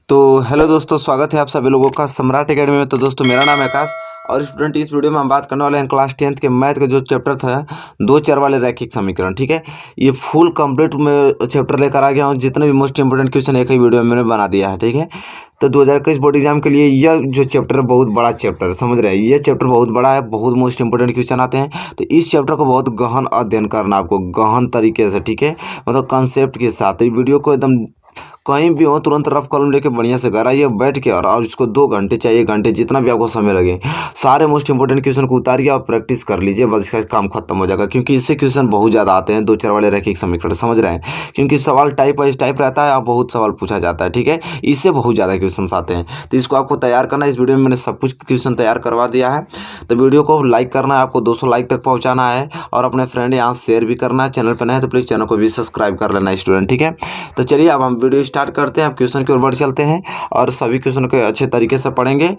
तो हेलो दोस्तों, स्वागत है आप सभी लोगों का सम्राट एकेडमी में। तो दोस्तों, मेरा नाम है आकाश और स्टूडेंट इस वीडियो में हम बात करने वाले हैं क्लास 10th के मैथ का जो चैप्टर था, दो चर वाले रैखिक समीकरण। ठीक है, ये फुल कंप्लीट में चैप्टर लेकर आ गया हूँ। जितने भी मोस्ट इंपोर्टेंट क्वेश्चन एक ही वीडियो में मैंने बना दिया है। ठीक है, तो 2021 बोर्ड एग्जाम के लिए यह जो चैप्टर है बहुत बड़ा चैप्टर है, समझ रहे हैं। यह चैप्टर बहुत बड़ा है, बहुत मोस्ट इंपोर्टेंट क्वेश्चन आते हैं। तो इस चैप्टर को बहुत गहन अध्ययन करना, आपको गहन तरीके से। ठीक है, मतलब कॉन्सेप्ट के साथ ये वीडियो को एकदम कहीं भी हो तुरंत रफ कलम लेके बढ़िया से घर आइए, बैठ के और इसको 2 घंटे चाहिए, 1 घंटे जितना भी आपको समय लगे, सारे मोस्ट इंपोर्टेंट क्वेश्चन को उतारिए और प्रैक्टिस कर लीजिए। बस इसका काम खत्म हो जाएगा, क्योंकि इससे क्वेश्चन बहुत ज़्यादा आते हैं, दो चार वाले रैखिक समीकरण, समझ रहे हैं। क्योंकि सवाल टाइप वाइज टाइप रहता है और बहुत सवाल पूछा जाता है। ठीक है, इससे बहुत ज़्यादा क्वेश्चन आते हैं, तो इसको आपको तैयार करना है। इस वीडियो में मैंने सब कुछ क्वेश्चन तैयार करवा दिया है। तो वीडियो को लाइक करना है, आपको 200 लाइक तक पहुँचाना है और अपने फ्रेंड यहाँ शेयर भी करना है। चैनल पर नए हैं तो प्लीज़ चैनल को भी सब्सक्राइब कर लेना स्टूडेंट। ठीक है, तो चलिए अब हम वीडियो स्टार्ट करते हैं। अब क्वेश्चन की ओर बढ़ चलते हैं और सभी क्वेश्चन को अच्छे तरीके से पढ़ेंगे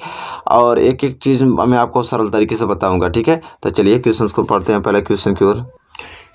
और एक एक चीज़ मैं आपको सरल तरीके से बताऊंगा। ठीक है, तो चलिए क्वेश्चन को पढ़ते हैं। पहले क्वेश्चन की ओर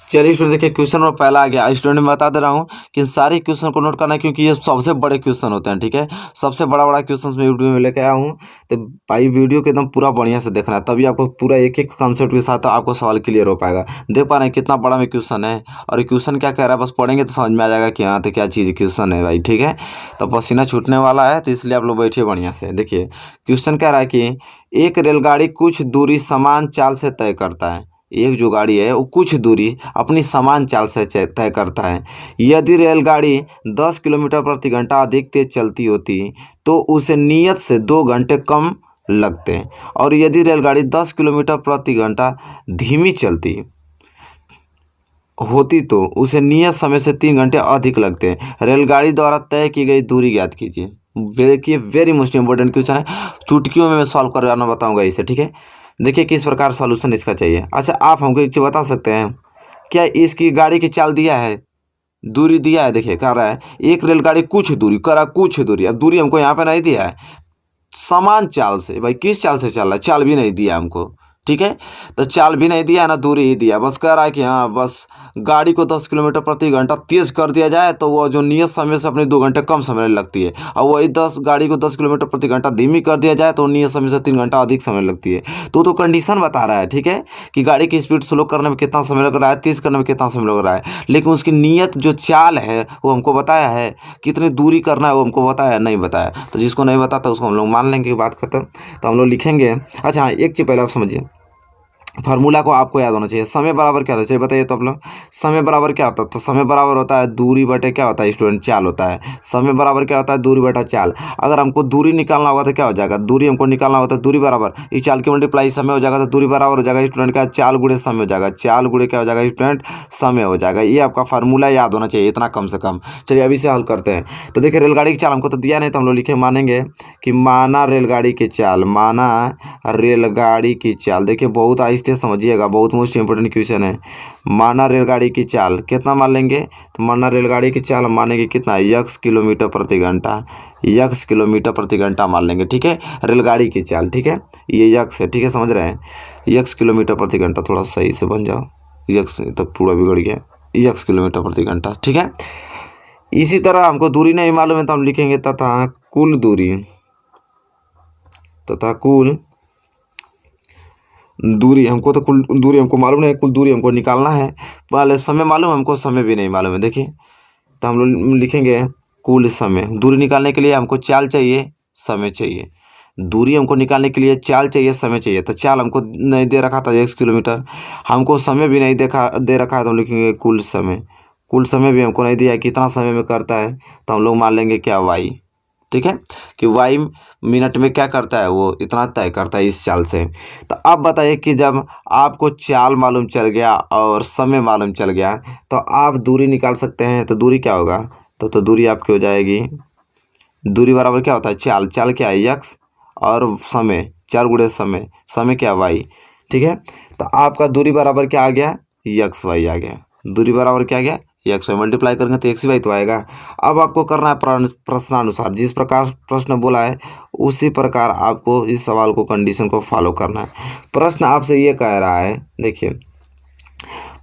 चलिए स्टूडेंट, देखिए क्वेश्चन और पहला आ गया। स्टूडेंट मैं बता दे रहा हूँ कि सारे क्वेश्चन को नोट करना है, क्योंकि ये सबसे बड़े क्वेश्चन होते हैं। ठीक है, सबसे बड़ा बड़ा क्वेश्चन मैं वीडियो में लेके आया हूँ। तो भाई वीडियो को एकदम पूरा बढ़िया से देखना है, तभी आपको पूरा एक एक कॉन्सेप्ट के साथ आपको सवाल क्लियर हो पाएगा। देख पा रहे हैं कितना बड़ा में क्वेश्चन है और ये क्वेश्चन क्या कह रहा है, बस पढ़ेंगे तो समझ में आ जाएगा कि हाँ तो क्या चीज़ क्वेश्चन है भाई। ठीक है, तो पसीना छूटने वाला है, तो इसलिए आप लोग बैठिए बढ़िया से। देखिए क्वेश्चन कह रहा है कि एक रेलगाड़ी कुछ दूरी समान चाल से तय करता है। एक जो गाड़ी है वो कुछ दूरी अपनी समान चाल से तय करता है। यदि रेलगाड़ी 10 किलोमीटर प्रति घंटा अधिक तेज चलती होती तो उसे नियत से 2 घंटे कम लगते, और यदि रेलगाड़ी 10 किलोमीटर प्रति घंटा धीमी चलती होती तो उसे नियत समय से 3 घंटे अधिक लगते। रेलगाड़ी द्वारा तय की गई दूरी ज्ञात कीजिए। देखिए वेरी मोस्ट इंपॉर्टेंट क्वेश्चन है, चुटकियों में मैं सॉल्व कराना बताऊंगा इसे। ठीक है, देखिए किस प्रकार सॉल्यूशन इसका चाहिए। अच्छा, आप हमको एक चीज़ बता सकते हैं, क्या इसकी गाड़ी की चाल दिया है, दूरी दिया है? देखिए कह रहा है एक रेलगाड़ी कुछ दूरी, कह रहा है कुछ दूरी। अब दूरी हमको यहाँ पे नहीं दिया है, समान चाल से। भाई किस चाल से चल रहा है, चाल भी नहीं दिया हमको। ठीक है, तो चाल भी नहीं दिया है ना दूरी ही दिया, बस कह रहा है कि हाँ बस गाड़ी को 10 किलोमीटर प्रति घंटा तेज कर दिया जाए तो वो जो नियत समय से अपने 2 घंटे कम समय लगती है, और वही गाड़ी को 10 किलोमीटर प्रति घंटा धीमी कर दिया जाए तो नियत समय से 3 घंटा अधिक समय लगती है। तो कंडीशन बता रहा है। ठीक है, कि गाड़ी की स्पीड स्लो करने में कितना समय लग रहा है, तेज करने में कितना समय लग रहा है, लेकिन उसकी नियत जो चाल है वो हमको बताया है, कितनी दूरी करना है वो हमको बताया नहीं बताया। तो जिसको नहीं बताता उसको हम लोग मान लेंगे, बात खत्म। तो हम लोग लिखेंगे। अच्छा हाँ, एक चीज़ पहले आप समझिए, फार्मूला को आपको याद होना चाहिए। समय बराबर क्या होता है, चलिए बताइए तो आप लोग। समय बराबर क्या होता है? तो समय बराबर होता है दूरी बटे क्या होता है स्टूडेंट, चाल होता है। समय बराबर क्या होता है, दूरी बटा चाल। अगर हमको दूरी निकालना होगा तो क्या हो जाएगा, दूरी हमको निकालना होता है दूरी बराबर इस चाल की मल्टीप्लाई समय हो जाएगा, तो दूरी बराबर हो जाएगा स्टूडेंट का चाल गुणे समय हो जाएगा। चाल गुणे क्या हो जाएगा स्टूडेंट, समय हो जाएगा। ये आपका फार्मूला याद होना चाहिए, इतना कम से कम। चलिए अभी से हल करते हैं। तो देखिए रेलगाड़ी की चाल हमको तो दिया नहीं, तो हम लोग लिखे मानेंगे कि माना रेलगाड़ी की चाल, माना रेलगाड़ी की चाल। देखिए बहुत आहिस्ते समझिएगा, बहुत मोस्ट इंपोर्टेंट क्वेश्चन है। माना रेलगाड़ी की चाल कितना मान लेंगे, तो माना रेलगाड़ी की चाल मानेंगे कितना, यक्स किलोमीटर प्रति घंटा, यक्स किलोमीटर प्रति घंटा मान लेंगे। ठीक है, रेलगाड़ी की चाल। ठीक है, ये यक्स है। ठीक है, समझ रहे हैं, यक्स किलोमीटर प्रति घंटा। थोड़ा सही से बन जाओ, यक्स तब पूरा बिगड़ गया, यक्स किलोमीटर प्रति घंटा। ठीक है, इसी तरह हमको दूरी नहीं मालूम है तो हम लिखेंगे तथा कुल दूरी, तथा कुल दूरी। हमको तो कुल दूरी हमको मालूम नहीं है, कुल दूरी हमको निकालना है। पहले समय मालूम, हमको समय भी नहीं मालूम है। देखिए तो हम लोग लिखेंगे कुल समय। दूरी निकालने के लिए हमको चाल चाहिए, समय चाहिए। दूरी हमको निकालने के लिए चाल चाहिए, समय चाहिए। तो चाल हमको नहीं दे रखा था 1 किलोमीटर, हमको समय भी नहीं दे रखा है, तो हम लिखेंगे कुल समय। कुल समय भी हमको नहीं दिया है, कितना समय में करता है, तो हम लोग मान लेंगे क्या, वाई। ठीक है, कि वाई मिनट में क्या करता है, वो इतना तय करता है इस चाल से। तो अब बताइए कि जब आपको चाल मालूम चल गया और समय मालूम चल गया तो आप दूरी निकाल सकते हैं। तो दूरी क्या होगा, तो दूरी आपकी हो जाएगी, दूरी बराबर क्या होता है, चाल। चाल क्या है, यक्स, और समय, चार गुणे समय, समय क्या, वाई। ठीक है, तो आपका दूरी बराबर क्या आ गया, यक्स वाई आ गया। दूरी बराबर क्या आ गया, एक्स वाई। मल्टीप्लाई करेंगे तो एक्स वाई तो आएगा। अब आपको करना है प्रश्नानुसार, जिस प्रकार प्रश्न बोला है उसी प्रकार आपको इस सवाल को, कंडीशन को फॉलो करना है। प्रश्न आपसे ये कह रहा है, देखिए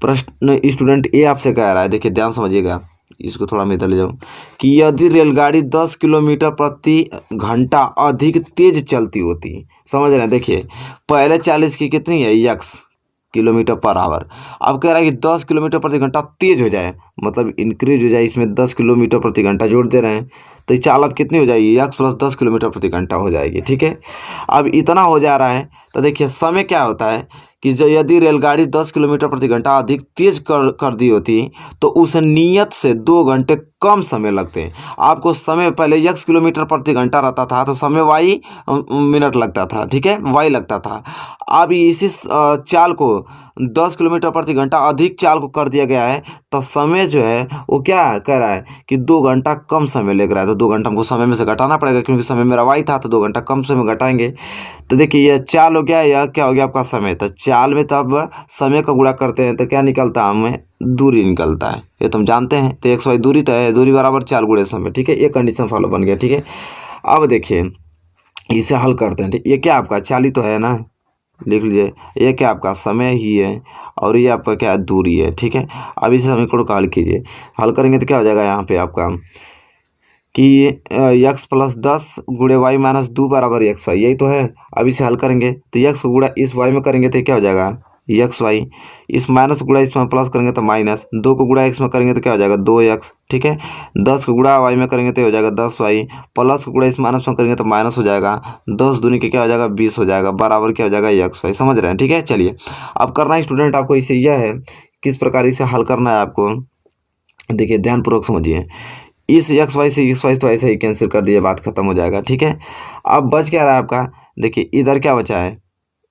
प्रश्न स्टूडेंट ए आपसे कह रहा है, देखिए ध्यान समझिएगा। इसको थोड़ा मैं इधर ले जाऊँ कि यदि रेलगाड़ी 10 किलोमीटर प्रति घंटा अधिक तेज चलती होती, समझ रहे हैं। देखिए पहले 40 की कितनी है यक्स किलोमीटर पर आवर, अब कह रहा है कि 10 किलोमीटर प्रति घंटा तेज हो जाए, मतलब इंक्रीज हो जाए, इसमें 10 किलोमीटर प्रति घंटा जोड़ दे रहे हैं तो ये चाल अब कितनी हो जाएगी यक्स प्लस 10 किलोमीटर प्रति घंटा हो जाएगी। ठीक है, अब इतना हो जा रहा है तो देखिए समय क्या होता है कि जो यदि रेलगाड़ी 10 किलोमीटर प्रति घंटा अधिक तेज कर दी होती तो उस नियत से 2 घंटे कम समय लगते। आपको समय पहले यक्स किलोमीटर प्रति घंटा रहता था तो समय वाई मिनट लगता था, ठीक है, वाई लगता था। अब इसी चाल को 10 किलोमीटर प्रति घंटा अधिक चाल को कर दिया गया है तो समय जो है वो क्या कह रहा है कि 2 घंटा कम समय लग रहा है। तो 2 घंटा हमको समय में से घटाना पड़ेगा क्योंकि समय मेरा वाई था तो 2 घंटा कम समय घटाएंगे। तो देखिए यह चाल हो गया, यह क्या हो गया आपका समय। तो चाल में तब समय का गुणा करते हैं तो क्या निकलता है, हमें दूरी निकलता है, ये तो हम जानते हैं। तो x y दूरी तय है, दूरी बराबर चाल गुणे समय। ठीक है, ये कंडीशन फॉलो बन गया। ठीक है, अब देखिए इसे हल करते हैं। ठीक, ये क्या आपका चाल ही तो है ना, लिख लीजिए। ये क्या आपका समय ही है और ये आपका क्या दूरी है। ठीक है, अब इसे समीकरण को हल कीजिए। हल करेंगे तो क्या हो जाएगा यहाँ पे आपका कि यक्स प्लस 10 गुणे वाई माइनस 2 बराबर एक्स वाई, यही तो है। अब इसे हल करेंगे तो यक्स को गुणा इस वाई में करेंगे तो क्या हो जाएगा यक्स वाई, इस माइनस को गुणा इसमें प्लस करेंगे तो माइनस, 2 को गुणा एक्स में करेंगे तो क्या हो जाएगा 2x। ठीक है, 10 को गुणा वाई में करेंगे तो हो जाएगा 10y, प्लस को गुणा इस माइनस में करेंगे तो माइनस हो जाएगा, 10 दूनी के क्या हो जाएगा 20 हो जाएगा, बराबर क्या हो जाएगा एक्स वाई। समझ रहे हैं। ठीक है, चलिए अब करना है स्टूडेंट आपको इसे यह है किस प्रकार इसे हल करना है आपको। देखिए ध्यानपूर्वक समझिए, इस एक्स वाई से एक्स वाई तो ऐसे ही कैंसिल कर दिए, बात खत्म हो जाएगा। ठीक है, अब बच क्या रहा है आपका, देखिए इधर क्या बचा है,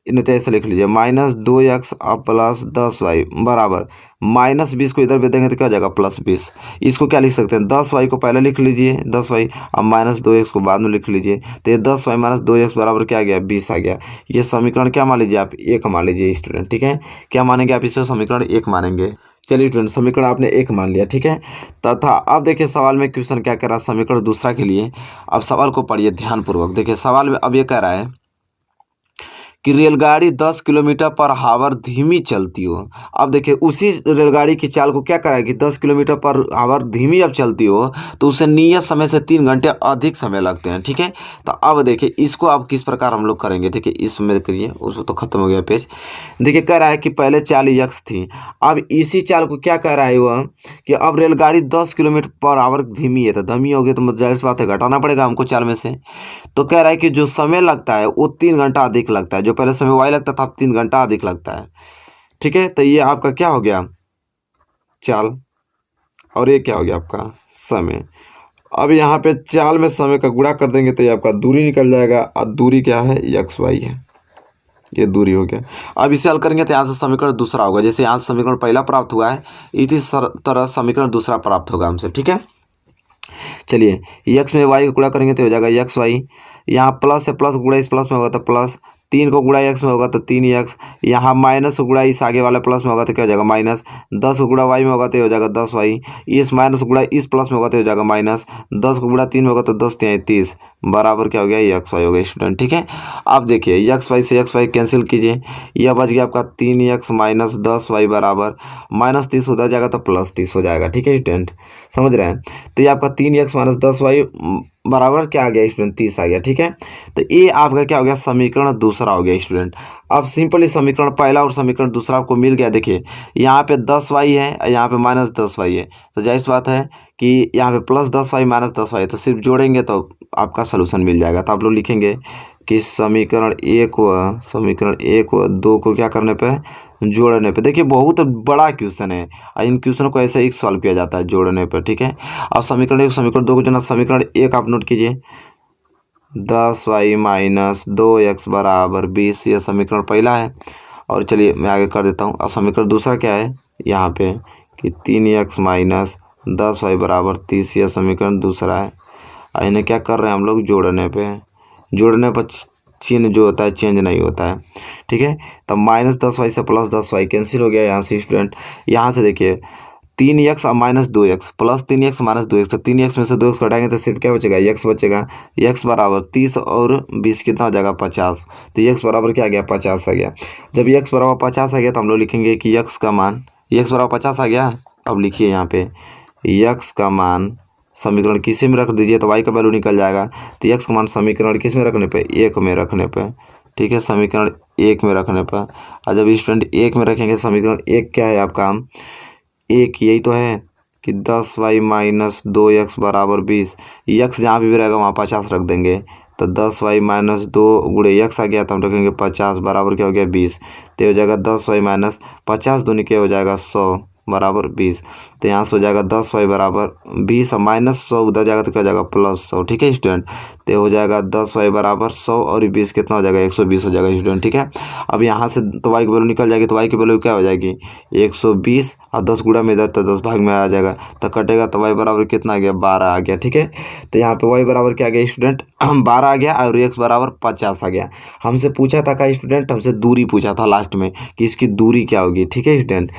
इन्हें तो ऐसे लिख लीजिए -2x अब प्लस 10y बराबर -20 को इधर भी देंगे तो क्या हो जाएगा +20। इसको क्या लिख सकते हैं 10y को पहले लिख लीजिए 10y, अब -2x को बाद में लिख लीजिए। तो ये 10y - 2x बराबर क्या आ गया 20 आ गया। ये समीकरण क्या मान लीजिए आप 1 मान लीजिए स्टूडेंट। ठीक है, क्या मानेंगे आप इसे समीकरण 1 मानेंगे। चलिए स्टूडेंट समीकरण आपने 1 मान लिया। ठीक है, तथा अब देखिए सवाल में क्वेश्चन क्या कह रहा है समीकरण दूसरा के लिए। अब सवाल को पढ़िए ध्यानपूर्वक। देखिए सवाल में अब ये कह रहा है कि रेलगाड़ी 10 किलोमीटर पर आवर धीमी चलती हो। अब देखिए उसी रेलगाड़ी की चाल को क्या करा है कि 10 किलोमीटर पर आवर धीमी अब चलती हो तो उसे नियत समय से 3 घंटे अधिक समय लगते हैं। ठीक है, तो अब देखिए इसको अब किस प्रकार हम लोग करेंगे। देखिए इसमें करिए, उसको तो खत्म हो गया पेज। देखिए कह रहा है कि पहले चाल यक्स थी, अब इसी चाल को क्या कह रहा है वह कि अब रेलगाड़ी 10 किलोमीटर पर आवर धीमी है, तो धीमी हो गई तो जाहिर सी बात है घटाना पड़ेगा हमको चाल में से। तो कह रहा है कि जो समय लगता है वो 3 घंटा अधिक लगता है, जो पहले समय वाई लगता था अब 3 घंटा अधिक लगता है। ठीक है, तो ये आपका क्या हो गया चाल और ये क्या हो गया आपका समय। अब यहाँ पे चाल में समय का गुणा कर देंगे तो ये आपका दूरी निकल जाएगा, और दूरी क्या है एक्स वाई है, ये दूरी हो गया। अब इसे हल करेंगे तो यहाँ से समीकरण दूसरा होगा, जैसे यहाँ से समीकरण पहला प्राप्त हुआ है इसी तरह समीकरण दूसरा प्राप्त होगा हमसे। ठीक है, चलिए यक्स में वाई को गुणा करेंगे तो हो जाएगा यक्स वाई, यहाँ प्लस से प्लस गुणा इस प्लस में होगा तो प्लस, 3 को गुणा एक्स में होगा तो 3x, यहाँ माइनस को गुणा इस आगे वाले प्लस में होगा तो क्या हो जाएगा माइनस, 10 को गुणा वाई में होगा तो हो जाएगा 10y, इस माइनस को गुणा इस प्लस में होगा तो हो जाएगा माइनस, 10 को गुणा 3 में होगा तो 10 × 30 बराबर क्या हो गया एक्स वाई हो गया स्टूडेंट। ठीक है, अब देखिए एक्स वाई से एक्स वाई कैंसिल कीजिए, यह बच गया आपका 3x - 10y बराबर -30 उधर जाएगा तो +30 हो जाएगा। ठीक है स्टूडेंट, समझ रहे हैं। तो ये आपका 3x - 10y बराबर क्या आ गया स्टूडेंट 30 आ गया। ठीक है, तो ये आपका क्या हो गया समीकरण दूसरा हो गया स्टूडेंट। अब सिंपली समीकरण पहला और समीकरण दूसरा आपको मिल गया। देखिए यहाँ पे 10y है, यहाँ पे -10y है, तो जाहिर सी बात है कि यहाँ पे +10y - 10y, तो सिर्फ जोड़ेंगे तो आपका सोल्यूशन मिल जाएगा। तो आप लोग लिखेंगे कि समीकरण 1 व 2 को क्या करने पे जोड़ने पे। देखिए बहुत बड़ा क्वेश्चन है, इन क्वेश्चन को ऐसे ही सॉल्व किया जाता है जोड़ने पर। ठीक है, अब समीकरण 1 समीकरण 2 को जोड़ना, समीकरण 1 आप नोट कीजिए 10y - 2x बराबर 20, यह समीकरण पहला है। और चलिए मैं आगे कर देता हूँ। अब समीकरण दूसरा क्या है यहाँ पे कि 3x - 10y बराबर 30, यह समीकरण दूसरा है। इन्हें क्या कर रहे हैं हम लोग जोड़ने पर चिन्ह जो होता है चेंज नहीं होता है। ठीक है, तब -10y से +10y कैंसिल हो गया यहाँ से स्टूडेंट। यहाँ से देखिए 3x - 2x plus 3x - 2x, तो 3x में से 2x घटाएंगे तो सिर्फ क्या बचेगा x बचेगा। x बराबर 30 और 20 कितना हो जाएगा 50, तो x बराबर क्या आ गया 50 आ गया। जब x बराबर 50 आ गया तो हम लोग लिखेंगे कि x का मान x बराबर 50 आ गया। अब लिखिए यहाँ पे यक्स का मान समीकरण किसी में रख दीजिए तो वाई का वैल्यू निकल जाएगा। तो यक्स का मान समीकरण किस में रखने पे, एक में रखने पे, ठीक है, समीकरण एक में रखने पर। और जब स्टूडेंट एक में रखेंगे समीकरण एक क्या है आपका, एक यही तो है कि 10y माइनस 2x बराबर 20। यक्स जहाँ भी रहेगा वहाँ 50 रख देंगे, तो 10y माइनस 2 गुणे यक्स आ गया तो हम रखेंगे 50 बराबर क्या हो गया 20। तो हो जाएगा 10y माइनस 50 दूनी क्या हो जाएगा 100 बराबर 20। तो यहाँ से हो जाएगा 10y बराबर 20 और माइनस 100 उधर जाएगा तो क्या हो जाएगा प्लस 100, ठीक है स्टूडेंट। तो हो जाएगा 10y बराबर 100 और 20 कितना हो जाएगा 120 हो जाएगा स्टूडेंट, ठीक है। अब यहाँ से तो y की वैल्यू निकल जाएगी, तो y की वैल्यू क्या हो जाएगी 120 और 10 गुणा में इधर तो 10 भाग में आ जाएगा, तो कटेगा तो y बराबर कितना आ गया 12 आ गया, ठीक है। तो यहाँ पे y बराबर क्या आ गया स्टूडेंट 12 आ गया और x बराबर 50 आ गया। हमसे पूछा था का स्टूडेंट, हमसे दूरी पूछा था लास्ट में कि इसकी दूरी क्या होगी, ठीक है स्टूडेंट,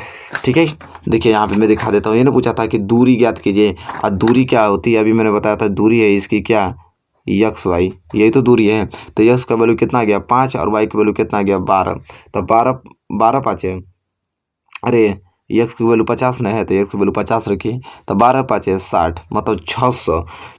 ठीक है। देखिए यहाँ पे मैं दिखा देता हूँ, ये ना पूछा था कि दूरी ज्ञात कीजिए, और दूरी क्या होती है अभी मैंने बताया था, दूरी है इसकी क्या यक्स वाई, यही तो दूरी है। तो यक्स का वैल्यू कितना आ गया 5 और वाई का वैल्यू कितना आ गया 12। तो 12 5 है, अरे यक्स की वैल्यू 50 नहीं है तो यक्स की वैल्यू 50 रखिए, तो 12 5 है 60, मतलब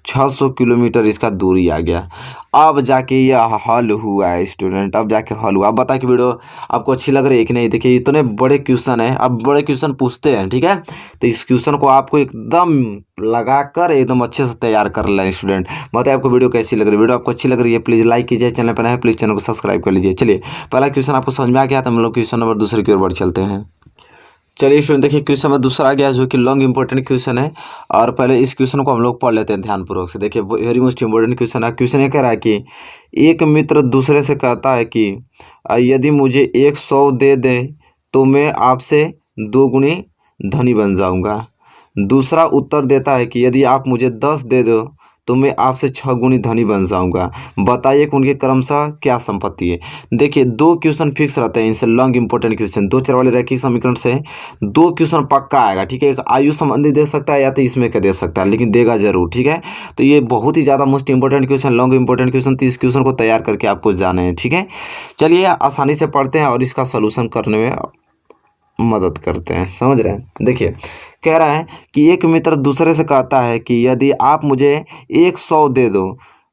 600 किलोमीटर इसका दूरी आ गया। अब जाके यह हल हुआ है स्टूडेंट, अब जाके हल हुआ। अब बता कि वीडियो आपको अच्छी लग रही है कि नहीं। देखिए इतने बड़े क्वेश्चन है, अब बड़े क्वेश्चन पूछते हैं, ठीक है। तो इस क्वेश्चन को आपको एकदम लगाकर एकदम अच्छे से तैयार कर लें स्टूडेंट। बताइए आपको वीडियो कैसी लग रही है। वीडियो आपको अच्छी लग रही है प्लीज़ लाइक कीजिए, चैनल पर नए हैं प्लीज़ चैनल को सब्सक्राइब कर लीजिए। चलिए पहला क्वेश्चन आपको समझ में आ गया तो हम लोग क्वेश्चन नंबर दूसरे की ओर बढ़ चलते हैं। चलिए स्टूडेंट देखिए क्वेश्चन में दूसरा आ गया जो कि लॉन्ग इंपॉर्टेंट क्वेश्चन है, और पहले इस क्वेश्चन को हम लोग पढ़ लेते हैं ध्यानपूर्वक से। देखिए वेरी मोस्ट इंपॉर्टेंट क्वेश्चन है। क्वेश्चन ये कह रहा है कि एक मित्र दूसरे से कहता है कि यदि मुझे 100 दे दे तो मैं आपसे 2 गुनी धनी बन जाऊंगा। दूसरा उत्तर देता है कि यदि आप मुझे 10 दे दो तो मैं आपसे 6 गुनी धनी बन जाऊंगा। बताइए कि उनके क्रमशः क्या संपत्ति है। देखिए दो क्वेश्चन फिक्स रहते हैं इनसे, लॉन्ग इंपॉर्टेंट क्वेश्चन, दो चर वाले रैखिक समीकरण से दो क्वेश्चन पक्का आएगा, ठीक है। एक आयु संबंधी दे सकता है या तो इसमें का दे सकता है, लेकिन देगा जरूर, ठीक है। तो ये बहुत ही ज़्यादा most important question, long important question, तो इस क्वेश्चन को तैयार करके आपको जाना है, ठीक है। चलिए आसानी से पढ़ते हैं और इसका सोल्यूशन करने में मदद करते हैं, समझ रहे हैं। देखिए कह रहा है कि एक मित्र दूसरे से कहता है कि यदि आप मुझे 100 दे दो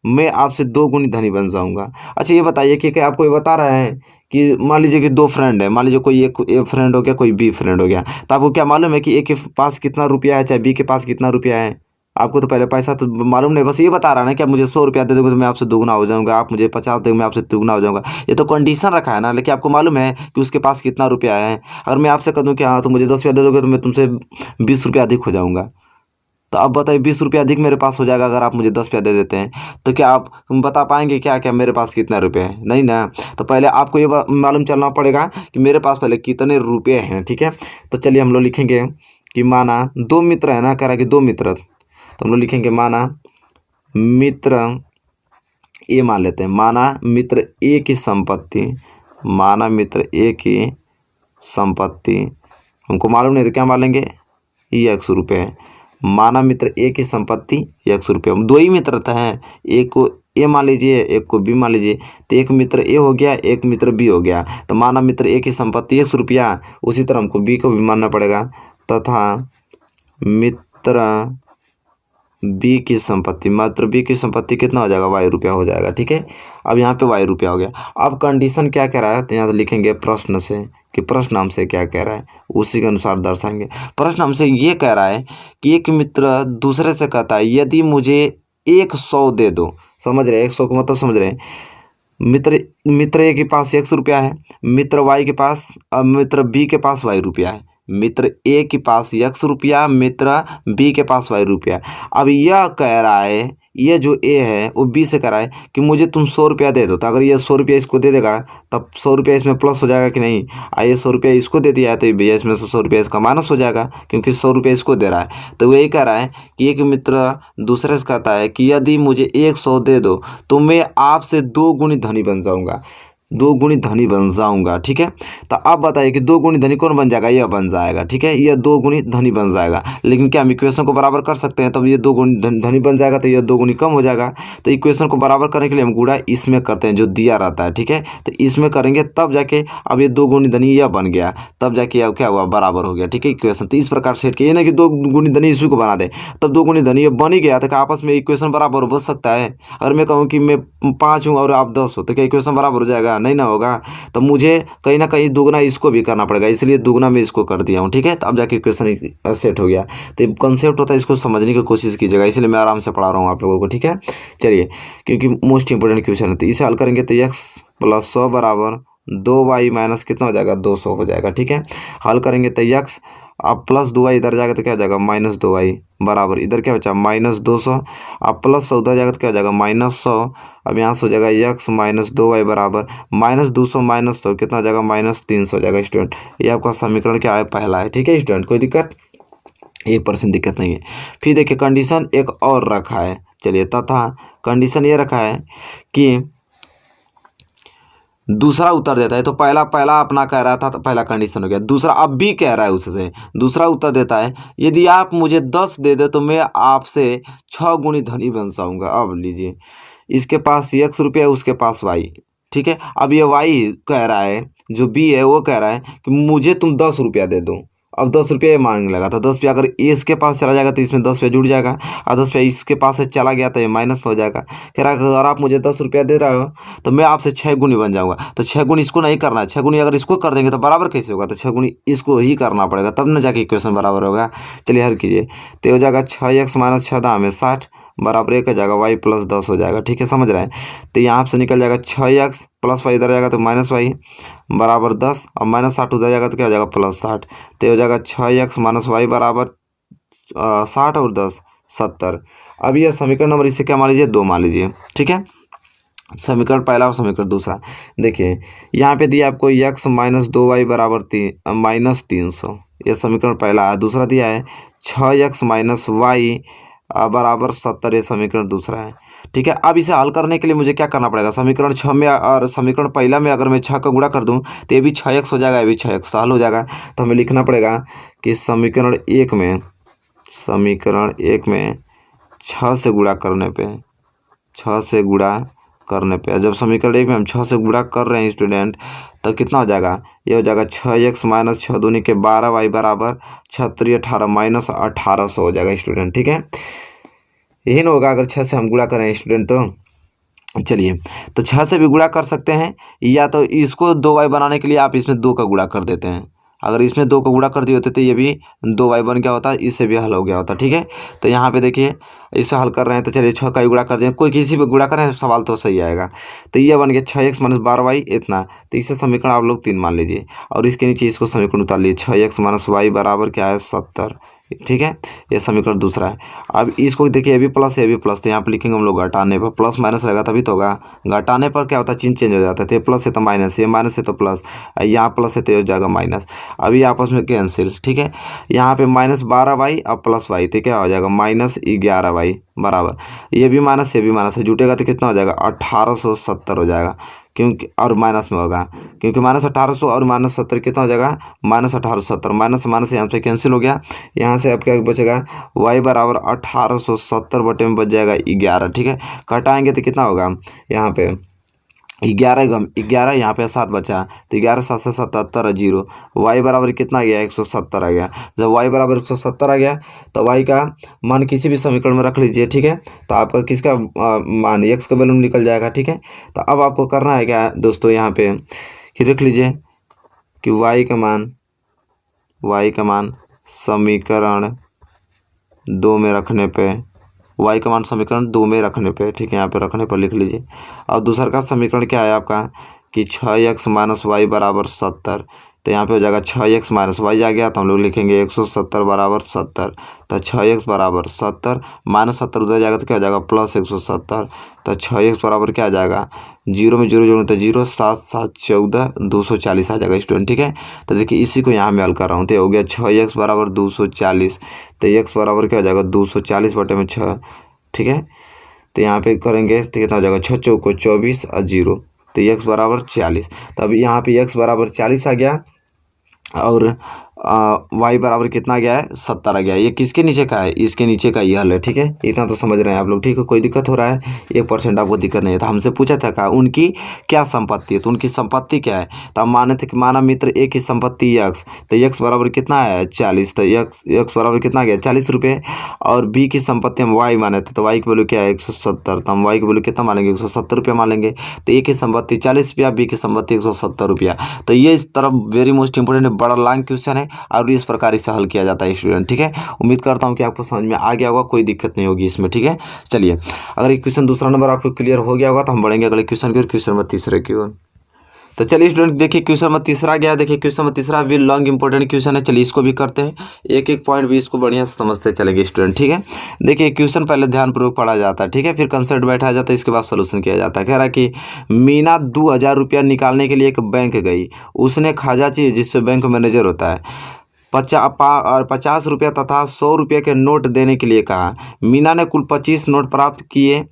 मैं आपसे 2 गुनी धनी बन जाऊंगा। अच्छा ये बताइए कि क्या आपको ये बता रहा है कि मान लीजिए कि दो फ्रेंड है, मान लीजिए कोई एक ए फ्रेंड हो गया कोई बी फ्रेंड हो गया, तो आपको क्या मालूम है कि ए के पास कितना रुपया है चाहे बी के पास कितना रुपया है। आपको तो पहले पैसा तो मालूम नहीं, बस ये बता रहा है ना कि आप मुझे 100 रुपया दे दोगे तो मैं आपसे दुगना हो जाऊंगा, आप मुझे 50 दोगे मैं आपसे दुगना हो जाऊंगा। ये तो कंडीशन रखा है ना, लेकिन आपको मालूम है कि उसके पास कितना रुपया है। अगर मैं आपसे कह दूँ कि हाँ तो मुझे 10 रुपया दे दोगे तो मैं तुमसे 20 रुपया अधिक हो जाऊंगा। तो अब बताइए 20 रुपया अधिक मेरे पास हो जाएगा अगर आप मुझे 10 रुपया दे देते हैं, तो क्या आप बता पाएंगे क्या क्या मेरे पास कितना रुपये है, नहीं ना। तो पहले आपको ये मालूम चलना पड़ेगा कि मेरे पास पहले कितने रुपये हैं, ठीक है। तो चलिए हम लोग लिखेंगे कि माना दो मित्र है ना, कह रहा है कि दो मित्र, तो हम लोग लिखेंगे माना मित्र ए, मान लेते हैं माना मित्र ए की संपत्ति, माना मित्र ए की संपत्ति हमको मालूम नहीं तो क्या मान लेंगे ये 100 रुपये है। माना मित्र ए की संपत्ति 100 रुपये, हम दो ही मित्र हैं, एक को ए मान लीजिए एक को बी मान लीजिए, तो एक मित्र ए हो गया एक मित्र बी हो गया। तो माना मित्र ए की संपत्ति 100 रुपया, उसी तरह हमको बी को भी मानना पड़ेगा, तथा मित्र बी की संपत्ति, मात्र बी की संपत्ति कितना हो जाएगा y रुपया हो जाएगा, ठीक है। अब यहाँ पे y रुपया हो गया। अब कंडीशन क्या कह रहा है तो यहाँ से लिखेंगे प्रश्न से कि प्रश्न हमसे क्या कह रहा है उसी के अनुसार दर्शाएंगे। प्रश्न हमसे ये कह रहा है कि एक मित्र दूसरे से कहता है यदि मुझे 100 दे दो, समझ रहे 100 का मतलब समझ रहे हैं। मित्र ए के पास 100 रुपया है, मित्र वाई के पास मित्र बी के पास y रुपया है, मित्र ए के पास 100 रुपया मित्र बी के पास y रुपया। अब यह कह रहा है ये जो ए है वो बी से कह रहा है कि मुझे तुम 100 रुपया दे दो। तो अगर ये 100 रुपया इसको दे देगा तब 100 रुपया इसमें प्लस हो जाएगा कि नहीं। ये 100 रुपया इसको दे दिया है तो भैया इसमें से 100 रुपया इसका माइनस हो जाएगा क्योंकि 100 रुपया इसको दे रहा है। तो वही कह रहा है कि एक मित्र दूसरे से कहता है कि यदि मुझे 100 दे दो तो मैं आपसे 2 गुनी धनी बन जाऊँगा। दो गुणी धनी बन जाऊंगा। ठीक है, तो अब बताइए कि दो गुणी धनी कौन बन जाएगा, यह बन जाएगा। ठीक है, यह दो गुणी धनी बन जाएगा। लेकिन क्या हम इक्वेशन को बराबर कर सकते हैं, तब ये दो गुणी धनी बन जाएगा तो यह दो गुणी कम हो जाएगा। तो इक्वेशन को बराबर करने के लिए हम गुणा इसमें करते हैं जो दिया रहता है। ठीक है, तो इसमें करेंगे तब जाके अब ये दो गुणी धनी यह बन गया, तब जाके अब क्या हुआ, बराबर हो गया। ठीक है, इक्वेशन तो इस प्रकार सेट किया ना कि दो गुणी धनी इसी को बना दे, तब दो गुणी धनी ये बन ही गया। तो आपस में इक्वेशन बराबर बच सकता है। अगर मैं कहूँ कि मैं 5 हूँ और आप 10 हो तो क्या इक्वेशन बराबर हो जाएगा, नहीं ना होगा। तो मुझे कहीं ना कहीं दुगना इसको भी करना पड़ेगा, इसलिए दुगना में इसको कर दिया हूँ। ठीक है, तो अब जाके इक्वेशन सेट हो गया। तो कंसेप्ट होता है, इसको समझने की कोशिश कीजिएगा, इसलिए मैं आराम से पढ़ा रहा हूँ आप लोगों को। ठीक है, चलिए, क्योंकि मोस्ट इंपोर्टेंट क्वेश्चन है। तो इसे हल करेंगे तो x + 100 बराबर 2y माइनस कितना हो जाएगा, 200 हो जाएगा। ठीक है, हल करेंगे तो x अब प्लस 2y इधर जाएगा तो क्या हो जाएगा, -2y बराबर इधर क्या बचा, -200। अब प्लस 100 उधर जाएगा तो क्या हो जाएगा, -100। अब यहाँ से हो जाएगा x - 2y बराबर -200 - 100 कितना हो जाएगा, -300 हो जाएगा। स्टूडेंट, ये आपका समीकरण क्या है, पहला है। ठीक है स्टूडेंट, कोई दिक्कत 1% दिक्कत नहीं है। फिर देखिए कंडीशन एक और रखा है, चलिए, तथा कंडीशन ये रखा है कि दूसरा उत्तर देता है। तो पहला अपना कह रहा था तो पहला कंडीशन हो गया, दूसरा अब भी कह रहा है उससे, दूसरा उत्तर देता है यदि आप मुझे 10 दे दो तो मैं आपसे 6 गुणी धनी बन जाऊंगा। अब लीजिए, इसके पास x रुपया, उसके पास y। ठीक है, अब ये y कह रहा है, जो b है वो कह रहा है कि मुझे तुम 10 रुपया दे दो। अब 10 रुपये मांगने लगा था, 10 रुपया अगर इसके पास चला जाएगा तो इसमें 10 रुपया जुड़ जाएगा, और 10 रुपया इसके पास से चला गया तो ये माइनस में हो जाएगा। कह रहा है अगर आप मुझे 10 रुपया दे रहे हो तो मैं आपसे 6 गुनी बन जाऊंगा। तो 6 गुनी इसको नहीं करना है, 6 गुनी अगर इसको कर देंगे तो बराबर कैसे होगा, तो 6 गुनी इसको ही करना पड़ेगा, तब ना जाके इक्वेशन बराबर होगा। चलिए हल कीजिए, तो हो जाएगा 6x - 6 दाम 60 बराबर 1 हो जाएगा, y + 10 हो जाएगा। ठीक है, समझ रहे हैं। तो यहाँ से निकल जाएगा 6x + y इधर जाएगा तो -y बराबर 10, और -60 उधर जाएगा तो क्या हो जाएगा, +60। तो हो जाएगा 6x - y बराबर 60 और 10 70। अब यह समीकरण नंबर इसे क्या मान लीजिए, 2 मान लीजिए। ठीक है, समीकरण पहला और समीकरण दूसरा। देखिए यहाँ पे दिया आपको x - 2y बराबर -300, यह समीकरण पहला है। दूसरा दिया है 6x - y बराबर 70, ये समीकरण दूसरा है। ठीक है, अब इसे हल करने के लिए मुझे क्या करना पड़ेगा, समीकरण 6 में और समीकरण पहला में अगर मैं 6 का गुणा कर दूं तो ये भी 6x हो जाएगा, ये भी 6x हल हो जाएगा। तो हमें लिखना पड़ेगा कि समीकरण एक में 6 से गुणा करने पे, 6 से गुणा करने पे, जब समीकरण एक में हम 6 से गुणा कर रहे हैं स्टूडेंट, तो कितना हो जाएगा, ये हो जाएगा 6x - 6 दूनी के 12y बराबर 6 × 18 -1800 हो जाएगा स्टूडेंट। ठीक है, यही ना होगा अगर 6 से हम गुणा करें स्टूडेंट। तो चलिए, तो 6 से भी गुणा कर सकते हैं, या तो इसको 2y बनाने के लिए आप इसमें 2 का गुणा कर देते हैं। अगर इसमें 2 का गुणा कर दिए होते तो ये भी 2y बन गया होता, इससे भी हल हो गया होता। ठीक है, तो यहाँ पे देखिए इसे हल कर रहे हैं, तो चलिए 6 का ही गुणा कर दें, कोई किसी पे गुणा करें सवाल तो सही आएगा। तो ये बन गया 6x - 12y इतना। तो इसे समीकरण आप लोग 3 मान लीजिए, और इसके नीचे इसको समीकरण उतार लीजिए, 6x - y बराबर क्या है, 70। ठीक है, ये समीकरण दूसरा है। अब इसको देखिए, ये भी प्लस ये भी प्लस, तो यहाँ पे लिखेंगे हम लोग घटाने पर, प्लस माइनस रहेगा तभी तो होगा, घटाने पर क्या होता है, चिन्ह चेंज हो जाता है। तो ये प्लस है तो माइनस, ये माइनस है तो प्लस, यहाँ प्लस है तो हो जाएगा माइनस। अभी आपस में कैंसिल। ठीक है, यहाँ पे -12y और +y, तो क्या हो जाएगा, -11y बराबर, ये भी माइनस ये भी माइनस है, जुटेगा तो कितना हो जाएगा, 1870 हो जाएगा। क्योंकि और माइनस में होगा, क्योंकि -1800 और -70 कितना हो जाएगा, -1870, माइनस माइनस यहाँ से कैंसिल हो गया। यहाँ से अब क्या बचेगा, y बराबर 1870 बटे में बच जाएगा 11। ठीक है, घटाएंगे तो कितना होगा, यहाँ पे 11 यहाँ पे 7 बचा, तो 11 7 से 77 जीरो, y बराबर कितना आ गया, 170 आ गया। जब y बराबर 170 आ गया तो y का मान किसी भी समीकरण में रख लीजिए। ठीक है, तो आपका किसका मान, x का वैल्यू निकल जाएगा। ठीक है, तो अब आपको करना है क्या दोस्तों, यहाँ पे कि रख लीजिए कि y का मान समीकरण 2 में रखने पे, y का मान समीकरण 2 में रखने पे, ठीक है, यहाँ पे रखने पर लिख लीजिए। और दूसरा का समीकरण क्या है आपका कि 6x - y बराबर 70, तो यहाँ पे हो जाएगा 6x - y आ गया, तो हम लोग लिखेंगे 170 बराबर 70। तो 6x बराबर 70 -70 उधर जाएगा तो क्या हो जाएगा, +170। तो 6x बराबर क्या आ जाएगा, 0 में 0 जोड़ें तो 0, 7 7 14 240 आ जाएगा स्टूडेंट। ठीक है, तो देखिए इसी को यहाँ मैं हल कर रहा हूँ, तो हो गया 6x बराबर 240। तो x बराबर क्या हो जाएगा, 240 बटे में 6। ठीक है, तो यहाँ पे करेंगे तो कितना हो जाएगा, 6 चौको 24 और 0, तो x बराबर 40। तब यहाँ पे x बराबर 40 आ गया और y बराबर कितना गया है 70 आ गया। ये किसके नीचे का है, इसके नीचे का ये हल है। ठीक है, इतना तो समझ रहे हैं आप लोग। ठीक है, कोई दिक्कत हो रहा है 1% आपको दिक्कत नहीं है। तो हमसे पूछा था का उनकी क्या संपत्ति है, तो उनकी संपत्ति क्या है। तो हम माने थे कि माना मित्र ए की संपत्ति x, तो x बराबर कितना है 40, तो x बराबर कितना आ गया 40 रुपये। और b की संपत्ति हम y माने थे, तो y की वैल्यू क्या है 170, तो हम y की वैल्यू कितना मानेंगे 170 रुपये मानेंगे। तो ए की संपत्ति 40 रुपया, बी की संपत्ति 170 रुपया। तो ये इस तरफ वेरी मोस्ट इंपोर्टेंट बड़ा लॉन्ग क्वेश्चन है और इस प्रकार इसे हल किया जाता है स्टूडेंट। ठीक है, उम्मीद करता हूँ कि आपको समझ में आ गया होगा, कोई दिक्कत नहीं होगी इसमें। ठीक है, चलिए अगर ये क्वेश्चन दूसरा नंबर आपको क्लियर हो गया होगा तो हम बढ़ेंगे अगले क्वेश्चन की ओर, क्वेश्चन नंबर तीसरे की ओर। तो चलिए स्टूडेंट देखिए क्वेश्चन नंबर तीसरा गया। देखिए क्वेश्चन नंबर तीसरा भी लॉन्ग इंपॉर्टेंट क्वेश्चन है। चलिए इसको भी करते हैं, एक एक पॉइंट भी इसको बढ़िया से समझते चलेंगे स्टूडेंट। ठीक है, देखिए क्वेश्चन पहले ध्यानपूर्वक पढ़ा जाता है। ठीक है, फिर कंसेप्ट बैठाया जाता है, इसके बाद सोल्यूशन किया जाता है। कह रहा है कि मीना 2000 रुपया निकालने के लिए एक बैंक गई। उसने खाजाची जिसपे बैंक मैनेजर होता है 50 रुपया तथा 100 रुपये के नोट देने के लिए कहा। मीना ने कुल 25 नोट प्राप्त किए।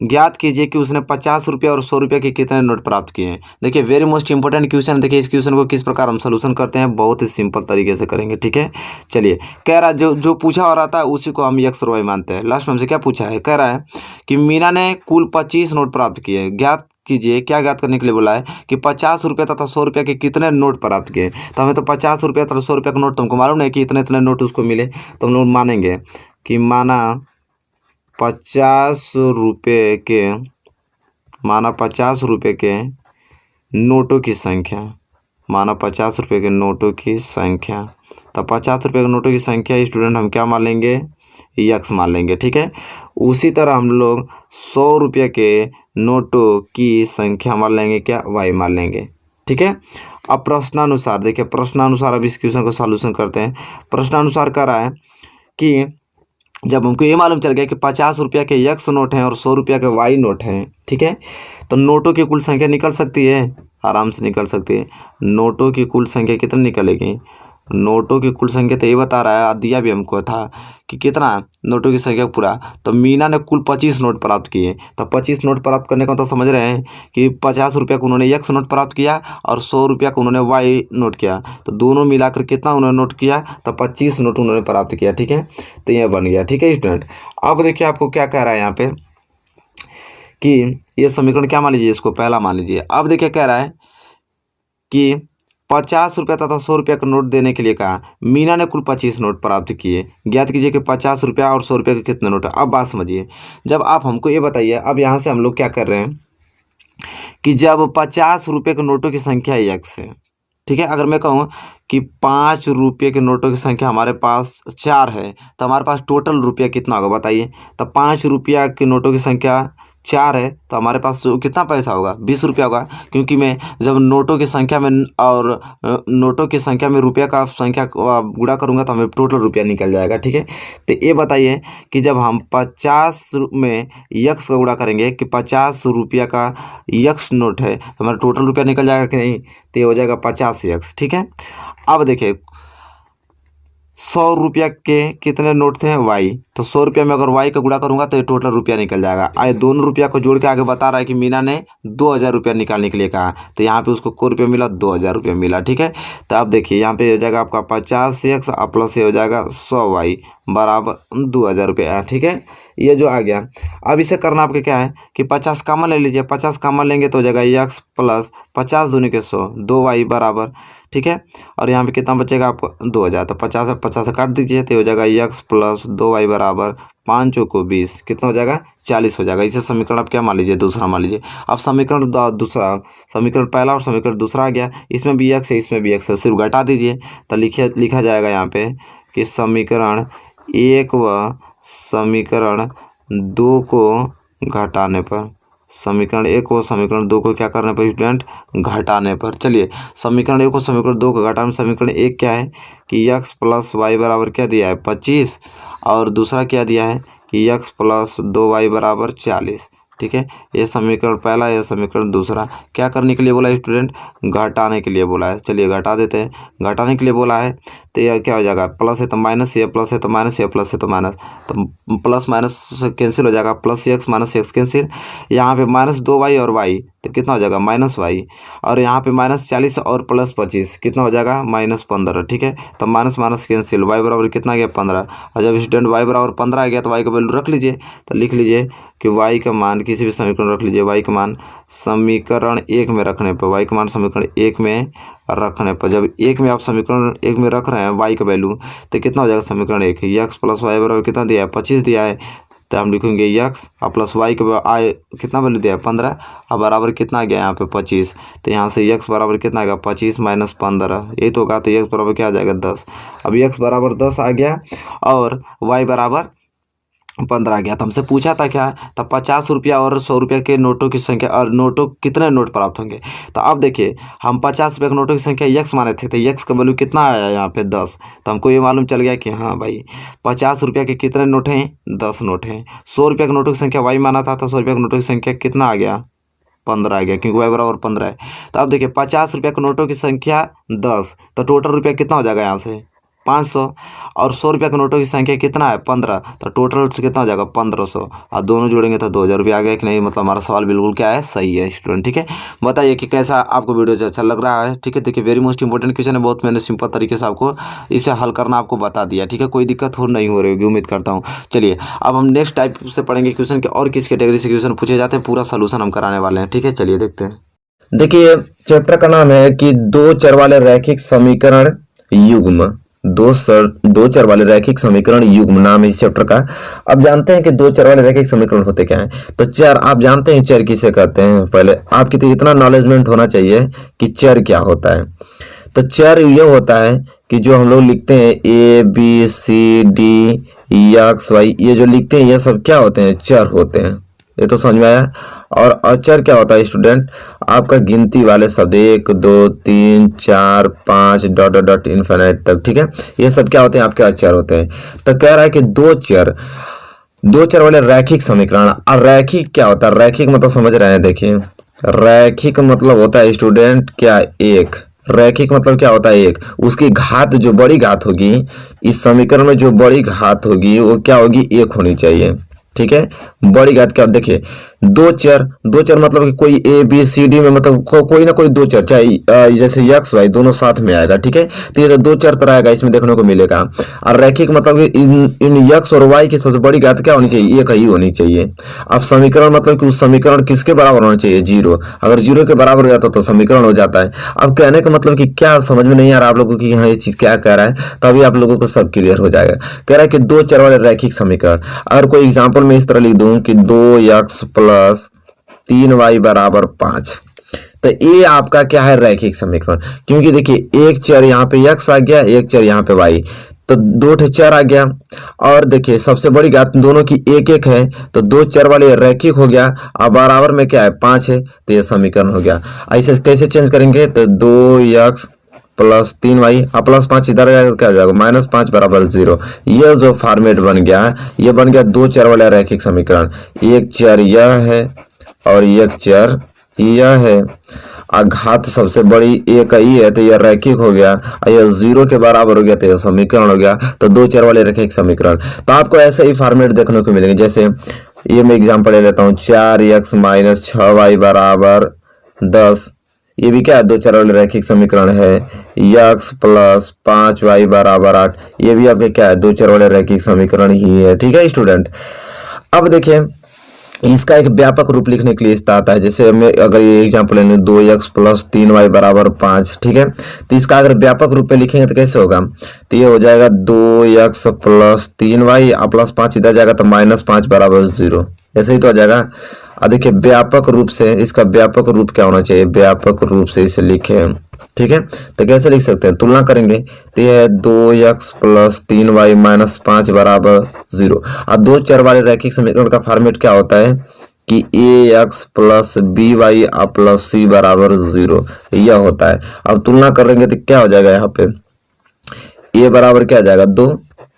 ज्ञात कीजिए कि उसने 50 रुपये और 100 रुपये के कितने नोट प्राप्त किए हैं। देखिए वेरी मोस्ट इंपॉर्टेंट क्वेश्चन। देखिए इस क्वेश्चन को किस प्रकार हम सोल्यूशन करते हैं, बहुत ही सिंपल तरीके से करेंगे। ठीक है, चलिए कह रहा है जो पूछा हो रहा था उसी को हम x और y मानते हैं। लास्ट में हमसे क्या पूछा है, कह रहा है कि मीना ने कुल 25 नोट प्राप्त किए। ज्ञात कीजिए, क्या ज्ञात करने के लिए बोला है कि 50 रुपये तथा 100 रुपये के कितने नोट प्राप्त किए। तो हमें तो 50 रुपये तथा 100 रुपये का नोट तुमको मालूम नहीं कि इतने इतने नोट उसको मिले, तो हम लोग मानेंगे कि माना 50 रुपये के नोटों की संख्या, माना 50 रुपये के नोटों की संख्या। तो 50 रुपये के नोटों की संख्या स्टूडेंट हम क्या मान लेंगे, x मान लेंगे। ठीक है, उसी तरह हम लोग 100 रुपये के नोटों की संख्या मान लेंगे, क्या y मान लेंगे। ठीक है, अब प्रश्नानुसार देखिए, प्रश्नानुसार अब इस क्वेश्चन को सॉल्यूशन करते हैं। प्रश्नानुसार कह रहा है कि जब हमको ये मालूम चल गया कि 50 रुपया के x नोट हैं और 100 रुपया के y नोट हैं, ठीक है, तो नोटों की कुल संख्या निकल सकती है, आराम से निकल सकती है। नोटों की कुल संख्या कितनी निकलेगी, नोटों की कुल संख्या तो ये बता रहा है, दिया भी हमको था कि कितना नोटों की संख्या पूरा। तो मीना ने कुल 25 नोट प्राप्त किए। तो 25 नोट प्राप्त करने का तो समझ रहे हैं कि 50 रुपया को उन्होंने x नोट प्राप्त किया और 100 रुपया को उन्होंने y नोट किया। तो दोनों मिलाकर कितना उन्होंने नोट किया, तो 25 नोट उन्होंने प्राप्त किया। ठीक है, तो यह बन गया। ठीक है स्टूडेंट, अब देखिए आपको क्या कह रहा है यहाँ पे कि ये समीकरण क्या मान लीजिए, इसको पहला मान लीजिए। अब देखिए कह रहा है कि 50 रुपया तथा 100 रुपया का नोट देने के लिए कहा। मीना ने कुल 25 नोट प्राप्त किए। ज्ञात कीजिए कि 50 रुपया और 100 रुपये के कितने नोट है। अब बात समझिए, जब आप हमको ये बताइए, अब यहाँ से हम लोग क्या कर रहे हैं कि जब 50 रुपये के नोटों की संख्या x है, ठीक है, अगर मैं कहूँ कि 5 रुपये के नोटों की संख्या हमारे पास 4 है, तो हमारे पास टोटल रुपया कितना होगा बताइए। तो 5 रुपया के नोटों की संख्या 4 है, तो हमारे पास कितना पैसा होगा, 20 रुपया होगा। क्योंकि मैं जब नोटों की संख्या में और नोटों की संख्या में रुपया का संख्या गुणा करूँगा तो हमें टोटल रुपया निकल जाएगा। ठीक है, तो ये बताइए कि जब हम 50 में x का गुणा करेंगे कि 50 रुपया का x नोट है, तो हमारा टोटल रुपया निकल जाएगा कि नहीं, तो ये हो जाएगा 50x। ठीक है, अब देखिए 100 रुपया के कितने नोट थे y, तो 100 रुपया में अगर y का गुणा करूंगा तो ये टोटल रुपया निकल जाएगा। आए दोनों रुपया को जोड़ के आगे बता रहा है कि मीना ने 2000 रुपया निकालने के लिए कहा। तो यहाँ पे उसको को रुपया मिला, 2000 रुपया मिला। ठीक है, तो अब देखिए यहाँ पे हो जाएगा आपका 50x प्लस ये हो जाएगा 100y बराबर 2000 रुपया। ठीक है, ये जो आ गया। अब इसे करना आपके क्या है कि 50 कॉमन ले लीजिए। 50 कॉमन लेंगे तो हो जाएगा x प्लस 50 दूनी के 100 2y बराबर। ठीक है, और यहाँ पे कितना बचेगा आपको 2000। तो 50 से 50 से काट दीजिए तो हो जाएगा x प्लस 2y बराबर 5 को 20, कितना हो जाएगा 40 हो जाएगा। इसे समीकरण आप क्या मान लीजिए, दूसरा मान लीजिए। अब समीकरण दूसरा, समीकरण पहला और समीकरण दूसरा आ गया। इसमें भी x है, इसमें भी x है, सिर्फ घटा दीजिए तो लिखा जाएगा यहाँ पे कि समीकरण 1 व समीकरण 2 को घटाने पर, समीकरण 1 और समीकरण 2 को क्या करने पर स्टूडेंट, घटाने पर। चलिए समीकरण 1 और समीकरण 2 को घटाने, समीकरण 1 क्या है कि x प्लस वाई बराबर क्या दिया है 25, और दूसरा क्या दिया है कि x प्लस 2y बराबर 40। ठीक है, ये समीकरण पहला, यह समीकरण दूसरा। क्या करने के लिए बोला है स्टूडेंट, घटाने के लिए बोला है। चलिए घटा देते हैं, घटाने के लिए बोला है तो यह क्या हो जाएगा, प्लस है तो माइनस, ये प्लस है तो माइनस, ये प्लस है तो माइनस, तो प्लस माइनस से कैंसिल हो जाएगा, plus x minus x cancel. यहाँ पे -2y और y, तो कितना हो जाएगा -y, और यहाँ पे -40 और +25 कितना हो जाएगा -15, ठीक है। तो माइनस माइनस कैंसिल, y बराबर कितना आ गया 15, और जब स्टूडेंट y बराबर 15 आ गया तो y का वैल्यू रख लीजिए। तो लिख लीजिए कि y का मान किसी भी समीकरण रख लीजिए, y का मान समीकरण 1 में रखने पर, y का मान समीकरण 1 में रखने पर, जब 1 में आप समीकरण 1 में रख रहे हैं y का वैल्यू, तो कितना हो जाएगा समीकरण 1, x + y बराबर कितना दिया है 25 दिया है। तो हम लिखेंगे x प्लस y का कितना वैल्यू दिया है 15, अब बराबर कितना आ गया यहाँ पे 25। तो यहाँ से x बराबर कितना आएगा 25 - 15, यही तो होगा। तो x बराबर क्या आ जाएगा 10। अब x बराबर 10 आ गया और y बराबर 15 आ गया। तो हमसे पूछा था क्या, तब 50 रुपया और 100 रुपया के नोटों की संख्या, और नोटों कितने नोट प्राप्त होंगे। तो अब देखिए हम 50 रुपये के नोटों की संख्या x माने थे, तो x का वैल्यू कितना आया यहाँ पे 10। तो हमको ये मालूम चल गया कि हाँ भाई 50 रुपया के कितने नोट हैं, 10 नोट हैं। 100 रुपया के नोटों की संख्या y माना था, तो 100 रुपया के नोटों की संख्या कितना आ गया 15 आ गया, क्योंकि y बराबर 15 है। तो अब देखिए 50 रुपया के नोटों की संख्या 10, तो टोटल रुपया कितना हो जाएगा यहाँ से 500, और 100 रुपया के नोटों की संख्या कितना है 15, तो टोटल कितना हो जाएगा 1500, और दोनों जोड़ेंगे तो 2000 रुपया आ गया कि नहीं। मतलब हमारा सवाल बिल्कुल क्या है, सही है स्टूडेंट, ठीक है। बताइए कि कैसा आपको वीडियो अच्छा लग रहा है, ठीक है। देखिए वेरी मोस्ट इंपॉर्टेंट क्वेश्चन है, बहुत मैंने सिंपल तरीके से आपको इसे हल करना आपको बता दिया, ठीक है। कोई दिक्कत नहीं हो रही होगी उम्मीद करता हूँ। चलिए अब हम नेक्स्ट टाइप से पढ़ेंगे क्वेश्चन के, और किस कैटेगरी से क्वेश्चन पूछे जाते हैं, पूरा सोल्यूशन हम कराने वाले हैं, ठीक है। चलिए देखते हैं। देखिए चैप्टर का नाम है कि दो चर वाले रैखिक समीकरण युग्म, दो चर वाले रैखिक समीकरण युग्म नाम है इस चैप्टर का। अब जानते हैं कि दो चर वाले रैखिक समीकरण होते क्या हैं। तो चर आप जानते हैं चर किसे कहते हैं, पहले आपकी तो इतना नॉलेजमेंट होना चाहिए कि चर क्या होता है। तो चर ये होता है कि जो हम लोग लिखते हैं ABCD XY, ये जो लिखते हैं ये सब क्या होते हैं, चर होते हैं। ये तो समझ में आया। और अचर क्या होता है स्टूडेंट, आपका गिनती वाले शब्द 1 2 3 4 5 डॉट डॉट डॉट इन्फिनिट तक, ठीक है। ये सब क्या होते हैं, आपके अचर होते हैं। तो कह रहा है कि दो चर वाले रैखिक समीकरण। और रैखिक क्या होता है, रैखिक मतलब समझ रहे हैं। देखिए रैखिक मतलब होता है स्टूडेंट क्या, एक। रैखिक मतलब क्या होता है, एक। उसकी घात, जो बड़ी घात होगी इस समीकरण में, जो बड़ी घात होगी वो क्या होगी, एक होनी चाहिए, ठीक है। बड़ी घात क्या, देखिए दो चर मतलब कि कोई ABCD में मतलब कोई ना कोई दो चर, चाहे जैसे XY दोनों साथ में आएगा, ठीक है। तो ये तो दो चर तरह आएगा इसमें देखने को मिलेगा। और रैखिक मतलब कि इन X और Y की सबसे बड़ी घात क्या होनी चाहिए, एक ही होनी चाहिए। अब समीकरण मतलब कि उस समीकरण किसके बराबर होना चाहिए, 0। अगर 0 के बराबर हो जाता तो समीकरण हो जाता है। अब कहने का मतलब कि क्या समझ में नहीं आ रहा आप लोगों की, हाँ ये चीज क्या कह रहा है, तभी आप लोगों को सब क्लियर हो जाएगा। कह रहा है कि दो चर वाले रैखिक समीकरण। अगर कोई एग्जाम्पल में इस तरह लिख दूं कि 2x + 3y = 5, तो ये आपका क्या है, रैखिक समीकरण। क्योंकि देखिए एक चर यहाँ पे x आ गया, एक चर यहाँ पे y, तो दो चर आ गया। और देखिए सबसे बड़ी बात दोनों की एक एक है, तो दो चर वाले रैखिक हो गया। और बराबर में क्या है 5 है, तो ये समीकरण हो गया। ऐसे कैसे चेंज करेंगे, तो 2x + 3y और +5 इधर आएगा, क्या हो जाएगा -5 = 0। ये जो फॉर्मेट बन गया, ये बन गया दो चर वाला रैखिक समीकरण। एक चर यह है और एक चर यह है, और घात सबसे बड़ी एक ही है, तो यह रैखिक हो गया। और यह 0 के बराबर हो गया, तो यह समीकरण हो गया। तो दो चर वाले रैखिक समीकरण। तो आपको ऐसे ही फॉर्मेट देखने को मिलेंगे। जैसे ये मैं एग्जांपल ले लेता हूँ, 4x - 6y = 10। ये भी क्या है, दो चर वाले रैखिक समीकरण है। x + 5y = 8, ये भी आपके क्या है, दो चर वाले रैखिक समीकरण ही है, ठीक है स्टूडेंट। अब देखिए इसका एक व्यापक रूप लिखने के लिए इस्ता आता है। जैसे मैं अगर ये एग्जांपल लें 2x + 3y = 5, ठीक है। तो इसका अगर व्यापक रूप में लिखेंगे तो कैसे होगा, तो ये हो जाएगा 2x + 3y और +5 इधर जाएगा तो -5 = 0, ऐसे ही तो आ जाएगा। और देखिए व्यापक रूप से, इसका व्यापक रूप क्या होना चाहिए, व्यापक रूप से इसे लिखे, ठीक है। तो कैसे लिख सकते हैं, तुलना करेंगे तो यह है 2x + 3y - 5 = 0। और दो चर वाले रैखिक समीकरण का फॉर्मेट क्या होता है कि ax + by + c = 0, यह होता है। अब तुलना करेंगे तो क्या हो जाएगा, यहाँ पे a बराबर क्या आ जाएगा 2,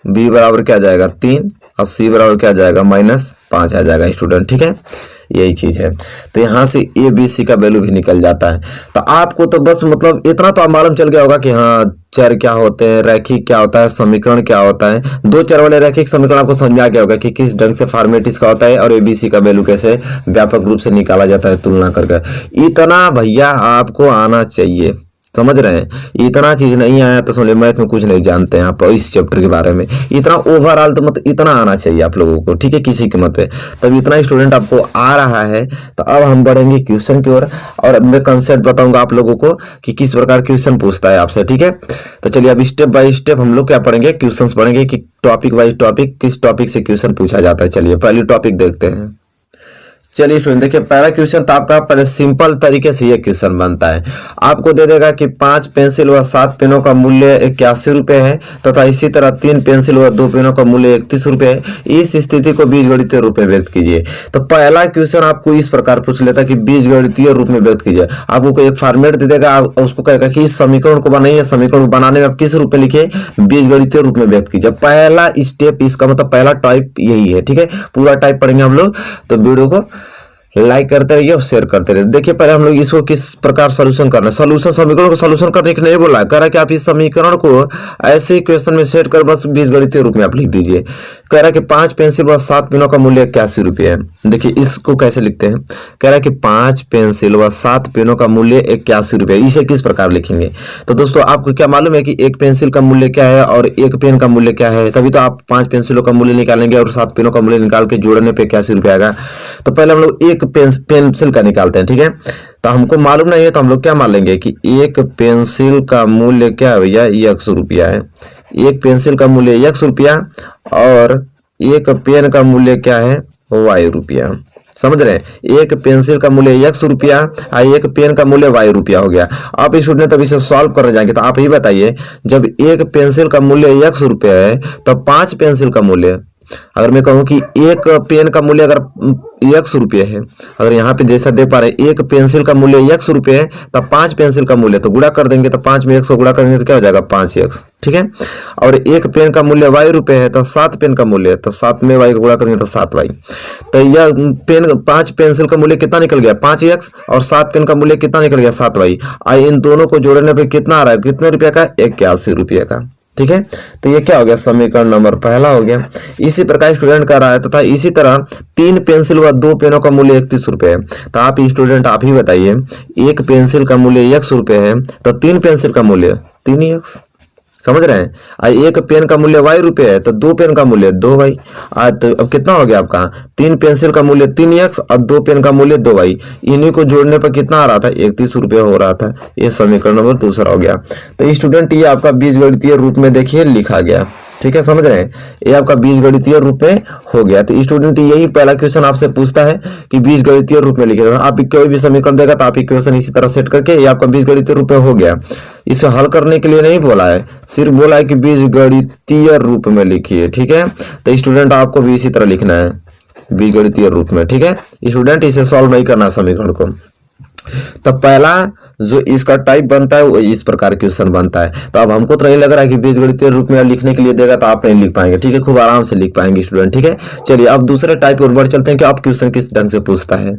b बराबर क्या आ जाएगा 3, 80 बराबर क्या आ जाएगा, -5 आ जाएगा स्टूडेंट। ठीक है, यही चीज है। तो यहाँ से ए बी सी का वैल्यू भी निकल जाता है। तो आपको तो बस मतलब इतना तो मालूम चल गया होगा कि हाँ चर क्या होते हैं, रैखिक क्या होता है, समीकरण क्या होता है। दो चर वाले रैखिक समीकरण आपको समझ में आ गया होगा कि किस ढंग से फॉर्मेट इसका होता है और एबीसी का वैल्यू कैसे व्यापक रूप से निकाला जाता है तुलना करके। इतना भैया आपको आना चाहिए, समझ रहे हैं। इतना चीज नहीं आया तो समझिए मैथ में कुछ नहीं जानते हैं आप इस चैप्टर के बारे में। इतना ओवरऑल तो मतलब इतना आना चाहिए आप लोगों को, ठीक है, किसी कीमत पे। तब इतना स्टूडेंट आपको आ रहा है। तो अब हम बढ़ेंगे क्वेश्चन की ओर और अब मैं कंसेप्ट बताऊंगा आप लोगों को कि किस प्रकार क्वेश्चन पूछता है आपसे। ठीक है, तो चलिए अब स्टेप बाय स्टेप हम लोग क्या पढ़ेंगे, क्वेश्चन पढ़ेंगे कि टॉपिक वाइज टॉपिक किस टॉपिक से क्वेश्चन पूछा जाता है। चलिए पहली टॉपिक देखते हैं। चलिए स्टूडेंट देखिए, पहला क्वेश्चन तो आपका पहले सिंपल तरीके से ये क्वेश्चन बनता है। आपको दे देगा कि 5 पेंसिल व 7 पेनों का मूल्य 81 रुपये है तथा इसी तरह 3 पेंसिल व 2 पेनों का मूल्य 31 रुपये है। इस स्थिति को बीजगणितीय रूप में व्यक्त कीजिए। तो पहला क्वेश्चन आपको इस प्रकार पूछ लेता है कि बीजगणितीय रूप में व्यक्त कीजिए। आपको एक फॉर्मेट दे देगा, उसको कहेगा कि इस समीकरण को बनाइए, समीकरण को बनाने में आप किस रूप में लिखिए, बीजगणितीय रूप में व्यक्त कीजिए। पहला स्टेप इसका मतलब पहला टाइप यही है। ठीक है, पूरा टाइप पढ़ेंगे हम लोग, तो वीडियो को लाइक करते रहिए और शेयर करते रहिए। देखिए पहले हम लोग इसको किस प्रकार सॉल्यूशन करना है। सॉल्यूशन समीकरण को सॉल्यूशन करने के नहीं बोला है, कह रहा है कि आप इस समीकरण को ऐसे क्वेश्चन में सेट कर बस बीजगणितीय रूप में आप लिख दीजिए। कह रहा है कि 5 पेंसिल व 7 पेनों का मूल्य 81 रुपये है। देखिए इसको कैसे लिखते हैं, कह रहा है कि 5 पेंसिल व 7 पेनों का मूल्य 81 रुपये। इसे किस प्रकार लिखेंगे। तो दोस्तों आपको क्या मालूम है कि एक पेंसिल का मूल्य क्या है और एक पेन का मूल्य क्या है, तभी तो आप 5 पेंसिलों का मूल्य निकालेंगे और 7 पेनों का मूल्य निकाल के जोड़ने पे 81 रुपये आएगा। तो पहले हम लोग एक पेंसिल का निकालते हैं। ठीक है, तो हमको मालूम नहीं है तो हम लोग क्या मान लेंगे कि एक पेंसिल का मूल्य क्या है भैया, 100 रुपया है। एक पेंसिल का मूल्य 100 रुपया और एक पेन का मूल्य क्या है, y रुपया। समझ रहे हैं, एक पेंसिल का मूल्य 100 रुपया और एक पेन का मूल्य y रुपया हो गया। आप स्टूडेंट तब इसे सॉल्व करने जाएंगे तो आप ही बताइए, जब एक पेंसिल का मूल्य 100 रुपया है तो 5 पेंसिल का मूल्य, अगर मैं कहूं कि एक पेन का मूल्य अगर 100 रुपये है, अगर यहाँ पे जैसा देख पा रहे हैं एक पेंसिल का मूल्य 100 रुपये है तब 5 पेंसिल का मूल्य, तो गुणा कर देंगे तो 5 में 100 गुणा करेंगे तो क्या हो जाएगा 5x। ठीक है, और एक पेन का मूल्य y रुपये है तो 7 पेन का मूल्य, तो 7 में y को गुणा करेंगे तो 7y। तो यह पेन 5 पेंसिल का मूल्य कितना निकल गया 5x और 7 पेन का मूल्य कितना निकल गया 7y। इन दोनों को जोड़ने पे कितना आ रहा है, कितने रुपये का, 81 रुपये का। ठीक है, तो ये क्या हो गया, समीकरण नंबर पहला हो गया। इसी प्रकार स्टूडेंट का रहा है तथा इसी तरह 3 पेंसिल व 2 पेनों का मूल्य 31 रुपये है। तो आप स्टूडेंट आप ही बताइए, एक पेंसिल का मूल्य 100 रुपये है तो 3 पेंसिल का मूल्य 3x। समझ रहे हैं, और एक पेन का मूल्य y रुपये है तो 2 पेन का मूल्य 2y। तो अब कितना हो गया आपका, 3 पेंसिल का मूल्य 3x और 2 पेन का मूल्य 2y। इन्हीं को जोड़ने पर कितना आ रहा था, 31 रुपये हो रहा था। ये समीकरण नंबर दूसरा हो गया। तो स्टूडेंट ये आपका बीजगणितीय रूप में देखिए लिखा गया। ठीक है, समझ रहे हैं, ये आपका बीजगणितीय रूप में हो गया। तो स्टूडेंट यही पहला क्वेश्चन आपसे पूछता है कि बीजगणितीय रूप में लिखेगा। आप कोई भी समीकरण देगा तो आप क्वेश्चन इसी तरह सेट करके ये आपका बीजगणितीय रूप में हो गया। इसे हल करने के लिए नहीं बोला है, सिर्फ बोला है कि बीजगणितीय रूप में लिखिए। ठीक है, तो स्टूडेंट आपको भी इसी तरह लिखना है बीजगणितीय रूप में। ठीक है स्टूडेंट, इसे सॉल्व नहीं करना समीकरण को। तो पहला जो इसका टाइप बनता है वो इस प्रकार क्वेश्चन बनता है। तो अब हमको तो नहीं लग रहा है कि बीजगणितीय रूप में लिखने के लिए देगा तो आप नहीं लिख पाएंगे। ठीक है, खूब आराम से लिख पाएंगे स्टूडेंट। ठीक है, चलिए अब दूसरे टाइप और बढ़ चलते हैं कि अब क्वेश्चन किस ढंग से पूछता है।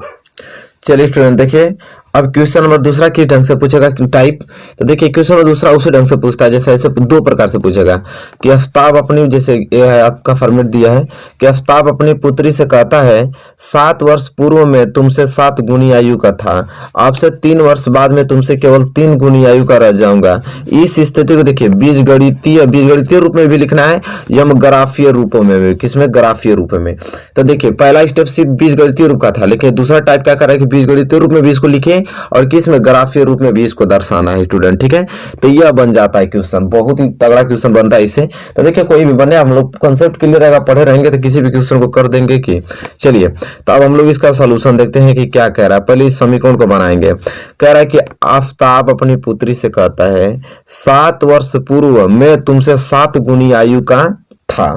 चलिए स्टूडेंट देखिए, अब क्वेश्चन नंबर दूसरा किस ढंग से पूछेगा टाइप। तो देखिए क्वेश्चन नंबर दूसरा उसी ढंग से पूछता है, जैसे ऐसे दो प्रकार से पूछेगा कि आफ्ताब अपनी, जैसे ये है आपका फॉर्मेट दिया है कि आफ्ताब अपनी पुत्री से कहता है 7 वर्ष पूर्व में तुमसे 7 गुनी आयु का था, आपसे 3 वर्ष बाद में तुमसे केवल 3 गुनी आयु का रह जाऊंगा। इस स्थिति को देखिए बीजगणितीय रूप में भी लिखना है या ग्राफीय रूपों में भी, किसमें, ग्राफीय रूप में। तो देखिए पहला स्टेप सिर्फ बीजगणितीय रूप का था, लेकिन दूसरा टाइप क्या कर रहा है कि बीजगणितीय रूप में भी इसको लिखे और किस में, ग्राफीय रूप में भी इसको दर्शाना है स्टूडेंट। ठीक है, तो यह बन जाता है क्वेश्चन, बहुत ही तगड़ा क्वेश्चन बनता है इससे। तो देखिए कोई भी बने, हम लोग कंसेप्ट क्लियर रहेगा, पढ़े रहेंगे तो किसी भी क्वेश्चन को कर देंगे कि। चलिए तो अब हम लोग इसका सॉल्यूशन देखते हैं कि क्या कह रहा है। पहले इस समीकरण को बनाएंगे। कह रहा है कि आफ्ताब अपनी पुत्री से कहता है 7 वर्ष पूर्व में तुमसे 7 गुनी आयु का था।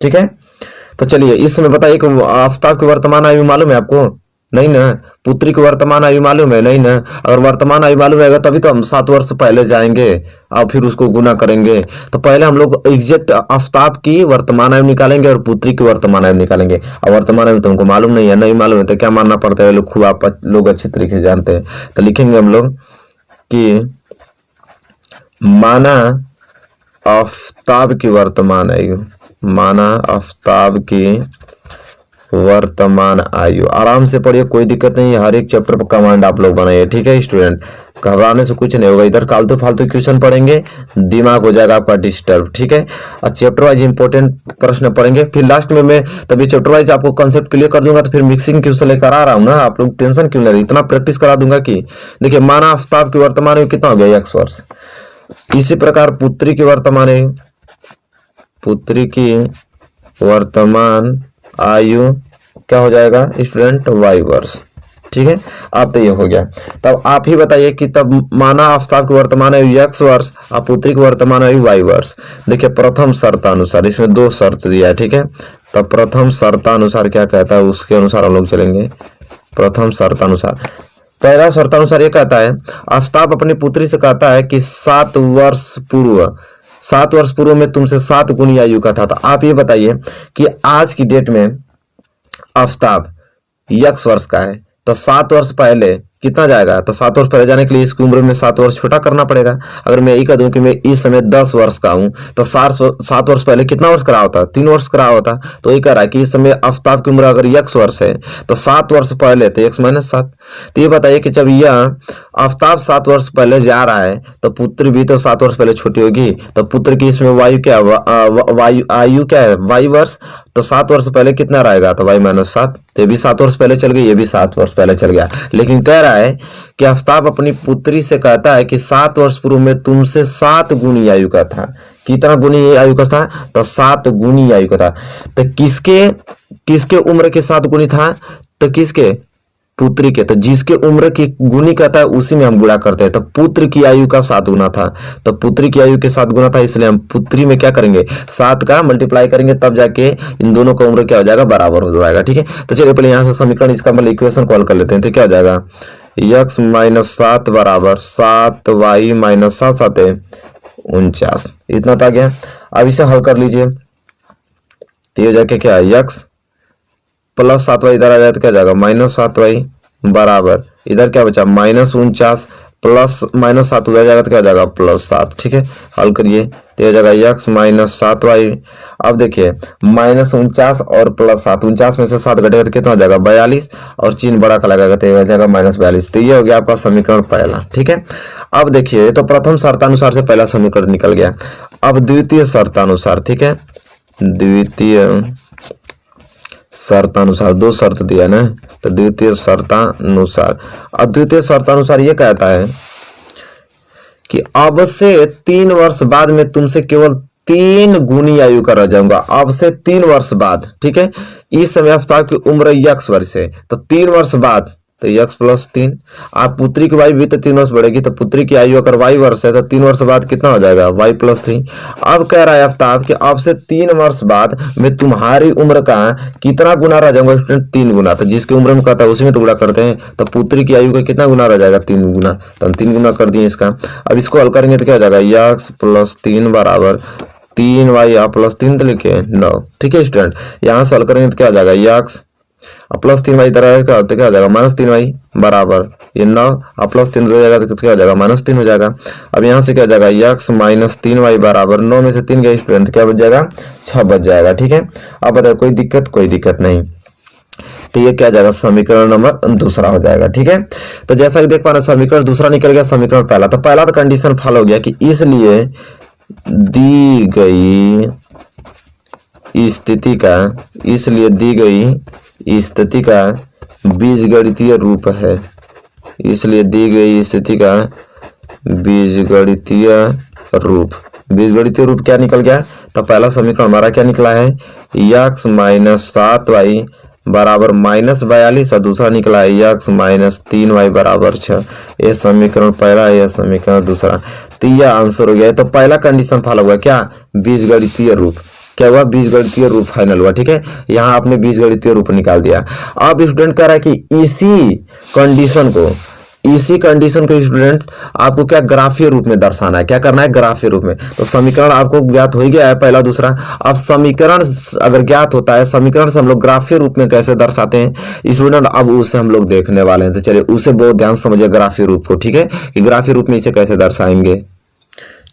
ठीक है, तो चलिए इस समय बताइए कि आफ्ताब की वर्तमान आयु मालूम है आपको, नहीं ना। पुत्री की वर्तमान आयु मालूम है? नहीं ना। अगर वर्तमान आयु मालूम रहेगा तभी तो हम 7 वर्ष पहले जाएंगे और फिर उसको गुना करेंगे। तो पहले हम लोग एग्जैक्ट आफ्ताब की वर्तमान आयु निकालेंगे और पुत्री की वर्तमान आयु निकालेंगे। और वर्तमान आयु तुमको मालूम नहीं है, नहीं मालूम है तो क्या मानना पड़ता है? लोग खूब आप लोग अच्छे तरीके से जानते हैं। तो लिखेंगे हम लोग कि माना आफ्ताब की वर्तमान आयु, माना आफ्ताब की वर्तमान आयु। आराम से पढ़िए, कोई दिक्कत नहीं है। हर एक चैप्टर पर कमांड आप लोग बनाइए, ठीक है स्टूडेंट। घबराने से कुछ नहीं होगा। इधर फालतू फालतू क्वेश्चन पढ़ेंगे, दिमाग हो जाएगा आपका डिस्टर्ब, ठीक है। और चैप्टर वाइज इंपॉर्टेंट प्रश्न पढ़ेंगे। फिर लास्ट में मैं तभी चैप्टर वाइज आपको कंसेप्ट क्लियर कर दूंगा। तो फिर मिक्सिंग क्वेश्चन लेकर आ रहा हूँ ना, आप लोग टेंशन क्यों ले रहे, इतना प्रैक्टिस करा दूंगा कि देखिए माना आफ्ताब की वर्तमान आयु कितना हो गया? 1 वर्ष। इसी प्रकार पुत्री की वर्तमान आयु, पुत्री की वर्तमान आयु क्या हो जाएगा स्टूडेंट? y वर्ष, ठीक है। अब तो ये हो गया। तब आप ही बताइए कि तब माना आफ्ताब की वर्तमान आयु x वर्ष और पुत्री की वर्तमान आयु y वर्ष। देखिए प्रथम शर्तानुसार, इसमें 2 शर्त दिया है, ठीक है। तब प्रथम शर्तानुसार क्या कहता है उसके अनुसार हम लोग चलेंगे। प्रथम शर्तानुसार, पहला शर्तानुसार ये कहता है आफ्ताब अपनी पुत्री से कहता है कि 7 वर्ष पूर्व में तुमसे 7 गुनी आयु का था। तो आप ये बताइए कि आज की डेट में आफ्ताब x वर्ष का है, तो 7 वर्ष पहले कितना जाएगा? तो 7 वर्ष पहले जाने के लिए इसकी उम्र में 7 वर्ष छोटा करना पड़ेगा। अगर मैं यही कह दूं कि मैं इस समय 10 वर्ष का हूं, तो 7 वर्ष पहले कितना वर्ष करा होता? 3 वर्ष करा होता। तो ये कह रहा है कि इस समय आफ्ताब की उम्र अगर x वर्ष है तो 7 वर्ष पहले तो x - 7। तो ये बताइए कि जब यह आफ्ताब 7 वर्ष पहले जा रहा है तो पुत्री भी तो 7 वर्ष पहले छोटी होगी। तो पुत्र की इसमें आयु क्या है? y वर्ष। तो 7 वर्ष पहले कितना रहेगा? तो y - 7। तो ये भी 7 वर्ष पहले चल गई, ये भी 7 वर्ष पहले चल गया। लेकिन कह रहा है कि आफ्ताब अपनी पुत्री से कहता है कि 7 वर्ष पूर्व में तुमसे 7 गुनी आयु का था। कितना गुनी आयु का था? तो 7 गुनी आयु का था। तो किसके उम्र के 7 गुनी था? तो किसके? पुत्री के। तो जिसके उम्र की गुनी कहता है उसी में हम गुणा करते हैं। तो पुत्र की आयु का 7 गुना था, तो पुत्री की आयु के 7 गुना था, इसलिए हम पुत्री में क्या करेंगे? 7 का मल्टीप्लाई करेंगे, तब जाके इन दोनों का उम्र क्या हो जाएगा? बराबर हो जाएगा, ठीक है। तो चलिए पहले यहाँ से समीकरण इसका मतलब इक्वेशन कॉल कर लेते हैं। तो क्या हो जाएगा? x - 7 बराबर 7y - 7 7 49। इतना तो आ गया। अब इसे हल कर लीजिए। तो ये जाके क्या है? x प्लस 7y इधर आ जाए तो क्या जाएगा? -7y बराबर इधर क्या बचा? -49 प्लस -7 उधर जाएगा तो क्या जाएगा? +7, ठीक है। हल करिए तो ये जाएगा x - 7y। अब देखिए -49 और +7, 49 में से 7 घटेगा तो कितना हो जाएगा? 42, और चिन्ह बड़ा का लगाएगा तो ये हो जाएगा -42। तो ये हो गया आपका समीकरण पहला, ठीक है। अब देखिए तो प्रथम शर्तानुसार से पहला समीकरण निकल गया। अब द्वितीय शर्तानुसार, ठीक है। द्वितीय शर्तानुसार 2 शर्त दिया ना, तो द्वितीय शर्तानुसार। अब द्वितीय शर्तानुसार ये कहता है कि अब से 3 वर्ष बाद में तुमसे केवल 3 गुनी आयु का रह जाऊंगा। अब से 3 वर्ष बाद, ठीक है। इस समय आफ्ताब की उम्र x वर्ष है, तो 3 वर्ष बाद तो x + 3। आप पुत्री की आयु भी तो 3 वर्ष बढ़ेगी, तो पुत्री की आयु अगर y वर्ष है तो 3 वर्ष बाद कितना हो जाएगा? y + 3। अब कह रहा है आफ्ताब कि अब से 3 वर्ष बाद मैं तुम्हारी उम्र का कितना गुना रह जाऊंगा स्टूडेंट? 3 गुना। तो जिसकी उम्र में कहता है उसी में तो गुणा करते हैं। तो पुत्री की आयु का कितना गुना रह जाएगा? 3 गुना। तो हम 3 गुना कर दिए इसका। अब इसको हल करेंगे तो क्या हो जाएगा? x + 3 बराबर 3y + 3 तो लिखे 9, ठीक है स्टूडेंट। यहाँ से हल करेंगे तो क्या हो जाएगा? x प्लस 3y इधर आएगा तो क्या हो जाएगा? -3y बराबर ये 9 प्लस 3 हो जाएगा तो क्या हो जाएगा? -3 हो जाएगा। अब यहाँ से क्या हो जाएगा? x - 3y बराबर 9 में से 3 गए स्टूडेंट, क्या बच जाएगा? 6 बच जाएगा, ठीक है। अब बताओ कोई दिक्कत? कोई दिक्कत नहीं। तो ये क्या जाएगा? समीकरण नंबर दूसरा हो जाएगा, ठीक है। तो जैसा कि देख पा रहे समीकरण दूसरा निकल गया, समीकरण पहला। तो पहला तो कंडीशन फॉलो हो गया कि इसलिए दी गई स्थिति का बीजगणितीय रूप है। इसलिए दी गई स्थिति का बीजगणितीय रूप क्या निकल गया? तो पहला समीकरण हमारा क्या निकला है? x - 7y बराबर -42, और दूसरा निकला है x - 3y बराबर 6। ये समीकरण पहला, यह समीकरण दूसरा। तो यह आंसर हो गया। तो पहला कंडीशन फॉलो हुआ क्या? बीजगणितीय रूप। क्या हुआ, बीजगणितीय रूप फाइनल हुआ। ठीक है, यहाँ आपने बीजगणितीय रूप निकाल दिया। अब स्टूडेंट कह रहा है कि इसी कंडीशन को स्टूडेंट आपको क्या ग्राफीय रूप में दर्शाना है, क्या करना है, ग्राफीय रूप में। तो समीकरण आपको ज्ञात हो ही गया है पहला दूसरा। अब समीकरण अगर ज्ञात होता है, समीकरण से हम लोग ग्राफीय रूप में कैसे दर्शाते हैं स्टूडेंट, अब उसे हम लोग देखने वाले हैं। तो चलिए उसे बहुत ध्यान से समझिए ग्राफीय रूप को, ठीक है, कि ग्राफीय रूप में इसे कैसे दर्शाएंगे।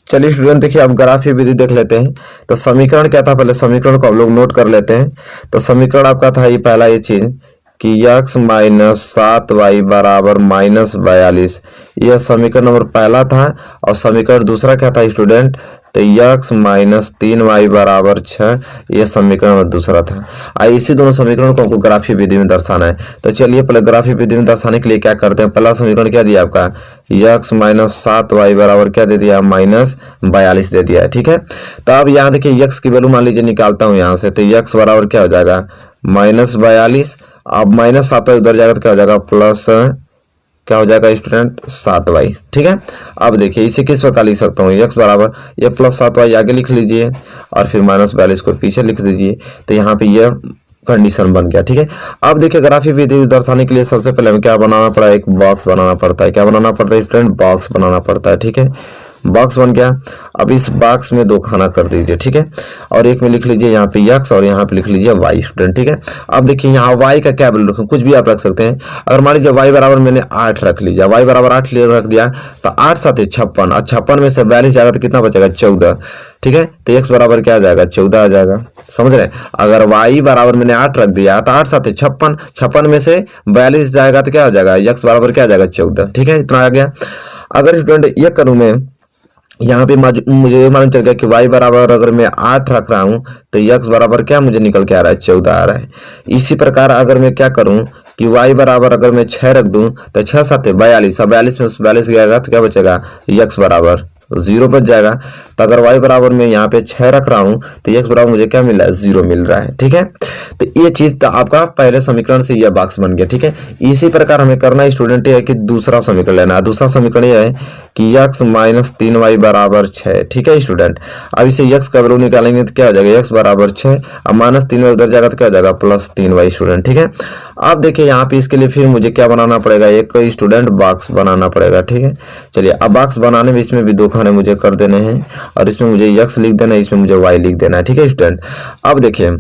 चलिए स्टूडेंट देखिए, अब ग्राफीय विधि देख लेते हैं। तो समीकरण क्या था, पहले समीकरण को हम लोग नोट कर लेते हैं। तो समीकरण आपका था ये पहला ये चीज कि x माइनस 7y बराबर माइनस 42, यह समीकरण नंबर पहला था। और समीकरण दूसरा क्या था स्टूडेंट, तो x माइनस 3y बराबर 6, यह समीकरण नंबर दूसरा था। इसी दोनों समीकरण को हमको ग्राफीय विधि में दर्शाना है। तो चलिए पहले ग्राफीय विधि में दर्शाने के लिए क्या करते हैं, पहला समीकरण क्या दिया आपका, x माइनस 7y बराबर क्या दे दिया, माइनस 42 दे दिया है। ठीक है, तो अब यहाँ देखिए x की वैल्यू मान लीजिए निकालता हूँ यहाँ से, तो x बराबर क्या हो जाएगा, माइनस 42। अब माइनस 7y उधर जाएगा तो क्या हो जाएगा, प्लस क्या हो जाएगा स्टूडेंट 7y। ठीक है, अब देखिए इसे किस प्रकार लिख सकता हूँ, x बराबर ये प्लस 7y आगे लिख लीजिए और फिर माइनस 42 को पीछे लिख दीजिए। तो यहाँ पे यह कंडीशन बन गया। ठीक है, अब देखिए ग्राफीय विधि दर्शाने के लिए सबसे पहले हमें क्या बनाना पड़ा, एक बॉक्स बनाना पड़ता है। क्या बनाना पड़ता है स्टूडेंट, बॉक्स बनाना पड़ता है। ठीक है, बॉक्स बन गया। अब इस बॉक्स में 2 खाना कर दीजिए। ठीक है, और एक में लिख लीजिए यहाँ पे x और यहाँ पे लिख लीजिए y स्टूडेंट। ठीक है, अब देखिए यहाँ y का क्या वैल्यू रखें, कुछ भी आप रख सकते हैं। अगर मान लीजिए y बराबर मैंने 8 रख लीजिए, y बराबर 8 रख दिया, तो 8 7 56, और 56 में से 42 जाएगा तो कितना बचेगा, 14। ठीक है, तो x बराबर क्या आ जाएगा, 14 आ जाएगा। समझ रहे, अगर y बराबर मैंने 8 रख दिया तो 8 7 56, 56 में से 42 जाएगा तो क्या हो जाएगा, x बराबर क्या आ जाएगा, 14। ठीक है, इतना आ गया। अगर स्टूडेंट ये करूँ मैं, यहाँ पे मुझे मालूम चल गया कि y बराबर अगर मैं 8 रख रहा हूँ तो x बराबर क्या मुझे निकल के आ रहा है, 14 आ रहा है। इसी प्रकार अगर मैं क्या करूँ कि y बराबर अगर मैं 6 रख दूं तो 6 7 42, 42 में 42 गएगा तो क्या बचेगा, x बराबर 0 बच जाएगा। तो अगर y बराबर में यहाँ पे 6 रख रहा हूँ तो x बराबर मुझे क्या मिल रहा है, 0 मिल रहा है। ठीक है, तो ये चीज तो आपका पहले समीकरण से यह बॉक्स बन गया। ठीक है, इसी प्रकार हमें करना है स्टूडेंट है कि दूसरा समीकरण लेना है। दूसरा समीकरण यह है कि x माइनस 3y बराबर 6। ठीक है स्टूडेंट, अब इसे x का वैल्यू निकालेंगे तो क्या हो जाएगा, x बराबर 6, अब माइनस 3y उधर जाएगा तो क्या हो जाएगा, प्लस 3y स्टूडेंट। ठीक है, अब देखिए यहाँ पे इसके लिए फिर मुझे क्या बनाना पड़ेगा, एक स्टूडेंट बॉक्स बनाना पड़ेगा। ठीक है, चलिए अब बॉक्स बनाने में इसमें भी 2 खाने मुझे कर देने हैं और इसमें मुझे x लिख देना है, इसमें मुझे y लिख देना है। ठीक है स्टूडेंट, अब देखिए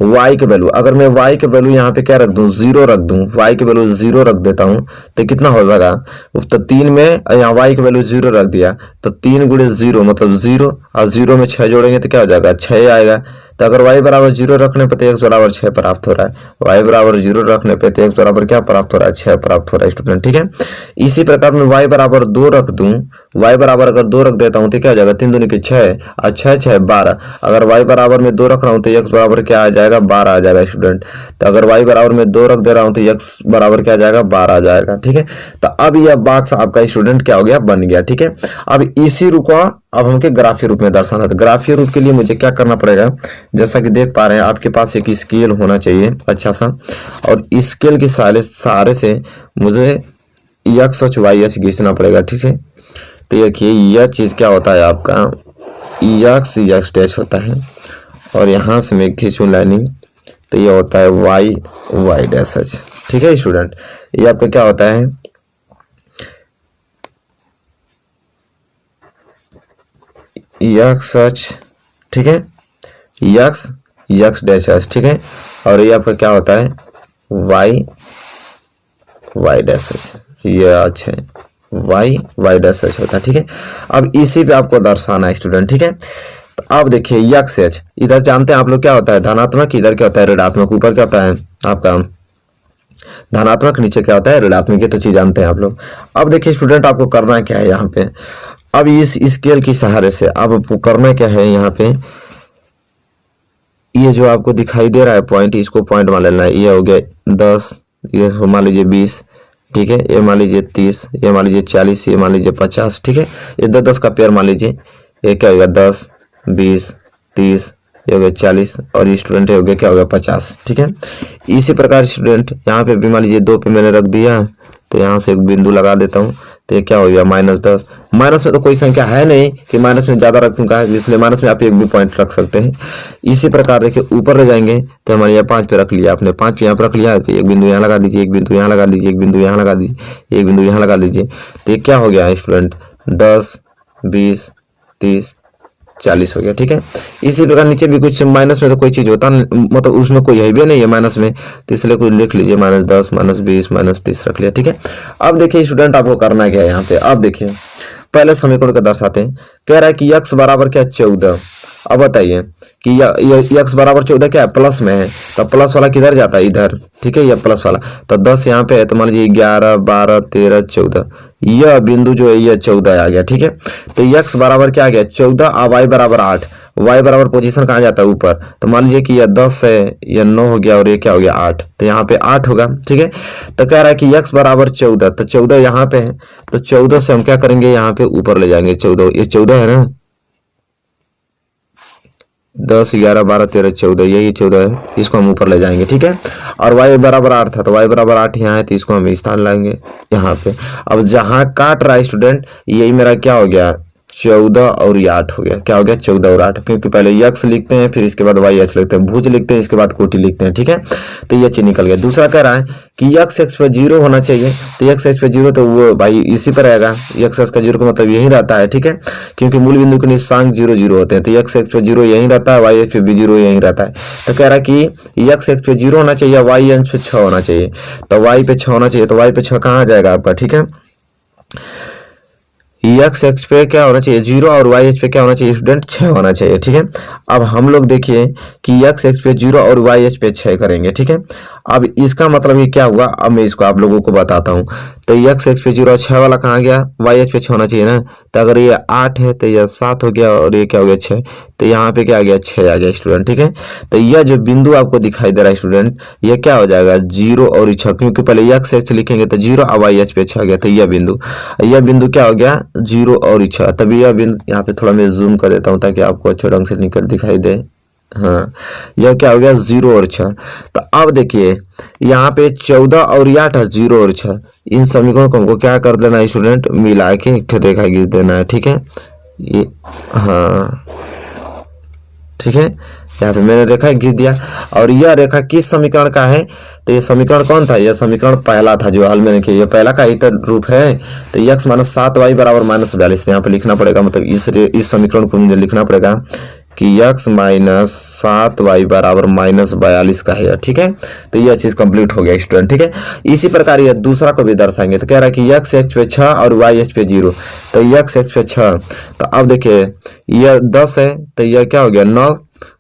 y के वैल्यू, अगर मैं y के वैल्यू यहाँ पे क्या रख दूं, 0 रख दूं, y के वैल्यू 0 रख देता हूं तो कितना हो जाएगा, तो 3 में यहाँ y के वैल्यू 0 रख दिया तो 3 गुणे 0 मतलब 0, और 0 में 6 जोड़ेंगे तो क्या हो जाएगा, 6 आएगा। तो अगर y बराबर 0 रखने पे तो x बराबर 6 प्राप्त हो रहा है, y बराबर 0 रखने पे तो x बराबर क्या प्राप्त हो रहा है, 6 प्राप्त हो रहा है स्टूडेंट। ठीक है, इसी प्रकार में y बराबर 2 रख दूं, y बराबर अगर 2 रख देता हूं तो क्या हो जाएगा, 3 दूनी के 6 और 6 6 12। अगर y बराबर में 2 रख रहा हूं तो x बराबर क्या आ जाएगा, 12 आ जाएगा स्टूडेंट। तो अगर y बराबर में 2 रख दे रहा हूं तो x बराबर क्या आ जाएगा, 12 आ जाएगा। ठीक है, तो अब यह बॉक्स आपका स्टूडेंट क्या हो गया, बन गया। ठीक है, अब इसी रूप को अब हमके ग्राफीय रूप में दर्शाना है। तो ग्राफीय रूप के लिए मुझे क्या करना पड़ेगा, जैसा कि देख पा रहे हैं आपके पास एक स्केल होना चाहिए अच्छा सा, और स्केल के सहारे से मुझे x और y खींचना पड़ेगा। ठीक है, तो देखिए यह चीज क्या होता है आपका, x डैश होता है और यहाँ से मैं खींचूं लाइनिंग तो यह होता है y डैश h। ठीक है स्टूडेंट, ये आपका क्या होता है, x। ठीक है, x डैश h। ठीक है, और ये आपका क्या होता है, y डैश h, ये अच्छा है, y डैश h होता है। ठीक है, अब इसी पे आपको दर्शाना है स्टूडेंट। ठीक है, तो अब देखिए x h, इधर जानते हैं आप लोग क्या होता है धनात्मक, इधर क्या होता है ऋणात्मक, ऊपर क्या होता है आपका धनात्मक, नीचे क्या होता है ऋणात्मक, ये तो चीज जानते हैं आप लोग। अब देखिए स्टूडेंट आपको करना क्या है यहाँ पे, अब इस स्केल के सहारे से अब आपको करना क्या है, यहाँ पे ये जो आपको दिखाई दे रहा है पॉइंट, इसको पॉइंट मान लेना है। ये हो गया 10, ये मान लीजिए 20, ठीक है, ये मान लीजिए 30, ये मान लीजिए 40, ये मान लीजिए 50। ठीक है, ये 10 का पेयर मान लीजिए, ये क्या होगा 10 20 30, ये हो गया 40 और स्टूडेंट हो गया क्या हो गया 50। ठीक है, इसी प्रकार स्टूडेंट यहाँ पे भी मान लीजिए 2 पे मैंने रख दिया तो यहाँ से एक बिंदु लगा देता हूँ, तो ये क्या हो गया -10। माइनस में तो कोई संख्या है नहीं कि माइनस में ज़्यादा रखूंगा, इसलिए माइनस में आप एक भी पॉइंट रख सकते हैं। इसी प्रकार देखिए ऊपर ले जाएंगे तो हमारे यहाँ 5 पे रख लिया आपने, 5 पे यहाँ पे रख लिया तो एक बिंदु यहाँ लगा दीजिए, एक बिंदु यहाँ लगा दीजिए, एक बिंदु यहाँ लगा दीजिए, एक बिंदु यहाँ लगा दीजिए। तो ये क्या हो गया स्टूडेंट 10, 20, 30, 40 हो गया। ठीक है, इसी प्रकार नीचे भी कुछ माइनस में तो कोई चीज होता मतलब उसमें कोई है भी नहीं है माइनस में, तो इसलिए कुछ लिख लीजिए -10, -20, -30 रख लिया। ठीक है, अब देखिए स्टूडेंट आपको करना क्या है यहाँ पे। अब देखिए पहले समीकरण को दर्शाते हैं। कह रहा है कि x बराबर क्या 14। अब बताइए कि x बराबर 14 क्या है, प्लस में है, तो प्लस वाला किधर जाता है, इधर। ठीक है, यह प्लस वाला, तो 10 यहाँ पे है, तो मान लीजिए 11, 12, 13, 14, यह बिंदु जो है यह 14 आ गया। ठीक है, तो x बराबर क्या आ गया 14, और y बराबर 8। y बराबर पोजीशन कहाँ जाता है, ऊपर, तो मान लीजिए कि यह 10 है, यह 9 हो गया और ये क्या हो गया 8, तो यहाँ पे 8 होगा। ठीक है, तो कह रहा है कि x बराबर 14, तो 14 यहाँ पे है, तो 14 से हम क्या करेंगे, यहाँ पे ऊपर ले जाएंगे 14, ये 14 है ना, 10, 11, 12, 13, 14, यही 14 है, इसको हम ऊपर ले जाएंगे। ठीक है, और y बराबर 8 था, तो y बराबर 8 यहाँ है, तो इसको हम स्थान लाएंगे यहाँ पे। अब जहाँ काट रहा है स्टूडेंट, यही मेरा क्या हो गया 14 और ये 8 हो गया। क्या हो गया 14 और 8, क्योंकि पहले यक्स लिखते हैं, फिर इसके बाद वाई एच लिखते हैं, भुज लिखते हैं, इसके बाद कोटि लिखते हैं। ठीक है, तो ये चीज निकल गया। दूसरा कह रहा है कि यक्स एक्स पे 0 होना चाहिए, तो यक्स एक्स पे 0 तो वो भाई इसी पर रहेगा, यक्स एक्स का 0 का मतलब यही रहता है। ठीक है, क्योंकि मूल बिंदु के निशांक 0, 0 होते हैं, तो यक्स एक्स पे 0 यही रहता है, वाई एक्स पे भी 0 यही रहता है। तो कह रहा है कि यक्स एक्स पे 0 होना चाहिए, वाई एक्स पे 6 होना चाहिए, तो वाई पे 6 होना चाहिए, तो वाई पे 6 कहाँ आ जाएगा आपका। ठीक है, एक्स एक्स पे क्या होना चाहिए 0 और वाई एक्स पे क्या होना चाहिए स्टूडेंट 6 होना चाहिए। ठीक है, अब हम लोग देखिए कि एक्स एक्स पे 0 और वाई एक्स पे 6 करेंगे। ठीक है, अब इसका मतलब ये क्या हुआ, अब मैं इसको आप लोगों को बताता हूँ। तो एक्स एक्स पे 0 और 6 वाला कहाँ गया, वाई एक्स पे 6 होना चाहिए ना, तो अगर ये 8 है तो यह 7 हो गया, और ये क्या हो गया 6, तो यहाँ पे क्या आ गया 6 आ गया स्टूडेंट। ठीक है, तो यह जो बिंदु आपको दिखाई दे रहा है स्टूडेंट, ये क्या हो जाएगा 0 और 6, क्योंकि पहले एक्स एक्स लिखेंगे तो 0 और वाई एक्स पे 6 आ गया, तो यह बिंदु क्या हो गया 0 और 6। तभी यह बिंदु यहाँ पे थोड़ा मैं जूम कर देता हूँ ताकि आपको अच्छे ढंग से निकल दिखाई दे। हाँ, यह क्या हो गया 0 और 6। तो अब देखिए यहाँ पे 14 और 8 है, 0 और 6, इन समीकरणों को हमको क्या कर देना है स्टूडेंट, मिला के एक रेखा खींच देना है। ठीक है, ये हाँ ठीक है, यहाँ पे मैंने रेखा खींच दिया। और यह रेखा किस समीकरण का है, तो ये समीकरण कौन था, यह समीकरण पहला था जो हल मैंने किया, ये पहला का ही तो रूप है। तो x - 7y बराबर -42 यहाँ पे लिखना पड़ेगा, मतलब इस समीकरण को मुझे लिखना पड़ेगा कि x - 7y बराबर -42 का है। ठीक है, तो यह चीज कंप्लीट हो गया स्टूडेंट। ठीक है, इसी प्रकार यह दूसरा को भी दर्शाएंगे। तो कह रहा है कि x एक्स पे 6 और y एक्स पे 0, तो x एक्स पे 6, तो अब देखिए यह 10 है, तो यह क्या हो गया 9,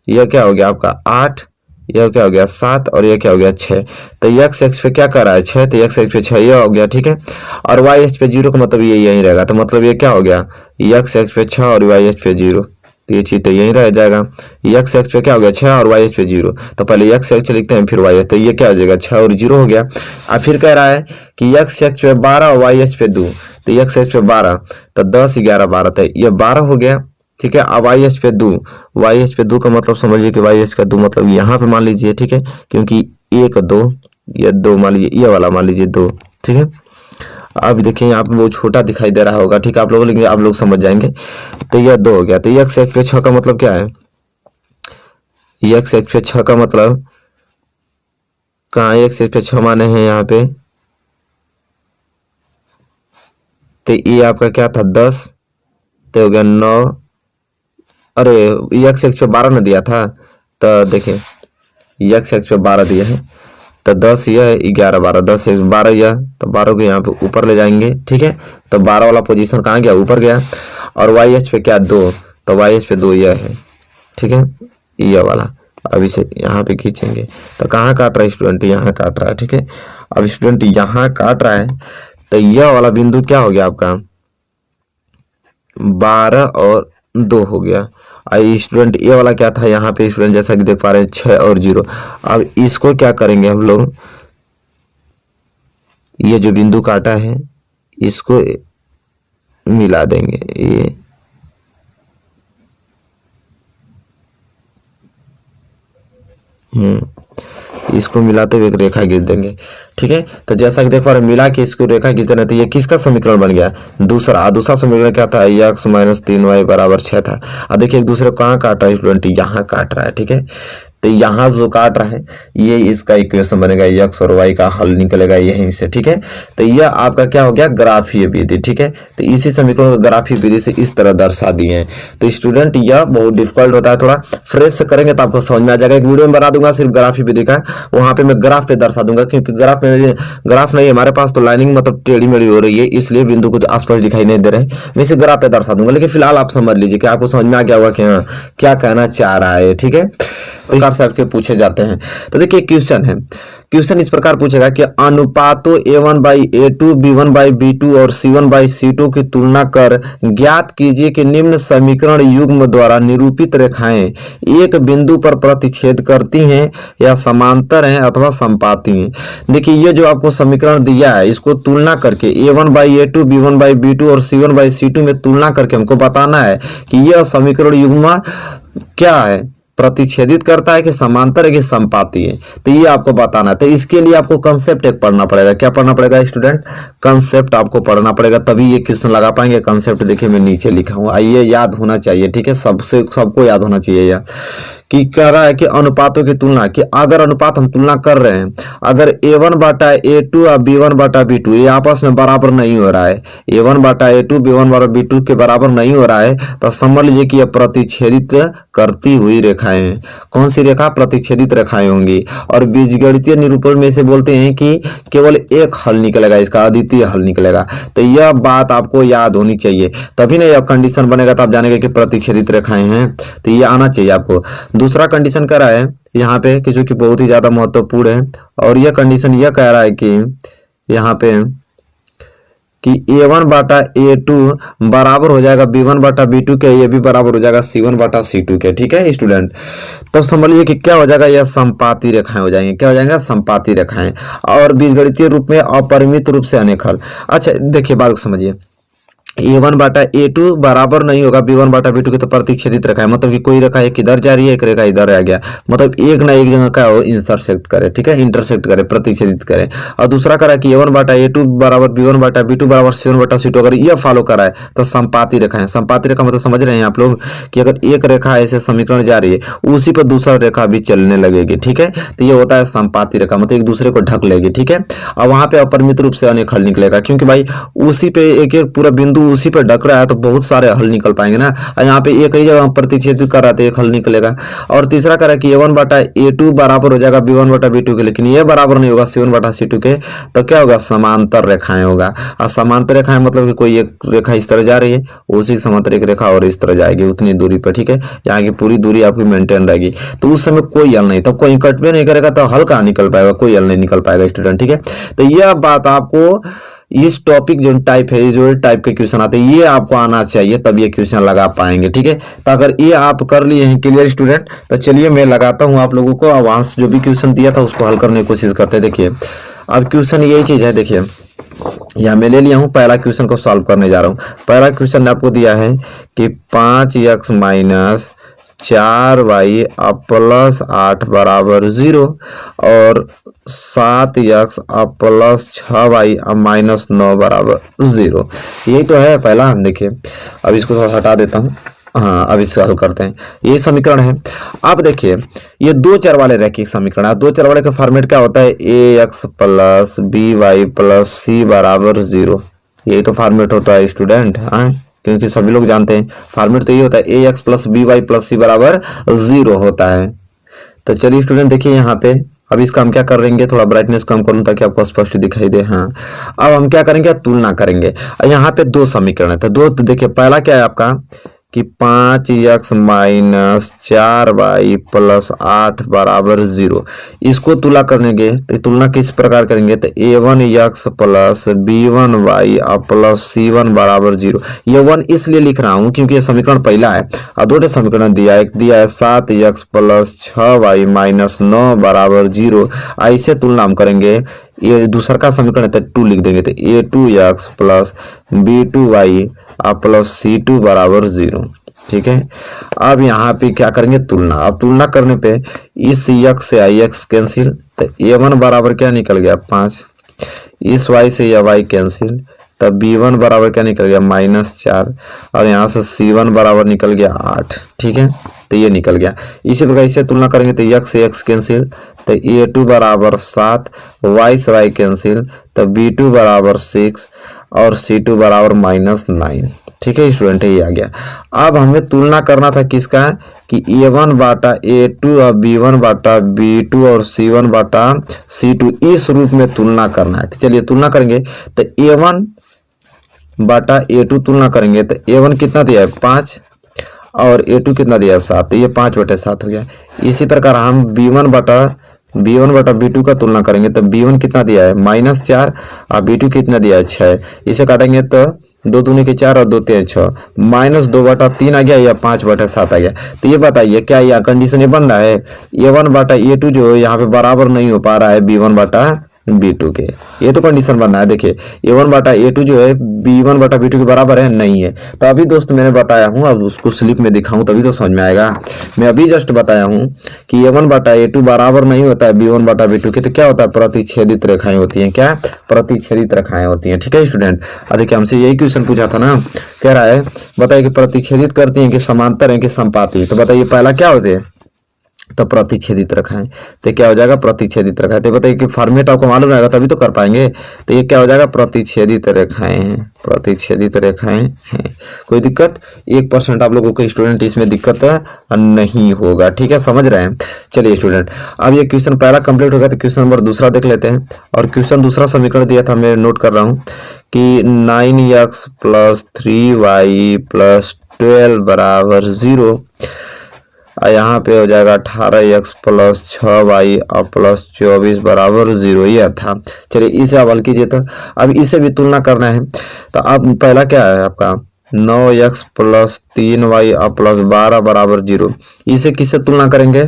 यह क्या हो गया आपका 8, यह क्या हो गया 7, और यह क्या हो गया 6। तो x एक्स पे क्या कर रहा है 6, तो x एक्स पे 6 यह हो गया। ठीक है, और y एक्स पे 0 का मतलब ये यही रहेगा, तो मतलब ये क्या हो गया x एक्स पे 6 और y एक्स पे 0, तो ये चीज तो यही रह जाएगा। x एक्स पे क्या हो गया 6 और y एक्स पे 0, तो पहले x एक्स लिखते हैं फिर y एक्स, तो ये क्या हो जाएगा 6 और 0 हो गया। अब फिर कह रहा है कि x एक्स पे 12 और y एक्स पे 2, तो x एक्स पे 12, तो 10, 11, 12, तो ये 12 हो गया। ठीक है, अब वाई एच पे 2, वाई एच पे 2 का मतलब समझिए कि वाई एच का 2 मतलब यहाँ पे मान लीजिए। ठीक है, क्योंकि 1, 2, ये 2 मान लीजिए, ये वाला मान लीजिए 2। ठीक है, अब देखिए यहाँ पे वो छोटा दिखाई दे रहा होगा, ठीक है आप लोग, लेकिन आप लोग समझ जाएंगे। तो यह 2 हो गया, तो एक्स एक्स पे 6 का मतलब क्या है, एक्स एक्स पे 6 का मतलब कहाँ, एक्स एक्स पे 6 माने हैं यहाँ पे, तो ये आपका क्या था 10, तो हो गया 9, अरे एक्स एक्स पे 12 ने दिया था, तो देखिए एक्स एक्स पे 12 दिया है, तो 10 यह 11, 12, 10 एक्स 12 यह, तो 12 को यहाँ पे ऊपर ले जाएंगे। ठीक है, तो 12 वाला पोजीशन कहाँ गया, ऊपर गया। और वाई एच पे क्या 2, तो वाई एच पे 2 यह है। ठीक है, यह वाला, अब इसे यहाँ पे खींचेंगे, तो कहाँ काट रहा है स्टूडेंट, यहाँ काट रहा है। ठीक है, अब स्टूडेंट यहाँ काट रहा है, तो यह वाला बिंदु क्या हो गया आपका 12 और 2 हो गया। आई स्टूडेंट ये वाला क्या था यहाँ पे स्टूडेंट, जैसा कि देख पा रहे हैं 6 और 0। अब इसको क्या करेंगे हम लोग, ये जो बिंदु काटा है इसको मिला देंगे, ये इसको मिलाते हुए एक रेखा खींच देंगे, ठीक है। तो जैसा कि देखो मिला के इसको रेखा खींच रहे, तो ये किसका समीकरण बन गया, दूसरा समीकरण क्या था, x माइनस 3y बराबर 6 था। अब देखिए एक दूसरे को कहाँ काट रहा है स्टूडेंट, यहाँ काट रहा है, ठीक है। तो यहाँ जो काट रहा है ये इसका इक्वेशन बनेगा, x और y का हल निकलेगा यहीं से, ठीक है। तो यह आपका क्या हो गया, ग्राफीय विधि, ठीक है। तो इसी समीकरण को ग्राफीय विधि से इस तरह दर्शा दिए हैं। तो स्टूडेंट यह बहुत डिफिकल्ट होता है, थोड़ा फ्रेश से करेंगे तो आपको समझ में आ जाएगा। एक वीडियो में बना दूंगा सिर्फ ग्राफीय विधि का, वहां पे मैं ग्राफ पे दर्शा दूंगा, क्योंकि ग्राफ नहीं है हमारे पास, तो लाइनिंग मतलब टेढ़ी मेढ़ी हो रही है, इसलिए बिंदु को आसपास दिखाई नहीं दे रहे। मैं इसे ग्राफ पे दर्शा दूंगा, लेकिन फिलहाल आप समझ लीजिए कि आपको समझ में आ गया होगा कि हाँ क्या कहना चाह रहा है, ठीक है। प्रकार से आपके पूछे जाते हैं। तो देखिए क्वेश्चन इस प्रकार पूछेगा कि अनुपातों a1/a2 b1/b2 और c1/c2 की तुलना कर ज्ञात कीजिए कि निम्न समीकरण युग्म द्वारा निरूपित रेखाएं एक बिंदु पर प्रतिच्छेद करती हैं या समांतर हैं अथवा समपाती हैं। देखिए ये जो आपको समीकरण दिया है इसको तुलना करके a1/a2 b1/b2 और c1/c2 में तुलना करके हमको बताना है कि यह समीकरण युग्म क्या है, प्रतिच्छेदित करता है कि समांतर है कि समपाती है। तो ये आपको बताना है। तो इसके लिए आपको कंसेप्ट एक पढ़ना पड़ेगा। क्या पढ़ना पड़ेगा स्टूडेंट, कंसेप्ट आपको पढ़ना पड़ेगा, तभी ये क्वेश्चन लगा पाएंगे। कंसेप्ट देखिए मैं नीचे लिखा हूँ, आइए याद होना चाहिए, ठीक है, सबको याद होना चाहिए। यह कि कह रहा है कि अनुपातों की तुलना, कि अगर अनुपात हम तुलना कर रहे हैं, अगर a1/a2 और b1/b2 ये आपस में बराबर नहीं हो रहा है, a1/a2 b1/b2 के बराबर नहीं हो रहा है, तो समझ लीजिए कि यह प्रतिच्छेदित करती हुई रेखाएं हैं। कौन सी रेखा, प्रतिच्छेदित रेखाएं होंगी। और बीजगणितीय निरूपण में से बोलते हैं कि केवल एक हल निकलेगा, इसका अद्वितीय हल निकलेगा। तो यह बात आपको याद होनी चाहिए, तभी ना यह कंडीशन बनेगा, तो आप जानेंगे कि प्रतिच्छेदित रेखाएं हैं। तो ये आना चाहिए आपको। दूसरा कंडीशन कह रहा है यहाँ पे कि जो कि बहुत ही ज्यादा महत्वपूर्ण है, और यह कंडीशन यह कह रहा है कि यहाँ पे कि a1/a2 बराबर हो जाएगा b1/b2 के, ये भी बराबर हो जाएगा c1/c2 के, ठीक है स्टूडेंट। तो समझ लीजिए कि क्या हो जाएगा, यह समपाती रेखाएं हो जाएंगे। क्या हो जाएगा, समपाती रेखाएं। और बीजगणितीय रूप में अपरिमित रूप से अनेक हल। अच्छा देखिए बात को समझिए, a1/a2 बराबर नहीं होगा b1/b2 के, तो प्रतिच्छेदित रेखा है, मतलब कि कोई रेखा एक इधर जा रही है, एक रेखा इधर आ गया, मतलब एक ना एक जगह का इंटरसेक्ट करे, ठीक है, इंटरसेक्ट करे, प्रतिच्छेदित करे। और दूसरा करा कि a1/a2 बराबर b1/b2 बराबर c1/c2, अगर ये फॉलो करा है तो समपाती रेखा है। समपाती रेखा मतलब समझ रहे हैं आप लोग कि अगर एक रेखा ऐसे समीकरण जा रही है उसी पर दूसरा रेखा भी चलने लगेगी, ठीक है, तो ये होता है समपाती रेखा, मतलब एक दूसरे को ढक लेगी, ठीक है। और वहां पे अपरिमित रूप से अनेक हल निकलेगा, क्योंकि भाई उसी पे एक एक पूरा बिंदु उसी पे ढक रहा है, तो बहुत सारे हल निकल पाएंगे ना। और यहाँ पे एक ही जगह प्रतिच्छेदित कर रहा है तो एक हल निकलेगा। और तीसरा करा कि a1/a2 बराबर हो जाएगा b1/b2 के, लेकिन ये बराबर नहीं होगा c1/c2 के, तो क्या होगा, समांतर रेखाएं होगा। और समांतर रेखाएं मतलब कि कोई एक रेखा इस तरह जा रही है, उसी समांतर एक रेखा और इस तरह जाएगी उतनी दूरी पर, ठीक है, यहाँ की पूरी दूरी आपकी मेंटेन रहेगी। तो उस समय कोई हल नहीं, तब कोई कट भी नहीं करेगा, तो हल कहाँ निकल पाएगा, कोई हल नहीं निकल पाएगा स्टूडेंट, ठीक है। तो यह बात आपको इस टॉपिक जो टाइप है, जो टाइप के क्वेश्चन आते हैं, ये आपको आना चाहिए, तब ये क्वेश्चन लगा पाएंगे, ठीक है। तो अगर ये आप कर लिए हैं क्लियर स्टूडेंट, तो चलिए मैं लगाता हूं आप लोगों को। वहां से जो भी क्वेश्चन दिया था उसको हल करने की कोशिश करते हैं। देखिए अब क्वेश्चन यही चीज है, देखिए यहाँ मैं ले लिया हूँ, पहला क्वेश्चन को सॉल्व करने जा रहा हूँ। पहला क्वेश्चन ने आपको दिया है कि 5x माइनस 4y प्लस 8 बराबर 0 और 7x प्लस 6y माइनस 9 बराबर 0। यही तो है पहला। हम देखिए अब इसको थोड़ा हटा देता हूँ, हाँ अब इससे हल करते हैं। ये समीकरण है। अब देखिए ये दो चर वाले रैखिक समीकरण है। दो चर वाले का फॉर्मेट क्या होता है, ax plus by plus c बराबर 0। यही तो फॉर्मेट होता है स्टूडेंट, हाँ, क्योंकि सभी लोग जानते हैं फॉर्मेट तो ये होता है ax plus by plus c बराबर 0 होता है। तो चलिए स्टूडेंट देखिए यहाँ पे अब इसका हम क्या करेंगे, थोड़ा ब्राइटनेस कम करूं ताकि आपको स्पष्ट दिखाई दे। हाँ अब हम क्या करेंगे, तुलना करेंगे। यहाँ पे दो समीकरण है, तो दो, तो देखिए पहला क्या है आपका कि 5x माइनस 4y प्लस 8 बराबर 0। इसको तुलना करेंगे तो तुलना किस प्रकार करेंगे, तो a1x plus b1y plus c1 बराबर 0। ये 1 इसलिए लिख रहा हूं क्योंकि ये समीकरण पहला है और दो समीकरण दिया है, एक दिया है 7x प्लस 6y माइनस 9 बराबर 0। ऐसे तुलना हम करेंगे। ये दूसरा का समीकरण है तो 2 लिख देंगे, तो a2x plus b2y plus c2 बराबर 0। ठीक है। अब यहाँ पे क्या करेंगे, तुलना। अब तुलना करने पे इस x से ix कैंसिल, तो a1 बराबर क्या निकल गया 5, इस y से यह y कैंसिल, तब b1 बराबर क्या निकल गया -4, और यहाँ से c1 बराबर निकल गया 8। ठीक है, तो ये निकल गया। इसी प्रकार इससे तुलना करेंगे तो x से x कैंसिल, तो a2 बराबर 7, y से y कैंसिल, तो b2 बराबर 6 और c2 बराबर -9। ठीक है स्टूडेंट, ये आ गया। अब हमें तुलना करना था किसका, कि a1 बाटा a2 और b1 बाटा b2 और c1 बाटा c2, इस रूप में तुलना करना है। तो चलिए तुलना करेंगे, तो a1 बाटा a2 तुलना करेंगे, तो a1 कितना दिया है 5 और a2 कितना दिया है 7, तो ये 5/7 हो गया। इसी प्रकार हम b1 बाटा b2 का तुलना करेंगे, तो b1 कितना दिया है -4 और b2 कितना दिया है 6। इसे काटेंगे तो 2 दूनी के 4 और 2 3 6, -2/3 आ गया या 5/7 आ गया। तो ये बताइए क्या यह कंडीशन ये बन रहा है, a1 बाटा a2 जो यहाँ पे बराबर नहीं हो पा रहा है b1 बाटा b2 के, ये तो कंडीशन बनना है। देखिए a1 बाटा a2 जो है b1 बाटा b2 के बराबर है, नहीं है। तो अभी दोस्त मैंने बताया हूँ, अब उसको स्लिप में दिखाऊं तभी तो समझ में आएगा। मैं अभी जस्ट बताया हूँ कि a1 बाटा a2 बराबर नहीं होता है b1 बाटा b2 के, तो क्या होता है, प्रतिच्छेदित रेखाएं होती हैं। क्या, प्रतिच्छेदित रेखाएं होती हैं। ठीक है स्टूडेंट, देखिए हमसे यही क्वेश्चन पूछा था ना, कह रहा है बताइए कि प्रतिच्छेदित करती हैं कि समांतर है कि संपाती। तो बताइए पहला क्या होते हैं, तो प्रतिच्छेदित रेखाएं। तो क्या हो जाएगा, प्रतिच्छेदित रेखाएं। तो बताइए कि फॉर्मेट आपको मालूम रहेगा तभी तो कर पाएंगे। तो ये क्या हो जाएगा, प्रतिच्छेदित रेखाएं हैं, प्रतिच्छेदित रेखाएं हैं। कोई दिक्कत 1% आप लोगों को स्टूडेंट इसमें दिक्कत नहीं होगा। ठीक है, समझ रहे हैं। चलिए स्टूडेंट, अब ये क्वेश्चन पहला कंप्लीट हो गया, तो क्वेश्चन नंबर दूसरा देख लेते हैं। और क्वेश्चन दूसरा समीकरण दिया था, मैं नोट कर रहा हूँ कि 9x + 3y + 12 बराबर 0, यहाँ पे हो जाएगा 18x + 6y और +24 बराबर 0, यह था। चलिए इसे अब हल कीजिए। तो अब इसे भी तुलना करना है। तो अब पहला क्या है आपका 9x + 3y और +12 बराबर 0, इसे किससे तुलना करेंगे,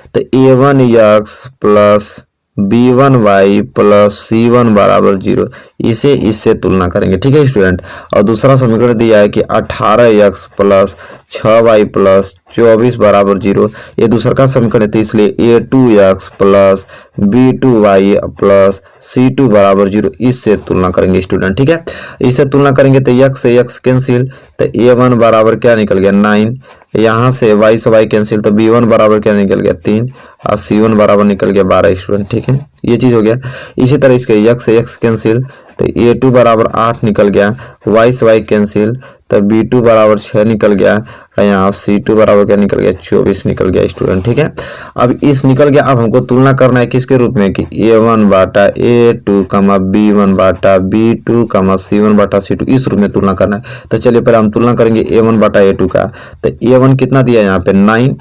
तो a1x + b1y + c1 बराबर 0, इसे इससे तुलना करेंगे। ठीक है स्टूडेंट, और दूसरा समीकरण दिया है कि 18x + 6y + 24 बराबर 0, ये दूसरा का समीकरण है, तो इसलिए a2x + b2y + c2 बराबर 0, इससे तुलना करेंगे स्टूडेंट। ठीक है, इससे तुलना करेंगे तो x से x कैंसिल, तो a1 बराबर क्या निकल गया 9, यहाँ से y से y कैंसिल, तो b1 बराबर क्या निकल गया 3 और c1 बराबर निकल गया 12 स्टूडेंट। ठीक है, ये चीज हो गया। इसी तरह इसके x से x कैंसिल, तो a2 बराबर 8 निकल गया, y से y कैंसिल, तो b2 बराबर 6 निकल गया, यहाँ c2 बराबर क्या निकल गया 24 निकल गया स्टूडेंट। ठीक है, अब इस निकल गया। अब हमको तुलना करना है किसके रूप में, कि a1 बाटा a2, b1 बाटा b2, c1 बाटा c2, इस रूप में तुलना करना है। तो चलिए पहले हम तुलना करेंगे a1 बाटा a2 का। तो a1 कितना दिया यहाँ पे 9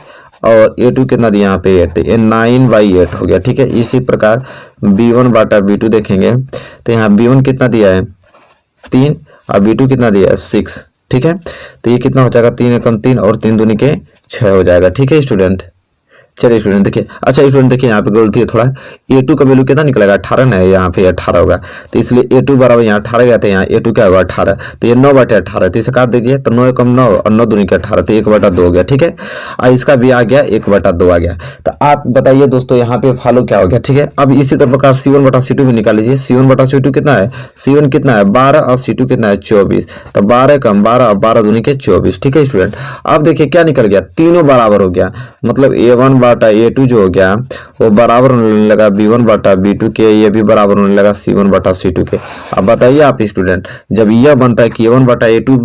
और a2 कितना दिया यहाँ पे 8, तो ये 9/8 हो गया। ठीक है, इसी प्रकार b1 बाटा b2 देखेंगे, तो यहाँ b1 कितना दिया है 3 और b2 कितना दिया है 6। ठीक है, तो ये कितना हो जाएगा 3 एकम 3 और 3 दूनी के 6 हो जाएगा। ठीक है स्टूडेंट, चलिए स्टूडेंट देखिए, अच्छा स्टूडेंट देखिए यहाँ पे गलती है थोड़ा, a2 का वैल्यू कितना निकलेगा 18 ना, यहाँ पे 18 होगा, तो इसलिए a2 बराबर यहाँ 18 गया था, यहाँ a2 क्या होगा 18, तो ये 9/18, तो इसे काट दीजिए, तो 9 एकम 9 और 9 दूनी के 18, तो 1/2 हो गया। ठीक है, और इसका भी आ गया 1/2 आ गया। तो आप बताइए दोस्तों यहाँ पे फॉलो क्या हो गया। ठीक है, अब इसी तरह प्रकार c1 बटा c2 भी निकाल लीजिए। c1 बटा c2 कितना है, c1 कितना है 12 और c2 कितना है 24, तो 12 कम 12 और 12 दूनी के 24। ठीक है स्टूडेंट, अब देखिए क्या निकल गया, तीनों बराबर हो गया, मतलब a1 बाटा a2 जो हो गया वो बराबर होने लगा b1 बाटा b2 के, ये भी बराबर होने लगा c1 बाटा c2 के। अब बताइए आप स्टूडेंट, जब यह बनता है कि a1 बाटा a2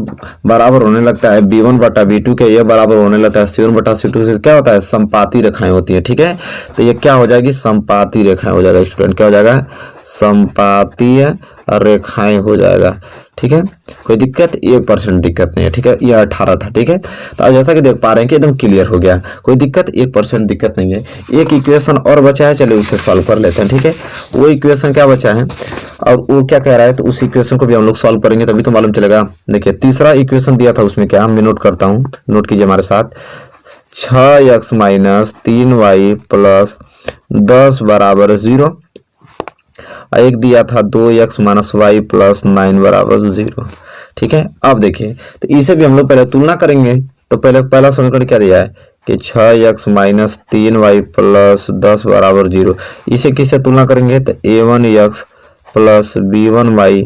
बराबर होने लगता है b1 बाटा b2 के, यह बराबर होने लगता है c1 बाटा c2 से, क्या होता है संपाती रेखाएं होती है। ठीक है, तो ये क्या हो जाएगी, संपाती रेखाएं हो जाएगा स्टूडेंट, क्या हो जाएगा, संपातीय रेखाएं हो जाएगा। ठीक है, कोई दिक्कत 1% दिक्कत नहीं है। ठीक है, ये 18 था। ठीक है, तो जैसा कि देख पा रहे हैं कि एकदम क्लियर हो गया, कोई दिक्कत 1% दिक्कत नहीं है। एक इक्वेशन और बचा है, चलिए उसे सॉल्व कर लेते हैं। ठीक है, वो इक्वेशन क्या बचा है और वो क्या कह रहा है, तो उस इक्वेशन को भी हम लोग सॉल्व करेंगे तभी तो मालूम चलेगा। देखिए तीसरा इक्वेशन दिया था, उसमें क्या मैं नोट करता हूँ, नोट कीजिए हमारे साथ, 6x - 3y + 10 बराबर 0, एक दिया था 2x - y + 9 बराबर 0। ठीक है। अब देखिए तो इसे भी हम लोग पहले तुलना करेंगे। तो पहले पहला समीकरण क्या दिया है कि 6x माइनस 3y प्लस 10 बराबर 0। इसे किससे तुलना करेंगे तो a1x plus b1y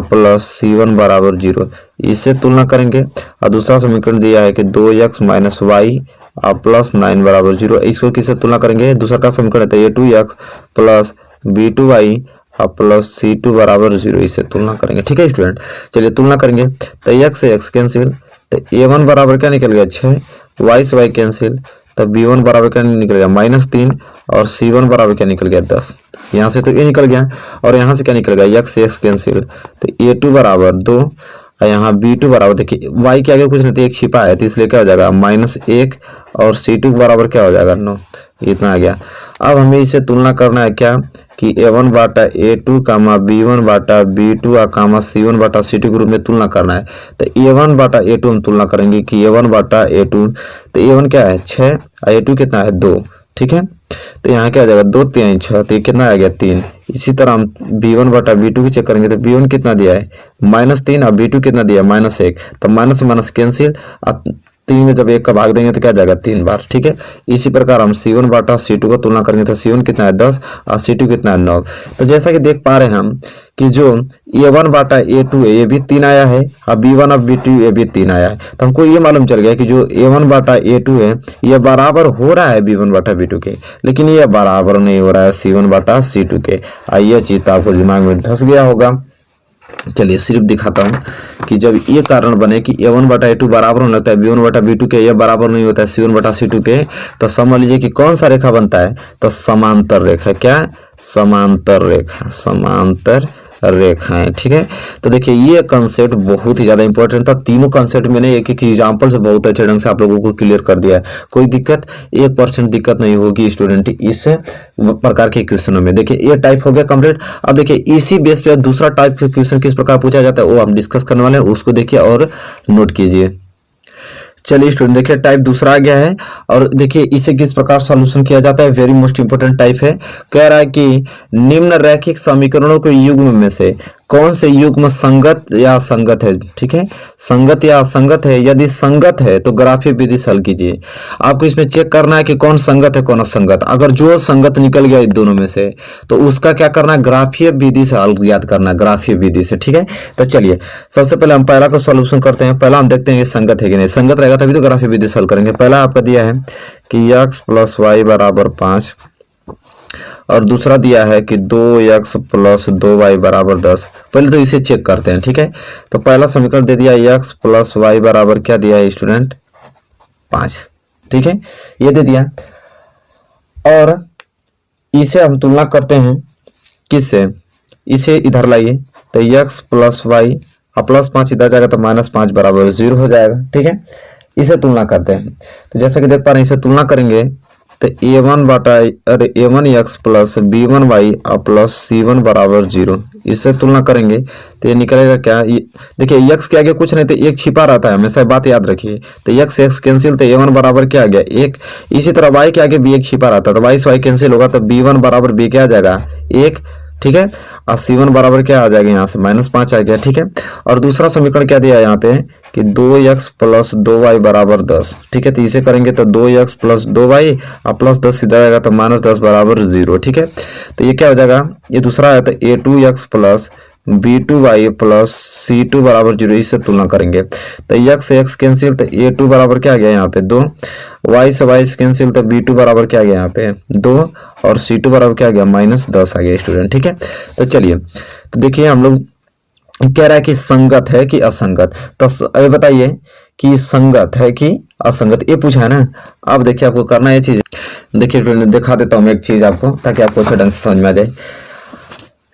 plus c1 बराबर 0, इससे तुलना करेंगे। और दूसरा समीकरण दिया है कि 2x माइनस वाई प्लस 9 बराबर 0, इसको किससे तुलना करेंगे। दूसरा का समीकरण है a2x plus b2y plus c2 बराबर 0, इससे तुलना करेंगे। ठीक है स्टूडेंट, चलिए तुलना करेंगे। तो x से x कैंसिल, तो a1 बराबर क्या निकल गया 6, y से y कैंसिल, तो b1 बराबर क्या निकल गया -3 और c1 बराबर क्या निकल गया 10। यहाँ से तो ये निकल गया और यहाँ से क्या निकल गया x से x कैंसिल, तो a2 बराबर 2 और यहाँ b2 बराबर, देखिए y के आगे कुछ नहीं तो एक छिपा है तो इसलिए क्या हो जाएगा -1 और c2 बराबर क्या हो जाएगा 9, इतना आ गया। अब हमें इसे तुलना करना है क्या कि a1 बाटा a2 कामा b1 बाटा b2 कामा c1 बाटा c2 के रूप में तुलना करना है। तो a1 बाटा a2 हम तुलना करेंगे कि a1 बाटा a2, तो a1 क्या है 6 और a2 कितना है 2। ठीक है, तो यहाँ क्या आ जाएगा 2 3 6, तो ये कितना आ गया 3। इसी तरह हम b1 बाटा b2 की चेक करेंगे तो b1 कितना दिया है -3 और b2 कितना दिया है -1, तो माइनस माइनस कैंसिल, 3 में जब 1 का भाग देंगे तो क्या जाएगा 3 बार। ठीक है, इसी प्रकार हम c1 बाटा c2 को तुलना करेंगे तो c1 कितना है 10 और c2 कितना है 9। तो जैसा कि देख पा रहे हैं हम कि जो a1 बाटा a2 है ये भी 3 आया है और b1 और b2 ये भी 3 आया है, तो हमको ये मालूम चल गया कि जो a1 बाटा a2 है ये बराबर हो रहा है b1 बाटा b2 के, लेकिन ये बराबर नहीं हो रहा है c1 बाटा c2 के। ये चीज आपको दिमाग में धंस गया होगा। चलिए सिर्फ दिखाता हूँ कि जब ये कारण बने कि a1 बटा a2 बराबर होने लगता है b1 बटा b2 के, ये बराबर नहीं होता है c1 बटा c2 के, तो समझ लीजिए कि कौन सा रेखा बनता है तो समांतर रेखा। क्या समांतर रेखा, समांतर रेखाएं। ठीक है, तो देखिए ये कंसेप्ट बहुत ही ज्यादा इंपॉर्टेंट था। तीनों कंसेप्ट मैंने एक एक एग्जांपल से बहुत अच्छे ढंग से आप लोगों को क्लियर कर दिया है। कोई दिक्कत 1% दिक्कत नहीं होगी स्टूडेंट इस प्रकार के क्वेश्चनों में। देखिए ये टाइप हो गया कंप्लीट। अब देखिए इसी बेस पे दूसरा टाइप के क्वेश्चन किस प्रकार पूछा जाता है वो हम डिस्कस करने वाले हैं, उसको देखिए और नोट कीजिए। चलिए स्टूडेंट देखिए टाइप दूसरा आ गया है और देखिए इसे किस प्रकार सॉल्यूशन किया जाता है, वेरी मोस्ट इंपोर्टेंट टाइप है। कह रहा है कि निम्न रैखिक समीकरणों के युग्म में से कौन से युग्म संगत या असंगत है। ठीक है, संगत या असंगत है, यदि संगत है तो ग्राफीय विधि से हल कीजिए। आपको इसमें चेक करना है कि कौन संगत है कौन असंगत। अगर जो संगत निकल गया इन दोनों में से तो उसका क्या करना है ग्राफीय विधि से हल याद करना है, ग्राफीय विधि से। ठीक है, तो चलिए सबसे पहले हम पहला का सॉल्यूशन करते हैं। पहला हम देखते हैं ये संगत है कि नहीं, संगत रहेगा तभी तो ग्राफीय विधि से हल करेंगे। पहला आपका दिया है कि x प्लस वाई बराबर 5 और दूसरा दिया है कि 2x प्लस 2y बराबर 10। पहले तो इसे चेक करते हैं। ठीक है, तो पहला समीकरण दे दिया x प्लस वाई बराबर क्या दिया है स्टूडेंट 5। ठीक है, ये दे दिया और इसे हम तुलना करते हैं किससे, इसे इधर लाइए तो x प्लस वाई और प्लस 5 इधर जाएगा तो -5 बराबर 0 हो जाएगा। ठीक है, इसे तुलना करते हैं। तो जैसा कि देख पा रहे हैं इसे तुलना करेंगे तो a1 बाटा a1x plus b1y plus c1 बराबर 0, इससे तुलना करेंगे तो ये निकलेगा क्या, देखिए x के आगे कुछ नहीं तो एक छिपा रहता है, हमेशा बात याद रखिए। तो x x कैंसिल तो a1 बराबर क्या आ गया 1। इसी तरह y के आगे भी एक छिपा रहता है तो y से y कैंसिल होगा तो b1 बराबर b क्या आ जाएगा 1। ठीक है, और c1 बराबर क्या आ जाएगा यहाँ से -5 आ गया। ठीक है, और दूसरा समीकरण क्या दिया है यहाँ पे कि 2x प्लस 2y बराबर 10। ठीक है, तो इसे करेंगे तो 2x प्लस 2y और प्लस 10 इधर आएगा तो -10 बराबर 0। ठीक है, तो ये क्या हो जाएगा, ये दूसरा है तो a2x plus b2y plus c2 बराबर 0, इससे तुलना करेंगे तो x से x कैंसिल तो a2 बराबर क्या आ गया यहाँ पे 2, y से y कैंसिल तो b2 बराबर क्या आ गया यहाँ पे 2 और c2 बराबर क्या आ गया -10 आ गया स्टूडेंट। ठीक है, तो चलिए तो देखिए हम लोग कह रहा है कि संगत है कि असंगत, तो अभी बताइए कि संगत है कि असंगत, ये पूछा है ना। अब देखिए आपको करना है चीज, देखिए दिखा देता हूँ मैं एक चीज आपको ताकि आपको अच्छे ढंग से समझ में आ जाए।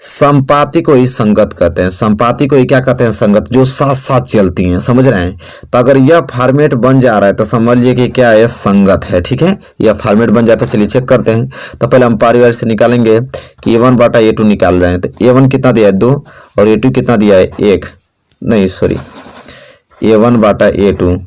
संपाति को ही संगत कहते हैं, संपाति को ही क्या कहते हैं संगत, जो साथ साथ चलती हैं, समझ रहे हैं। तो अगर यह फॉर्मेट बन जा रहा है तो समझ लीजिए कि क्या है संगत है। ठीक है, यह फॉर्मेट बन जाता है। चलिए चेक करते हैं। तो पहले हम पारिवारिक से निकालेंगे कि a1 बाटा a2 निकाल रहे हैं तो a1 कितना दिया है 2 और a2 कितना दिया है 1, नहीं सॉरी a1 बाटा a2,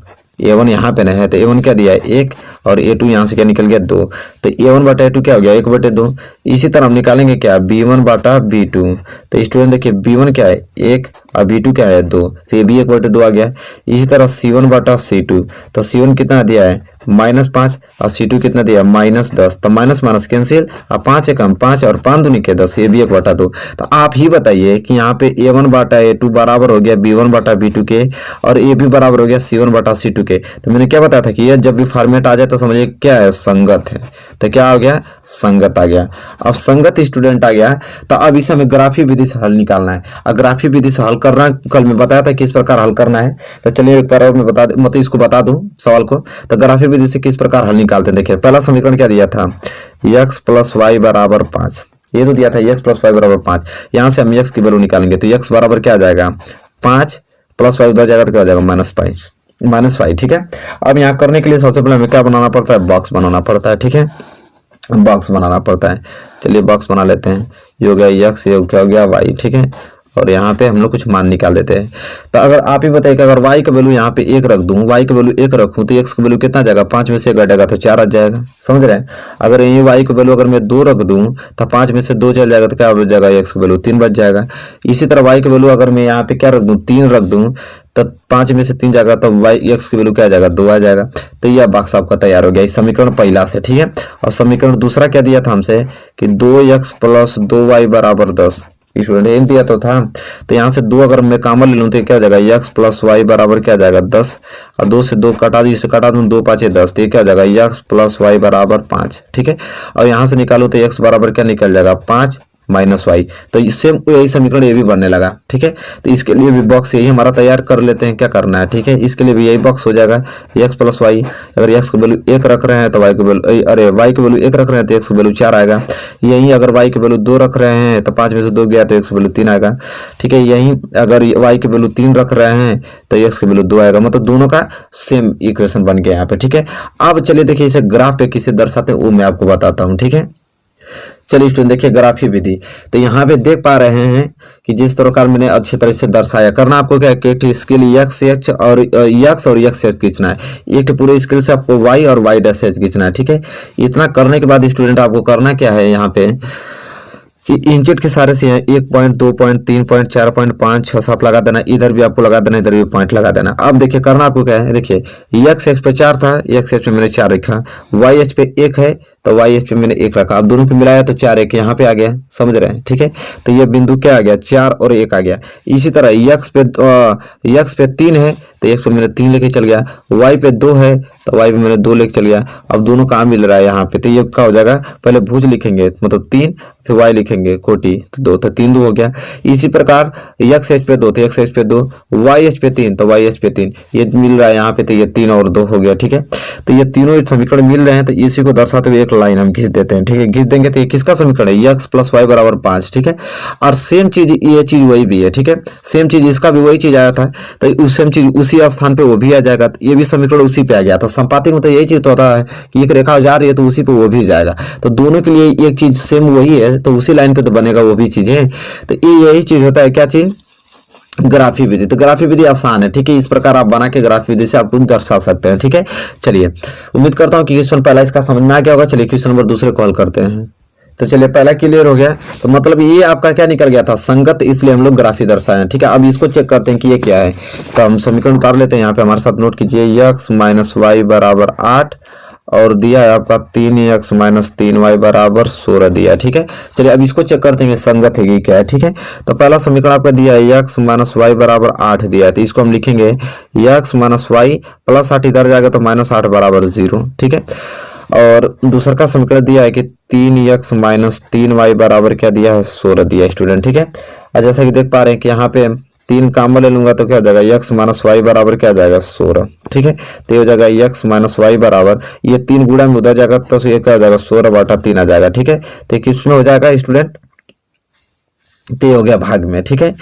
a1 यहाँ पे नहीं है तो a1 क्या दिया है 1 और a2 यहाँ से क्या निकल गया 2, तो a1 बटा a2 क्या हो गया 1/2। इसी तरह हम निकालेंगे क्या b1 बटा b2, तो स्टूडेंट देखिए b1 क्या है 1 और b2 क्या है 2, तो ये भी 1/2 आ गया। इसी तरह c1 बटा c2, तो c1 कितना दिया है -5 और c2 कितना दिया है -10, तो माइनस माइनस कैंसिल और 5 एकम 5 और 5 दूनी के 10, ये भी 1/2। तो आप ही बताइए कि यहाँ पे a1 बटा a2 बराबर हो गया b1 बटा b2 के और a भी बराबर हो गया c1 बटा c2 के। तो मैंने क्या बताया था कि ये जब भी फॉर्मेट आ जाए तो समझिए क्या है संगत है, तो क्या आ गया संगत आ गया। अब संगत स्टूडेंट आ गया तो अब इसे हमें ग्राफी विधि से हल निकालना है। और ग्राफी विधि से हल करना कल मैं बताया था किस प्रकार हल करना है, तो चलिए एक बार और मैं मतलब इसको बता दूं सवाल को। तो ग्राफी विधि से किस प्रकार हल निकालते हैं, देखिए पहला समीकरण क्या दिया था x प्लस वाई बराबर 5, ये तो दिया था x प्लस वाई बराबर 5। यहाँ से हम x की वैल्यू निकालेंगे तो x बराबर क्या आ जाएगा 5 प्लस वाई उधर जाएगा तो क्या हो जाएगा -5, ठीक है। अब यहाँ करने के लिए सबसे पहले हमें क्या बनाना पड़ता है, बॉक्स बनाना पड़ता है, ठीक है, बॉक्स बनाना पड़ता है। चलिए बॉक्स बना लेते हैं, ये हो गया x, ये क्या हो गया y, ठीक है। और यहाँ पे हम लोग कुछ मान निकाल देते हैं। तो अगर आप ही बताइए कि अगर y का वैल्यू यहाँ पे 1 रख दूं, y का वैल्यू 1 रखूं तो x का वैल्यू कितना जाएगा 5 में से 1 घटेगा तो 4 आ जाएगा, समझ रहे हैं। अगर यही y का वैल्यू अगर मैं 2 रख दूं तो 5 में से 2 चल जाएगा तो क्या बच जाएगा x का वैल्यू 3 बच जाएगा। इसी तरह y का वैल्यू अगर मैं यहाँ पे क्या रख दूं 3 रख दूं तो 5 में से 3 जाएगा तो x की वैल्यू क्या आ जाएगा 2 आ जाएगा। तो यह बॉक्स आपका तैयार हो गया इस समीकरण पहला से, ठीक है। और समीकरण दूसरा क्या दिया था हमसे कि 2x प्लस 2y बराबर 10, स्टूडेंट एन दिया तो था। तो यहाँ से 2 अगर मैं कॉमन ले लूँ तो क्या हो जाएगा x प्लस वाई बराबर क्या आ जाएगा 10, और 2 से 2 कटा दी, इसे कटा दूँ 2 5 10, तो ये क्या हो जाएगा x प्लस वाई बराबर 5, ठीक है। और यहाँ से निकालो तो x बराबर क्या निकल जाएगा 5 माइनस वाई, तो इससे यही समीकरण ये भी बनने लगा, ठीक है। तो इसके लिए भी बॉक्स यही हमारा तैयार कर लेते हैं, क्या करना है, ठीक है। इसके लिए भी यही बॉक्स हो जाएगा x प्लस वाई, अगर x की वैल्यू 1 रख रहे हैं तो y की वैल्यू y की वैल्यू 1 रख रहे हैं तो x की वैल्यू 4 आएगा। यही अगर y की वैल्यू 2 रख रहे हैं तो 5 में से 2 गया तो x की वैल्यू 3 आएगा, ठीक है। यही अगर y की वैल्यू 3 रख रहे हैं तो x की वैल्यू 2 आएगा, मतलब दोनों का सेम इक्वेशन बन गया यहाँ पे, ठीक है। अब चलिए देखिए इसे ग्राफ पे किसे दर्शाते हैं वो मैं आपको बताता हूँ, ठीक है। चलिए स्टूडेंट देखिए ग्राफी विधि, तो यहाँ पे देख पा रहे हैं कि जिस प्रकार मैंने अच्छी तरह से दर्शाया, करना आपको क्या है कि इसके लिए x और x खींचना है, एक पूरे स्केल से आपको y और y डैश h खींचना है, ठीक है। इतना करने के बाद स्टूडेंट आपको करना क्या है यहाँ पे कि इंचेट के सारे से 1 पॉइंट 2 पॉइंट 3 पॉइंट 4 पॉइंट 5 6 7 लगा देना, इधर भी आपको लगा देना, इधर भी पॉइंट लगा देना। अब देखिए करना आपको क्या है, देखिए x पे 4 था, x पे मैंने 4 रखा, y पे 1 है तो y पे मैंने 1 रखा, अब दोनों को मिलाया तो 4 1 यहाँ पे आ गया, समझ रहे हैं, ठीक है। तो ये बिंदु क्या आ गया 4 और 1 आ गया। इसी तरह x पे 3 है तो x पे मैंने 3 लेके चल गया, y पे 2 है तो y पे मैंने 2 लेके चल गया। अब दोनों कहाँ मिल रहा है यहाँ पे, तो ये क्या हो जाएगा, पहले भुज लिखेंगे मतलब 3, फिर y लिखेंगे कोटि तो 2, तो 3 2 हो गया। इसी प्रकार x h पे 2 तो x h पे 2, y h पे 3 तो y h पे 3, ये मिल रहा है यहाँ पे, तो ये 3 और 2 हो गया, ठीक है। तो ये तीनों समीकरण मिल रहे हैं, तो इसी को दर्शाते हुए एक लाइन हम खींच देते हैं, ठीक है। खींच देंगे तो ये किसका समीकरण है x प्लस वाई बराबर 5, ठीक है। और सेम चीज ये चीज वही भी है, ठीक है। सेम चीज इसका भी वही चीज आया था तो उस सेम चीज उसी स्थान पे वो भी आ जाएगा, तो ये भी समीकरण उसी पे आ गया था। संपातिक में तो यही चीज तो होता है कि एक रेखा जा रही है तो उसी पे वो भी जाएगा, तो दोनों के लिए एक चीज सेम वही है तो उसी लाइन पे तो बनेगा वो भी चीज है। तो ये यही चीज होता है, क्या चीज, ग्राफी विधि। तो ग्राफी विधि आसान है, ठीक है। इस प्रकार आप बना के ग्राफी विधि से आप दर्शा सकते हैं, ठीक है। चलिए उम्मीद करता हूँ कि क्वेश्चन पहला इसका समझ में आ गया होगा। चलिए क्वेश्चन नंबर दूसरे कॉल करते हैं। तो चलिए पहला क्लियर हो गया, तो मतलब ये आपका क्या निकल गया था संगत, इसलिए हम लोग ग्राफी दर्शाए हैं, ठीक है। अब इसको चेक करते हैं कि ये क्या है, तो हम समीकरण उतार लेते हैं। यहाँ पे हमारे साथ नोट कीजिए x माइनस वाई बराबर 8 और दिया है आपका 3x माइनस 3y बराबर 16 दिया, ठीक है। चलिए अब इसको चेक करते हैं संगत है कि क्या है, ठीक है। तो पहला समीकरण आपका दिया है x माइनस वाई बराबर 8 दिया है, तो इसको हम लिखेंगे x माइनस वाई प्लस 8 इधर जाएगा तो माइनस 8 बराबर 0, ठीक है। और दूसरा का समीकरण दिया है कि 3x माइनस 3y बराबर क्या दिया है 16 दिया है स्टूडेंट, ठीक है। और जैसा कि देख पा रहे हैं कि यहाँ पे 3 कॉमन ले लूंगा तो क्या हो जाएगा x माइनस वाई बराबर क्या आ जाएगा 16, ठीक है। तो ये हो जाएगा x माइनस वाई बराबर, ये 3 गुणा में उधर जाएगा तो ये क्या हो जाएगा 16 बटा 3 आ जाएगा, ठीक है। तो किसमें हो जाएगा स्टूडेंट, तो ये हो गया भाग में, ठीक है।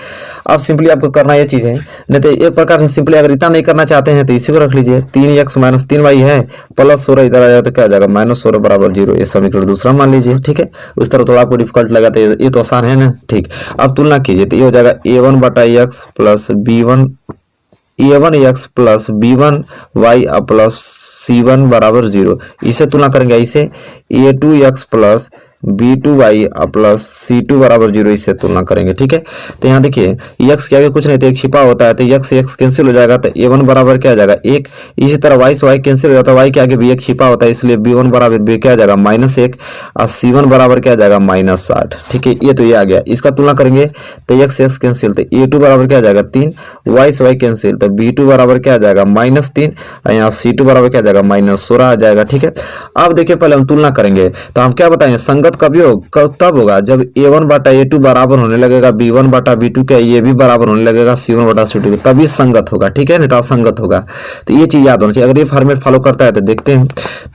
अब सिंपली आपको करना ये चीज है, नहीं तो एक प्रकार से सिंपली अगर इतना नहीं करना चाहते हैं तो इसी को रख लीजिए, 3x माइनस 3y है प्लस 16 इधर आ जाए तो क्या हो जाएगा माइनस 16 बराबर 0, ये समीकरण दूसरा मान लीजिए, ठीक है। उस तरह थोड़ा आपको डिफिकल्ट लगा तो ये तो आसान है ना, ठीक। अब तुलना कीजिए तो ये हो जाएगा a1 बटा x plus b1 a1 x plus b1 y plus c1 बराबर 0। इसे तुलना करेंगे इसे a2 x plus b2 y plus c2 बराबर 0, इससे तुलना करेंगे। ठीक है, तो यहाँ देखिए x के आगे कुछ नहीं तो एक छिपा होता है, तो x कैंसिल हो जाएगा, तो a1 बराबर क्या आ जाएगा 1। इसी तरह y से y कैंसिल हो जाता है, y के आगे भी एक छिपा होता है, इसलिए b1 बराबर भी क्या आ जाएगा -1 और c1 बराबर क्या आ जाएगा -60। ठीक है, ये तो ये आ गया। इसका तुलना करेंगे तो x कैंसिल, तो a2 बराबर क्या आ जाएगा 3, y से y कैंसिल, तो b2 बराबर क्या आ जाएगा -3 और यहाँ c2 बराबर क्या आ जाएगा -16 आ जाएगा। ठीक है, अब देखिए पहले हम तुलना करेंगे, तो हम क्या बताएंगे संगत कभी तब होगा जब a1 बटा a2 बराबर होने लगेगा b1 बटा b2 के, ये भी बराबर होने लगेगा c1 बटा c2 के, तभी संगत होगा। ठीक है, नहीं तो असंगत होगा। तो ये चीज याद होना चाहिए। अगर ये फॉर्मेट फॉलो करता है तो देखते हैं,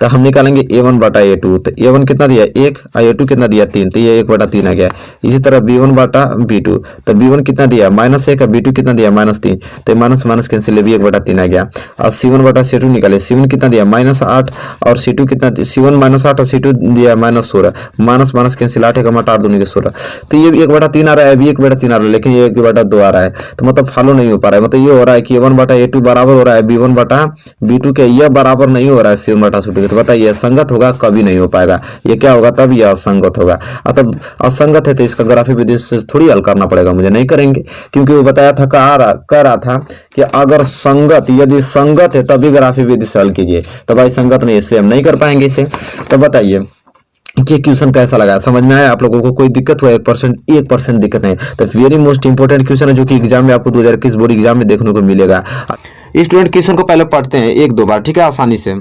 तो हम निकालेंगे a1 बटा a2, तो a1 कितना दिया 1 और a2 कितना दिया 3, तो ये 1 बटा 3 आ गया। इसी तरह b1 बटा b2, तो b1 कितना दिया -1 और b2 कितना दिया -3, तो माइनस माइनस कैंसिल, भी 1 बटा 3 आ गया। और c1 बटा c2 निकाले, c1 कितना दिया -8 और c2 कितना, c1 -8 और c2 दिया -16, माइनस माइनस कैंसिल, 8 का मटा 8 दूनी के 16, तो ये भी 1 बटा 3 आ रहा है, भी 1 बटा 3 आ रहा है, लेकिन ये 1 बटा 2 आ रहा है, तो मतलब फॉलो नहीं हो पा रहा है। मतलब ये हो रहा है कि a1 बटा a2 बराबर हो रहा है b1 बटा b2 के, यह बराबर नहीं हो रहा है c1 बटा c2 के। तो बताइए संगत होगा, कभी नहीं हो पाएगा। ये क्या होगा तब, यह असंगत होगा। तब असंगत है तो इसका ग्राफिक विधि से थोड़ी हल करना पड़ेगा, मुझे नहीं करेंगे, क्योंकि वो बताया था कह रहा था कि अगर संगत, यदि संगत है तभी ग्राफिक विधि से हल कीजिए, तो भाई संगत नहीं, इसलिए हम नहीं कर पाएंगे इसे। तो बताइए कि क्वेश्चन कैसा लगा, समझ में आया आप लोगों को? कोई दिक्कत हुआ? 1% दिक्कत नहीं, तो वेरी मोस्ट इंपोर्टेंट क्वेश्चन है जो कि एग्जाम में आपको 2021 बोर्ड एग्जाम में देखने को मिलेगा। स्टूडेंट क्वेश्चन को पहले पढ़ते हैं 1-2 बार, ठीक है, आसानी से।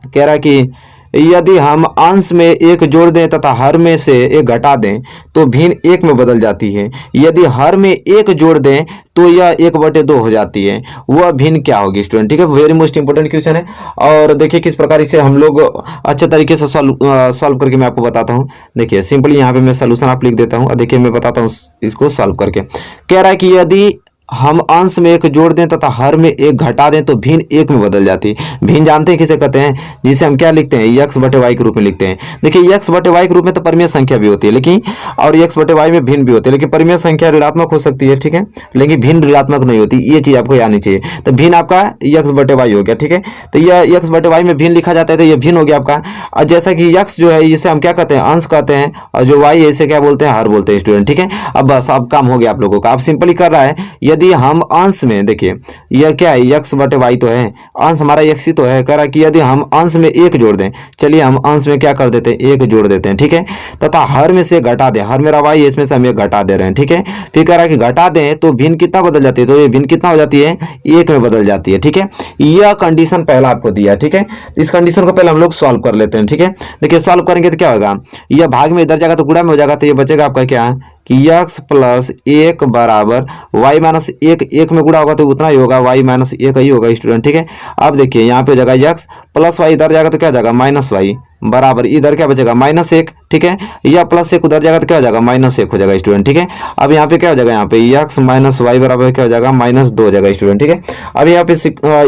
कह रहा है कि यदि हम अंश में 1 जोड़ दें तथा हर में से 1 घटा दें तो भिन्न 1 में बदल जाती है। यदि हर में 1 जोड़ दें तो यह 1/2 हो जाती है, वह भिन्न क्या होगी स्टूडेंट? ठीक है, वेरी मोस्ट इंपोर्टेंट क्वेश्चन है। और देखिए किस प्रकार इसे हम लोग अच्छे तरीके से सॉल्व करके मैं आपको बताता हूँ। देखिए सिंपली यहाँ पे मैं सोल्यूशन आप लिख देता हूँ और देखिए मैं बताता हूँ इसको सॉल्व करके। कह रहा है कि यदि हम अंश में 1 जोड़ दें तथा हर में 1 घटा दें तो भिन्न 1 में बदल जाती है। भिन्न जानते हैं किसे कहते हैं? जिसे हम क्या लिखते हैं, x बटे y के रूप में लिखते हैं। देखिए x बटे y के रूप में तो परिमेय संख्या भी होती है, लेकिन और x बटे y में भिन्न भी होती है, लेकिन परिमेय संख्या ऋणात्मक हो सकती है, ठीक है, लेकिन भिन्न ऋणात्मक नहीं होती। ये चीज आपको याद नहीं चाहिए। तो भिन्न आपका x बटे y हो गया, ठीक है, तो यह x बटे y में भिन्न लिखा जाता है, तो ये भिन्न हो गया आपका। और जैसा कि x जो है इसे हम क्या कहते हैं, अंश कहते हैं, और जो y है इसे क्या बोलते हैं, हर बोलते हैं स्टूडेंट। ठीक है, अब बस अब काम हो गया आप लोगों का। अब सिंपली कर रहा है, यदि हम अंश में, देखिए यह क्या है, x बटे y तो है, अंश हमारा x ही तो है। कह रहा कि यदि हम अंश में 1 जोड़ दें, चलिए हम अंश में क्या कर देते हैं, 1 जोड़ देते हैं, ठीक है, तथा हर में से घटा दें, हर मेरा y है, इसमें से हम 1 घटा दे रहे हैं, ठीक है। फिर कह रहा है कि घटा दें तो भिन्न कितना बदल जाती है, तो ये भिन्न कितना हो जाती है, 1 में बदल जाती है, ठीक है। यह कंडीशन पहला आपको दिया है, ठीक है। इस कंडीशन को पहले हम लोग सॉल्व कर लेते हैं, ठीक है। देखिए सॉल्व करेंगे तो क्या होगा, यह भाग में इधर जाएगा तो गुणा में हो जाएगा, तो ये बचेगा आपका क्या कि x प्लस 1 बराबर y माइनस 1, 1 में गुणा होगा तो उतना ही होगा, y माइनस 1 ही होगा स्टूडेंट। ठीक है, अब देखिए यहाँ पे हो जाएगा x प्लस y, इधर जाएगा तो क्या हो जाएगा -y बराबर, इधर क्या बचेगा -1, ठीक है, या +1 उधर जाएगा तो क्या हो जाएगा -1 हो जाएगा स्टूडेंट। ठीक है, अब यहाँ पे क्या हो जाएगा, यहाँ पे x माइनस वाई बराबर क्या हो जाएगा -2 हो जाएगा स्टूडेंट। ठीक है, अब यहाँ पे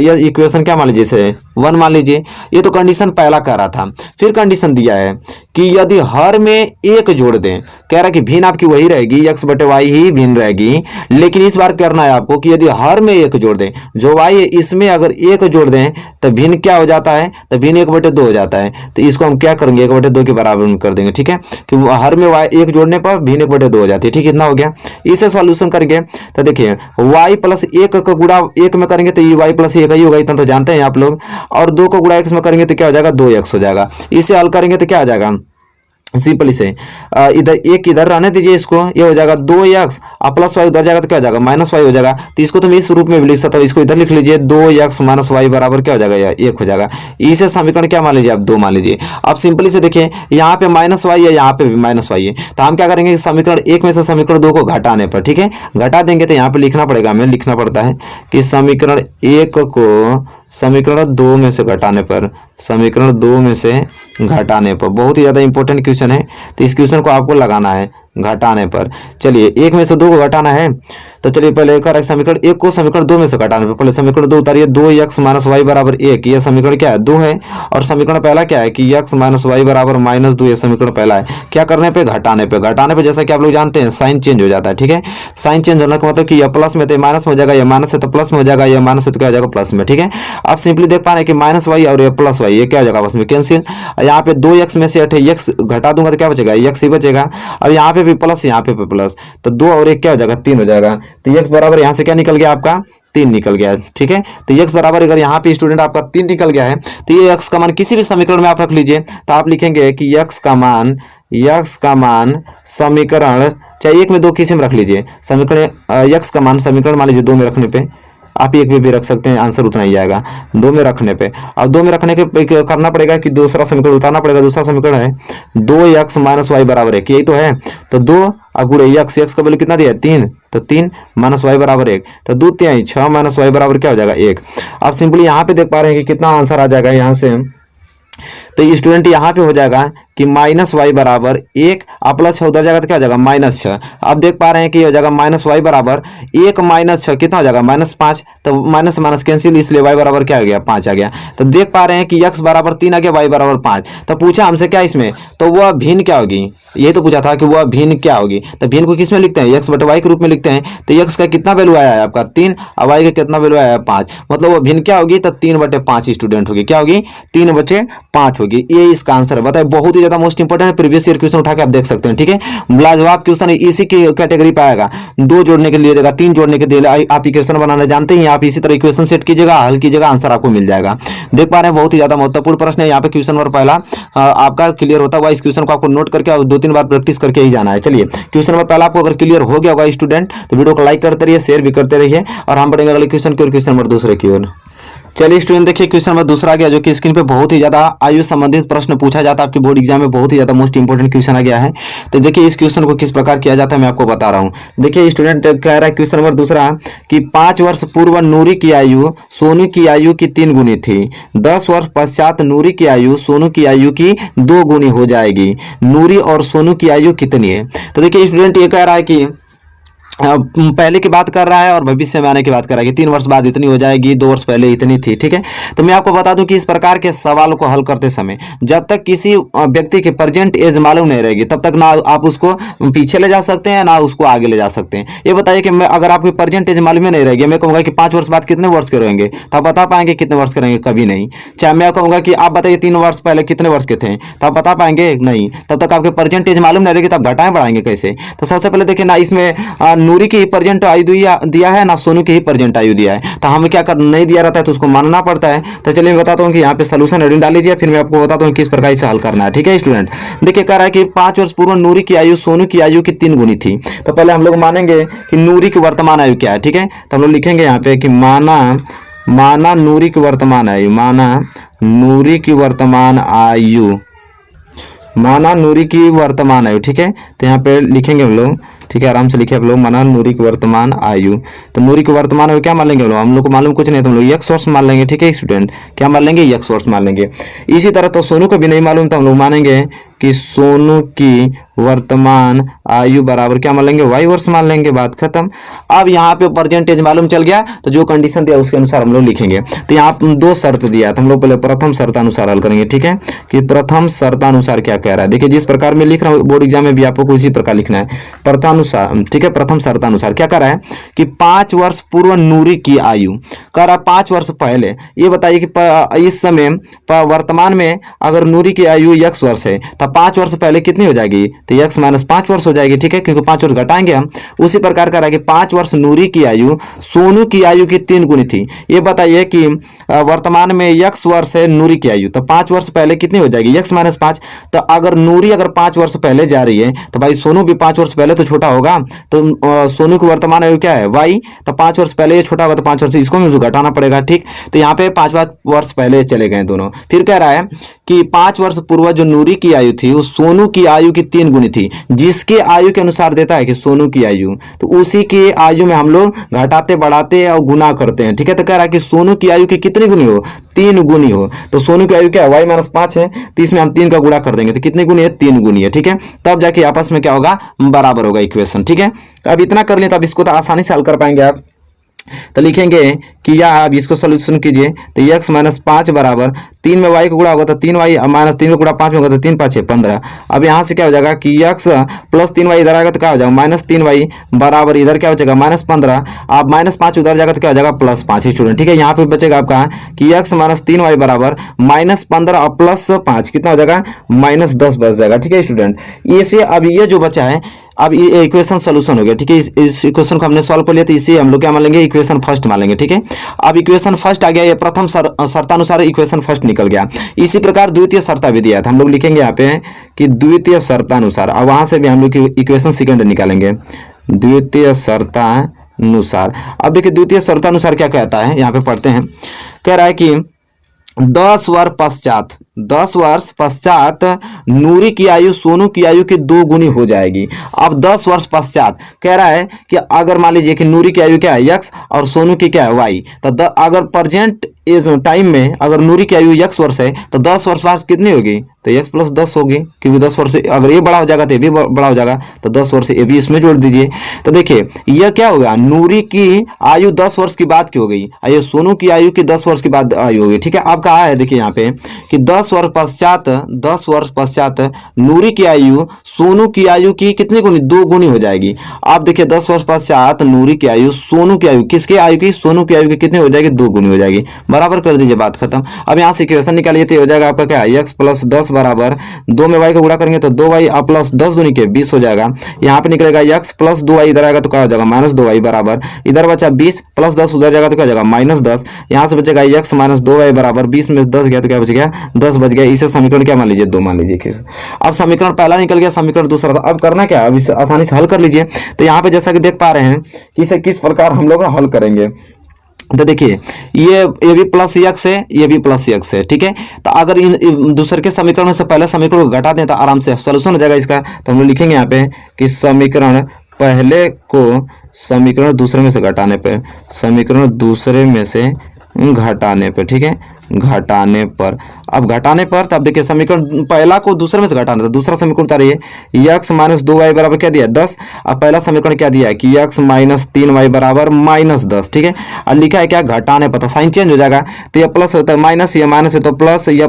यह इक्वेशन क्या मान लीजिए, इसे 1 मान लीजिए। ये तो कंडीशन पहला कह रहा था। फिर कंडीशन दिया है कि यदि हर में 1 जोड़ दें, कह रहा कि भिन्न आपकी वही रहेगी, x बटे y ही भिन्न रहेगी, लेकिन इस बार करना है आपको कि यदि हर में 1 जोड़ दें, जो y है इसमें अगर 1 जोड़ दें तो भिन्न क्या हो जाता है, तो भिन्न 1/2 हो जाता है। तो इसको हम क्या करेंगे, 1/2 के बराबर में कर देंगे, ठीक है, कि हर में y 1 जोड़ने पर भिन्न 1/2 हो जाती है। ठीक, इतना हो गया। इसे सॉल्यूशन करेंगे तो देखिए y प्लस 1 का गुणा 1 में करेंगे तो ये y प्लस 1 ही होगा, इतना तो जानते हैं आप लोग। और 2 को गुणा x में करेंगे तो क्या हो जाएगा, 2x हो जाएगा। इसे हल करेंगे तो क्या आ जाएगा, सिंपली से इधर 1 इधर रहने दीजिए, इसको ये हो जाएगा 2x और प्लस y उधर जाएगा तो क्या हो जाएगा -y हो जाएगा। तो इसको तो मैं इस रूप में भी लिख सकता हूँ, इसको इधर लिख लीजिए, 2x माइनस y बराबर क्या हो जाएगा, या 1 हो जाएगा। इसे समीकरण क्या मान लीजिए आप, 2 मान लीजिए। अब सिंपली से देखिए यहाँ पे -y है, यहाँ पे भी -y है, तो हम क्या करेंगे, समीकरण 1 में से समीकरण 2 को घटाने पर, ठीक है, घटा देंगे तो यहाँ पे लिखना पड़ेगा, हमें लिखना पड़ता है कि समीकरण 1 को समीकरण 2 में से घटाने पर, समीकरण 2 में से घटाने पर, बहुत ही ज़्यादा इंपॉर्टेंट क्वेश्चन है। तो इस क्वेश्चन को आपको लगाना है, घटाने पर। चलिए एक में से दो को घटाना है, तो चलिए पहले कर समीकरण एक को समीकरण दो में से घटाने पर पहले समीकरण दो उतारिए। 2x माइनस वाई बराबर 1, यह समीकरण क्या है 2 है। और समीकरण पहला क्या है कि x माइनस वाई बराबर -2, यह समीकरण पहला है। क्या करने पे घटाने पे जैसा कि आप लोग जानते हैं साइन चेंज हो जाता है, ठीक है। साइन चेंज होने का मतलब कि यह प्लस में तो माइनस में हो जाएगा, यह माइनस है तो प्लस में हो जाएगा, यह माइनस है तो क्या हो जाएगा प्लस में, ठीक है। आप सिंपली देख पा रहे हैं कि माइनस वाई और ये प्लस वाई, ये क्या हो जाएगा आपस में कैंसिल। यहाँ पे 2x में से x घटा दूंगा तो क्या बचेगा x ही बचेगा। अब यहाँ पे भी प्लस यहाँ पे प्लस, तो 2 और 1 क्या हो जाएगा 3 हो जाएगा। तो x बराबर यहाँ से क्या निकल गया आपका 3 निकल गया है, ठीक है। तो x बराबर अगर यहाँ पे स्टूडेंट आपका 3 निकल गया है तो ये x का मान किसी भी समीकरण में आप रख लीजिए। तो आप लिखेंगे कि x का मान समीकरण चाहे 1 में 2 किसी में रख लीजिए, समीकरण x का मान समीकरण मान लीजिए 2 में रखने पे आप 1 में भी रख सकते हैं, आंसर उतना ही आएगा 2 में रखने पे। अब 2 में रखने के करना पड़ेगा कि दूसरा समीकरण उतारना पड़ेगा। दूसरा समीकरण है 2x माइनस वाई बराबर 1, यही तो है। तो 2 और गुणे x का वैल्यू कितना दिया है 3, तो 3 माइनस वाई बराबर 1, तो 2 3 6 माइनस वाई बराबर क्या हो जाएगा 1। आप सिंपली यहाँ पे देख पा रहे हैं कि कितना आंसर आ जाएगा यहाँ से। तो स्टूडेंट यहाँ पे हो जाएगा कि माइनस वाई बराबर 1 और प्लस 6 उधर जाएगा तो क्या हो जाएगा -6। अब देख पा रहे हैं कि हो जाएगा माइनस वाई बराबर 1 माइनस 6 कितना हो जाएगा -5, तो माइनस माइनस कैंसिल, इसलिए वाई बराबर क्या आ गया 5 आ गया। तो देख पा रहे हैं कि x बराबर 3 आ गया, वाई बराबर 5। तो पूछा हमसे क्या इसमें, तो वह भिन्न क्या होगी, यही तो पूछा था कि वह भिन्न क्या होगी। तो भिन्न को किस में लिखते हैं x बटे वाई के रूप में लिखते हैं। तो x का कितना वैल्यू आया है आपका 3 और वाई का कितना वैल्यू आया है 5, मतलब वह भिन्न क्या होगी, तो 3/5 स्टूडेंट होगी। क्या होगी 3/5 होगी, ये इसका आंसर है। बताइए बहुत ही ज्यादा most important previous year question उठा के आप देख सकते हैं, ठीक है। लाजवाब क्वेश्चन इसी की कैटेगरी पे आएगा। 2 जोड़ने के लिए देगा, 3 जोड़ने के लिए आप इक्वेशन बनाना जानते हैं, आप इसी तरह इक्वेशन सेट कीजिएगा, हल कीजिएगा, आंसर आपको मिल जाएगा। देख पा रहे हैं बहुत ही ज्यादा महत्वपूर्ण प्रश्न है यहाँ पे। क्वेश्चन नंबर पहला आपका क्लियर होता हुआ इस क्वेश्चन को आपको नोट करके 2-3 बार प्रैक्टिस करके ही जाना है। चलिए क्वेश्चन नंबर पहला आपको अगर क्लियर हो गया होगा स्टूडेंट तो वीडियो को लाइक करते रहिए, शेयर भी करते रहिए, और हम बढ़ेंगे अगले क्वेश्चन की ओर, क्वेश्चन नंबर दूसरे की ओर। चलिए स्टूडेंट देखिए क्वेश्चन नंबर दूसरा आ गया, जो कि स्क्रीन पे बहुत ही ज्यादा आयु संबंधित प्रश्न पूछा जाता है आपके बोर्ड एग्जाम में, बहुत ही ज्यादा मोस्ट इंपोर्टेंट क्वेश्चन आ गया है। तो देखिए इस क्वेश्चन को किस प्रकार किया जाता है मैं आपको बता रहा हूँ। देखिए स्टूडेंट कह रहा है क्वेश्चन नंबर दूसरा कि 5 वर्ष पूर्व नूरी की आयु सोनू की आयु की 3 गुनी थी, 10 वर्ष पश्चात नूरी की आयु सोनू की आयु की 2 गुनी हो जाएगी, नूरी और सोनू की आयु कितनी है। तो देखिए स्टूडेंट ये कह रहा है कि पहले की बात कर रहा है और भविष्य में आने की बात कर रहा है कि 3 वर्ष बाद इतनी हो जाएगी, 2 वर्ष पहले इतनी थी, ठीक है। तो मैं आपको बता दूं कि इस प्रकार के सवाल को हल करते समय जब तक किसी व्यक्ति की प्रेजेंट एज मालूम नहीं रहेगी तब तक ना आप उसको पीछे ले जा सकते हैं ना उसको आगे ले जा सकते हैं। ये बताइए कि मैं अगर आपकी प्रेजेंट एज मालूम नहीं रहेगी, मैं कहूँगा कि 5 वर्ष बाद कितने वर्ष के रहेंगे तो आप बता पाएंगे कितने वर्ष के रहेंगे, कभी नहीं। चाहे मैं कहूँगा कि आप बताइए 3 वर्ष पहले कितने वर्ष के थे तो आप बता पाएंगे नहीं, तब तक आपके प्रेजेंट एज मालूम नहीं रहेगी, तब घटाएं बढ़ाएंगे कैसे। तो सबसे पहले देखिए ना इसमें नूरी की प्रेजेंट आयु दिया है ना सोनू की ही प्रेजेंट आयु दिया है, तो हमें क्या कर नहीं दिया रहता है तो उसको मानना पड़ता है। तो चलिए मैं बताता हूँ कि यहाँ पे सोल्यूशन हेडिंग डाल लीजिए, फिर मैं आपको बताता हूँ किस प्रकार से हल करना है, ठीक है स्टूडेंट। देखिए कह रहा है कि 5 वर्ष पूर्व नूरी की आयु सोनू की आयु की 3 गुनी थी। तो पहले हम लोग मानेंगे कि नूरी की वर्तमान आयु क्या है, ठीक है। तो हम लोग लिखेंगे यहाँ पे कि माना नूरी की वर्तमान आयु, माना नूरी की वर्तमान आयु, माना नूरी की वर्तमान आयु, ठीक है। तो यहाँ पे लिखेंगे हम लोग, ठीक है, आराम से लिखे आप लोग, माना नूरी की वर्तमान आयु। तो नूरी की वर्तमान आयु क्या मान लेंगे हम लोग को मालूम कुछ नहीं, तो हम लोग x वर्ष मान लेंगे, ठीक है स्टूडेंट। क्या मान लेंगे x वर्ष मान लेंगे। इसी तरह तो सोनू को भी नहीं मालूम तो हम लोग मानेंगे कि सोनू की वर्तमान आयु बराबर क्या मान लेंगे y वर्ष मान लेंगे, बात खत्म। अब यहाँ पे परसेंटेज मालूम चल गया तो जो कंडीशन दिया उसके अनुसार हम लोग लिखेंगे। तो यहाँ 2 शर्त दिया तो हम लोग पहले प्रथम शर्तानुसार हल करेंगे, ठीक है। कि प्रथम शर्तानुसार क्या कह रहा है, देखिए जिस प्रकार मैं लिख रहा हूँ बोर्ड एग्जाम में भी आपको इसी प्रकार लिखना है प्रथमानुसार, ठीक है। प्रथम शर्तानुसार क्या कह रहा है कि 5 वर्ष पूर्व नूरी की आयु, कह रहा है 5 वर्ष पहले। ये बताइए कि इस समय वर्तमान में अगर नूरी की आयु x वर्ष है तो 5 वर्ष पहले कितनी हो जाएगी, तो x माइनस 5 वर्ष हो जाएगी, ठीक है, क्योंकि 5 वर्ष घटाएंगे हम। उसी प्रकार कह रहा है कि 5 वर्ष नूरी की आयु सोनू की आयु की 3 गुनी थी। ये बताइए कि वर्तमान में x वर्ष है नूरी की आयु, तो 5 वर्ष पहले कितनी हो जाएगी x माइनस 5। तो अगर नूरी अगर 5 वर्ष पहले जा रही है तो भाई सोनू भी 5 वर्ष पहले तो छोटा होगा, तो सोनू की वर्तमान आयु क्या है y, तो 5 वर्ष पहले ये छोटा होगा तो 5 वर्ष इसको भी घटाना पड़ेगा, ठीक। तो यहाँ पे 5 वर्ष पहले चले गए दोनों। फिर कह रहा है कि 5 वर्ष पूर्व जो नूरी की आयु थी वो सोनू की आयु की 3 गुनी थी, जिसके आयु के अनुसार देता है कि सोनू की आयु, तो उसी की आयु में हम लोग घटाते बढ़ाते और गुना करते हैं, ठीक है। तो कह रहा है कि सोनू की आयु की कितनी गुनी हो, 3 गुनी हो। तो सोनू की आयु क्या है, y-5 है, तो इसमें हम 3 का गुणा कर देंगे, तो कितनी गुनी है, 3 गुनी है, ठीक है। तब जाके आपस में क्या होगा, बराबर होगा इक्वेशन, ठीक है। अब इतना कर लें तो अब इसको तो आसानी से हल कर पाएंगे आप। तो लिखेंगे कि या अब इसको सोल्यूशन कीजिए, तो x-5 बराबर 3 में y को गुणा होगा तो 3y माइनस 3 को गुणा 5 में होगा तो 3 5 15। अब यहाँ से क्या हो जाएगा कि x प्लस 3y इधर आएगा तो क्या हो जाएगा -3y बराबर इधर क्या बचेगा -15। अब -5 उधर जाएगा तो क्या हो जाएगा +5 स्टूडेंट, ठीक है। यहाँ पे बचेगा आपका कि x - 3y बराबर -15 और +5 कितना हो जाएगा, -10 बच जाएगा, ठीक है स्टूडेंट। इसे अब ये जो बचा है, अब ये इक्वेशन सोल्यूशन हो गया, ठीक है। इस इक्वेशन को हमने सॉल्व कर लिया, तो इसे हम लोग क्या मान लेंगे, इक्वेशन फर्स्ट मान लेंगे, ठीक है। अब इक्वेशन फर्स्ट आ गया, ये प्रथम शर्तानुसार इक्वेशन फर्स्ट निकल गया। इसी प्रकार द्वितीय शर्ता भी दिया था, हम लोग लिखेंगे यहाँ पे कि द्वितीय शर्तानुसार, अब वहां से भी हम लोग इक्वेशन सेकंड निकालेंगे, द्वितीय शर्तानुसार। अब देखिए द्वितीय शर्तानुसार क्या कहता है, यहाँ पे पढ़ते हैं। कह रहा है कि 10 वर्ष पश्चात नूरी की आयु सोनू की आयु की 2 गुनी हो जाएगी। अब 10 वर्ष पश्चात कह रहा है कि अगर मान लीजिए कि नूरी की आयु क्या है x और सोनू की क्या है y, तो अगर प्रेजेंट टाइम में अगर नूरी की आयु x वर्ष है तो 10 वर्ष बाद कितनी होगी, तो x + 10 होगी, क्योंकि 10 वर्ष अगर ये बड़ा हो जाएगा तो ये भी बड़ा हो जाएगा, तो 10 वर्ष ये भी इसमें जोड़ दीजिए। तो देखिए यह क्या होगा, नूरी की आयु 10 वर्ष की बाद की हो गई, ये सोनू की आयु की 10 वर्ष की बाद आयु होगी, ठीक है। अब कहा है देखिए यहाँ पे कि 10 वर्ष पश्चात नूरी की आयु सोनू की आयु की कितनी गुनी, 2 गुनी हो जाएगी। आप देखिए 10 वर्ष पश्चात नूरी की आयु सोनू की आयु, किसके आयु की, सोनू की आयु की कितनी हो जाएगी, 2 गुनी हो जाएगी, बराबर कर दीजिए, बात खत्म। अब यहाँ से इक्वेशन निकालिए तो हो जाएगा आपका क्या, x + 10 बराबर 2 में y का गुणा करेंगे तो 2y + 10 दूनी के 20 हो जाएगा। यहाँ पे निकलेगा x + 2y इधर आएगा तो क्या हो जाएगा, -2y बराबर इधर बचा 20 + 10 उधर जाएगा तो क्या हो जाएगा, -10। यहाँ से बचेगा x - 2y बराबर 20 में 10 गया तो क्या बच गया, 10 बच गया। इसे समीकरण क्या मान लीजिए, 2 मान लीजिए। अब समीकरण पहला निकल गया, समीकरण दूसरा था। अब करना क्या, अब इसे आसानी से हल कर लीजिए। तो यहाँ पे जैसा कि देख पा रहे हैं कि इसे किस प्रकार हम लोग हल करेंगे। तो देखिए ये भी +x है, ये भी +x है, ठीक है। तो अगर इन दूसरे के समीकरण में से पहले समीकरण को घटा दें तो आराम से सोल्यूशन हो जाएगा इसका। तो हम लोग लिखेंगे यहाँ पे कि समीकरण पहले को समीकरण दूसरे में से घटाने पे, समीकरण दूसरे में से घटाने पे, ठीक है, घटाने पर। अब घटाने पर तब देखिए समीकरण पहला को दूसरे में से घटाना, तो दूसरा समीकरण उतारिए, x - 2y बराबर क्या दिया, 10। अब पहला समीकरण क्या दिया है कि x - 3y बराबर -10, ठीक है। और लिखा है क्या, घटाने पर, तो साइन चेंज हो जाएगा, तो ये प्लस होता है माइनस, ये माइनस है तो प्लस, या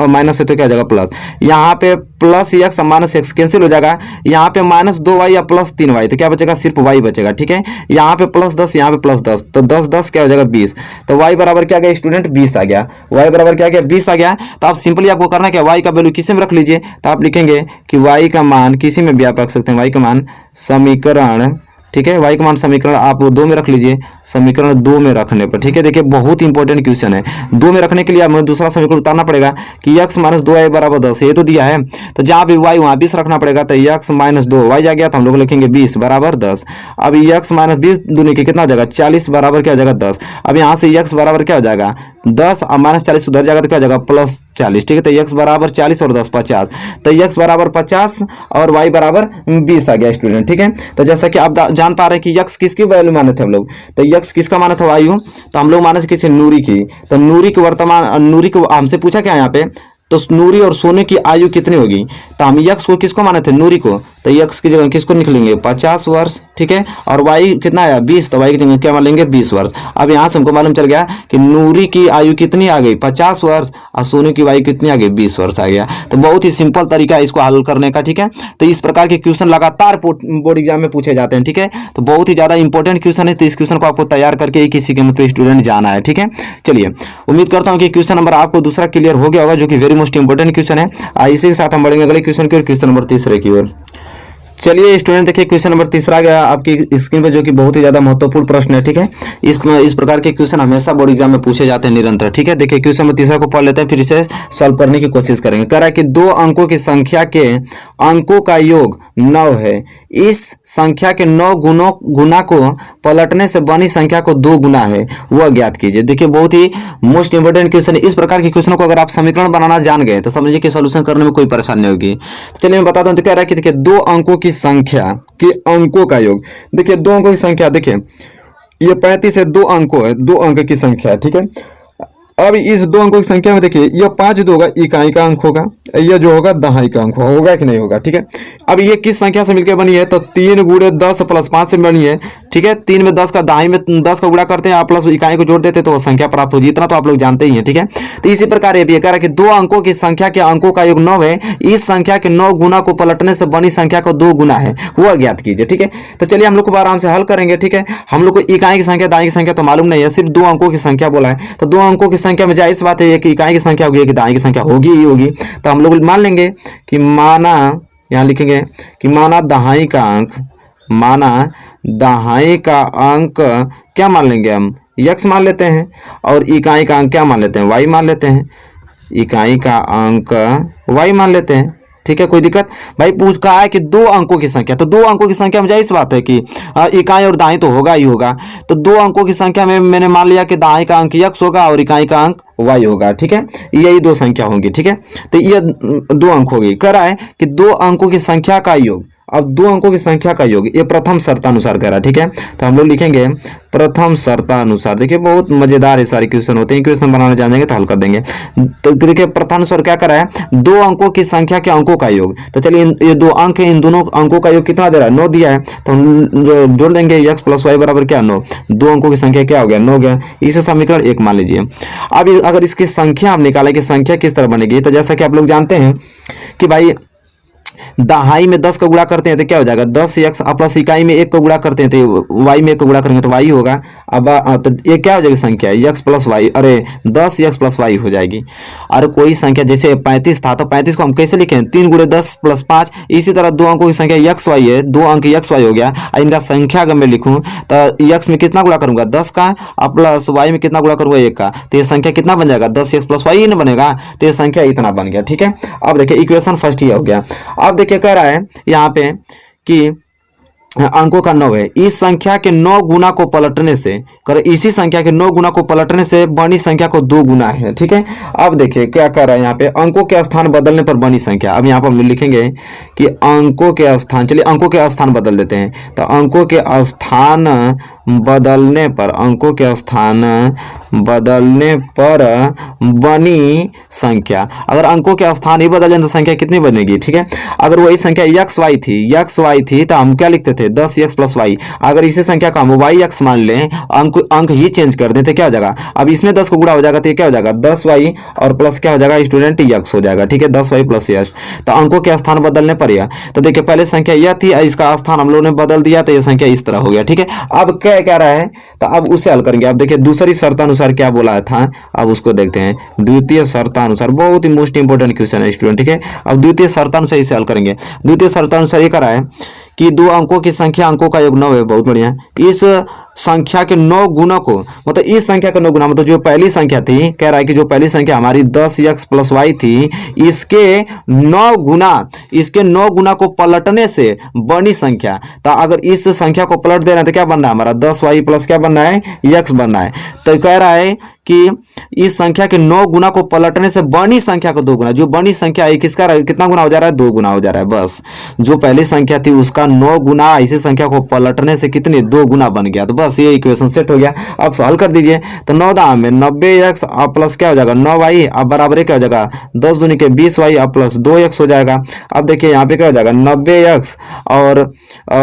माइनस है तो क्या हो जाएगा प्लस। यहाँ पे +x -x कैंसिल हो जाएगा, यहाँ पे -2y या +3y, तो क्या बचेगा, सिर्फ y बचेगा, ठीक है। यहाँ पे +10, यहाँ पे +10, तो 10 क्या हो जाएगा 20, तो y बराबर क्या गया स्टूडेंट, 20 आ गया। y बराबर क्या गया, 20 आ गया। तो आप सिंपली आपको करना क्या, y का वैल्यू किसी में रख लीजिए। तो आप लिखेंगे कि y का मान किसी में भी आप रख सकते हैं, y का मान समीकरण, ठीक है, y का मान समीकरण आप 2 में रख लीजिए, समीकरण 2 में रखने पर, ठीक है। देखिए बहुत इंपॉर्टेंट क्वेश्चन है, 2 में रखने के लिए हमें दूसरा समीकरण उतारना पड़ेगा कि x - 2y बराबर 10, ये तो दिया है, तो जहाँ भी y वहाँ 20 रखना पड़ेगा। तो x - 2 y जा गया, तो हम लोग लिखेंगे 20 बराबर 10। अब x - 20 दूनी के कितना हो जाएगा, 40 बराबर क्या हो जाएगा 10। अब यहाँ से x बराबर क्या हो जाएगा 10 और -40 उधर जाएगा तो क्या हो जाएगा +40, ठीक है। तो x बराबर 40 और 10 50, तो x बराबर 50 और y बराबर 20 आ गया स्टूडेंट, ठीक है। तो जैसा कि आप जान पा रहे हैं कि x किसकी वैल्यू माने थे हम लोग, तो x किसका माना था, वायु, तो हम लोग माने थे किसी नूरी की। तो नूरी की वर्तमान, नूरी को हमसे पूछा क्या यहाँ पे, तो नूरी और सोने की आयु कितनी होगी, तो हम x को किसको माने थे, नूरी को, तो x की जगह किसको निकलेंगे 50 वर्ष, ठीक है। और y कितना आया 20, तो y की जगह क्या मान लेंगे 20 वर्ष। अब यहाँ से हमको मालूम चल गया कि नूरी की आयु कितनी आ गई 50 वर्ष और सोने की आयु कितनी आ गई 20 वर्ष आ गया। तो बहुत ही सिंपल तरीका है इसको हल करने का, ठीक है। तो इस प्रकार के क्वेश्चन लगातार बोर्ड एग्जाम में पूछे जाते हैं, ठीक है। तो बहुत ही ज्यादा इंपॉर्टेंट क्वेश्चन है, तो इस क्वेश्चन को आपको तैयार करके ही किसी के मतलब स्टूडेंट जाना है, ठीक है। चलिए उम्मीद करता हूँ कि क्वेश्चन नंबर आपको दूसरा क्लियर हो गया होगा, जो कि वेरी मोस्ट इंपॉर्टेंट क्वेश्चन है। इसी के साथ हम बढ़ेंगे अगले क्वेश्चन की ओर, क्वेश्चन नंबर तीसरे की ओर। चलिए स्टूडेंट देखिए क्वेश्चन नंबर तीसरा आ गया आपकी स्क्रीन पे, जो कि बहुत ही ज्यादा महत्वपूर्ण प्रश्न है, ठीक है। इस प्रकार के क्वेश्चन हमेशा बोर्ड एग्जाम में पूछे जाते हैं निरंतर, ठीक है। देखिए क्वेश्चन नंबर तीसरा को पढ़ लेते हैं, फिर इसे सॉल्व करने की कोशिश करेंगे। कह रहा है कि 2 अंकों की संख्या के अंकों का योग 9 है। इस संख्या के 9 गुना को पलटने से बनी संख्या को 2 गुना है, वह ज्ञात कीजिए। देखिए बहुत ही मोस्ट इंपोर्टेंट क्वेश्चन है। इस प्रकार के क्वेश्चन को अगर आप समीकरण बनाना जान गए तो समझिए कि सॉल्यूशन करने में कोई परेशानी नहीं होगी। तो चलिए मैं बताता हूँ। तो कह रहा है कि देखिए 2 अंकों की संख्या के अंकों का योग। देखिए 2 अंकों की संख्या, देखिए ये 35 है, 2 अंकों है, 2 अंक की संख्या है, ठीक है। अब इस 2 अंकों की संख्या में देखिए यह 5 जो होगा इकाई का अंक होगा, यह जो होगा दहाई का अंक होगा कि नहीं होगा, ठीक है। अब ये किस संख्या से मिलकर बनी है? तो 3 गुणे 10 प्लस 5 से बनी है, ठीक है। 3 में 10 का, दहाई में 10 का गुणा करते हैं आप प्लस इकाई को जोड़ देते हैं तो वो संख्या प्राप्त होगी। इतना तो आप लोग जानते ही हैं, ठीक है। तो इसी प्रकार ये भी कह रहा है कि 2 अंकों की संख्या के अंकों का योग 9 है। इस संख्या के 9 गुना को पलटने से बनी संख्या को 2 गुना है, वह ज्ञात कीजिए, ठीक है। तो चलिए हम लोग को आराम से हल करेंगे, ठीक है। हम लोग को इकाई की संख्या दहाई की संख्या तो मालूम नहीं है, सिर्फ 2 अंकों की संख्या बोला है। तो 2 अंकों की संख्या में जाहिर सी बात है एक इकाई की संख्या होगी, एक दहाई की संख्या होगी ही होगी। तो हम लोग मान लेंगे कि माना, यहाँ लिखेंगे कि माना दहाई का अंक, माना दहाई का अंक क्या मान लेंगे हम? x मान लेते हैं। और इकाई का अंक क्या मान लेते हैं? y मान लेते हैं। इकाई का अंक y मान लेते हैं, ठीक है। कोई दिक्कत? भाई पूछ कहा है कि 2 अंकों की संख्या, तो 2 अंकों की संख्या में जाहिर सी बात है कि इकाई और दाई तो होगा ही होगा। तो 2 अंकों की संख्या में मैंने मान लिया कि दाई का अंक x होगा और इकाई का अंक y होगा, ठीक है। यही 2 संख्या होंगी, ठीक है। तो ये 2 अंक होगी। कह रहा है कि 2 अंकों की संख्या का योग, अब 2 अंकों की संख्या का योग ये प्रथम शर्तानुसार कह रहा है, ठीक है। तो हम लोग लिखेंगे प्रथम शर्तानुसार। देखिए बहुत मजेदार है सारे क्वेश्चन होते हैं, क्वेश्चन बनाने जान जाएंगे तो हल कर देंगे। तो देखिए प्रथमानुसार क्या करा है? 2 अंकों की संख्या के अंकों का योग। तो चलिए ये 2 अंक है, इन दोनों अंकों का योग कितना दे रहा है? 9 दिया है। तो हम जोड़ देंगे x प्लस वाई बराबर क्या? 9। 2 अंकों की संख्या क्या हो गया? 9 गया। इसे समीकरण 1 मान लीजिए। अब अगर इसकी संख्या हम निकालें कि संख्या किस तरह बनेगी, तो जैसा कि आप लोग जानते हैं कि भाई दहाई में 10 का गुणा करते हैं तो क्या हो जाएगा? 10x प्लस इकाई में 1 को गुणा करते हैं तो y में 1 को गुणा करेंगे तो y होगा। अब तो ये क्या हो जाएगी संख्या? x प्लस वाई, अरे 10x प्लस वाई हो जाएगी। और कोई संख्या जैसे 35 था तो 35 को हम कैसे लिखें? 3 गुणे 10 प्लस 5। इसी तरह 2 अंकों की संख्या x y है, 2 अंक x y हो गया। इनका संख्या अगर मैं लिखूँ तो x में कितना गुणा करूंगा? 10 का, और प्लस y में कितना गुणा करूंगा? 1 का। तो ये संख्या कितना बन जाएगा? 10x प्लस वाई न बनेगा। तो ये संख्या इतना बन गया, ठीक है। अब देखिए इक्वेशन फर्स्ट ये हो गया। अब देखिए कह रहा है यहाँ पे कि अंकों का 9 है। इस संख्या के 9 गुना को पलटने से, इसी संख्या के 9 गुना को पलटने से बनी संख्या को 2 गुना है, ठीक है। अब देखिए क्या कर रहा है यहाँ पे? अंकों के स्थान बदलने पर बनी संख्या। अब यहाँ पर हम लिखेंगे कि अंकों के स्थान, चलिए अंकों के स्थान बदल देते हैं। तो अंकों के स्थान बदलने पर, अंकों के स्थान बदलने पर बनी संख्या, अगर अंकों के स्थान ही बदल जाए तो संख्या कितनी बनेगी, ठीक है। अगर वही संख्या x y थी तो हम क्या लिखते थे? 10x plus Y. अगर इसी संख्या का हम yx मान लें, अंक ही चेंज कर दें तो क्या हो जाएगा? अब इसमें 10 को गुणा हो जाएगा तो ये क्या हो जाएगा? 10y और प्लस क्या हो जाएगा स्टूडेंट? x हो जाएगा, ठीक है। 10y plus x। तो अंकों के स्थान बदलने पर यह, तो देखिए पहले संख्या यह थी, इसका स्थान हम लोगों ने बदल दिया तो यह संख्या इस तरह हो गया, ठीक है। अब क्या कह रहा है? तो अब उसे हल करेंगे। अब देखिए दूसरी शर्तानुसार क्या बोला था, अब उसको देखते हैं। द्वितीय शर्तानुसार बहुत ही मोस्ट इंपोर्टेंट क्वेश्चन है स्टूडेंट, ठीक है। अब द्वितीय शर्तानुसार इसे हल करेंगे। द्वितीय शर्तानुसार ये कह रहा है कि 2 अंकों की संख्या अंकों का योग 9 है। बहुत बढ़िया। इस संख्या के 9 गुणों को, मतलब इस संख्या के 9 गुना, मतलब जो पहली संख्या थी, कह रहा है कि जो पहली संख्या हमारी 10x प्लस वाई थी, इसके 9 गुना को पलटने से बनी संख्या। तो अगर इस संख्या को पलट देना है तो क्या बनना है हमारा? 10y प्लस क्या बनना है? x बनना है। तो कह रहा है कि इस संख्या के 9 गुना को पलटने से बनी संख्या को 2 गुना, जो बनी संख्या है किसका कितना गुना हो जा रहा है? 2 गुना हो जा रहा है। बस जो पहली संख्या थी उसका 9 गुना इसी संख्या को पलटने से कितनी? 2 गुना बन गया। तो बस ये इक्वेशन सेट हो गया। अब हल कर दीजिए। तो 9 दाम में 90x अब प्लस क्या हो जाएगा? 9y अब बराबर क्या हो जाएगा? 10 दूनी के 20y अब प्लस 2x हो जाएगा। अब देखिए यहाँ पे क्या हो जाएगा? 90x और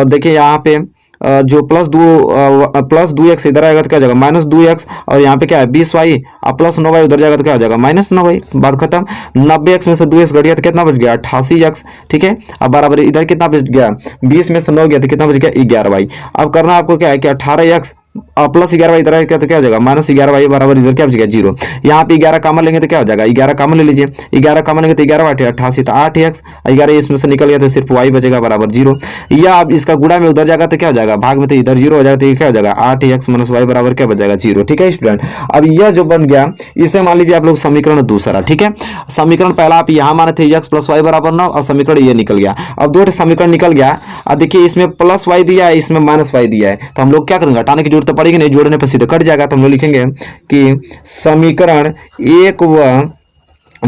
देखिए यहाँ पे जो प्लस 2x इधर आएगा तो क्या हो जाएगा? Minus 2x। और यहाँ पे क्या है? 20y अब प्लस 9y उधर जाएगा तो क्या हो जाएगा? Minus 9y। बात खत्म। 90x में से 2x घट गया तो कितना बच गया? 88x, ठीक है। अब बराबर इधर कितना बच गया? 20 में से 9 गया तो कितना बच गया? 11y। अब करना आपको क्या है कि 18x प्लस 11y इधर क्या तो क्या हो जाएगा माइनस 11y बराबर इधर क्या बचेगा 0। यहाँ पे 11 कॉमन लेंगे तो क्या हो जाएगा 11 कॉमन ले लीजिए, 11 कॉमन लेंगे तो 11 8 88 तो 8x, 11 इसमें से निकल गया तो सिर्फ y बचेगा बराबर 0। या अब इसका गुणा में उधर जाएगा तो क्या हो जाएगा भाग में तो इधर 0 हो जाएगा तो ये क्या हो जाएगा 8x माइनस y बराबर क्या बच जाएगा 0। ठीक है स्टूडेंट, अब यह जो बन गया इसे मान लीजिए आप लोग समीकरण दूसरा। ठीक है, समीकरण पहला आप यहाँ माने थे x प्लस वाई बराबर 9 और समीकरण ये निकल गया। अब दो समीकरण निकल गया, अब देखिए इसमें प्लस वाई दिया है इसमें माइनस वाई दिया है, तो हम लोग क्या करेंगे हटाने की जरूरत तो पड़ेगी नहीं, जोड़ने पर सीधे कट जाएगा। तो हम लोग लिखेंगे कि समीकरण 1 व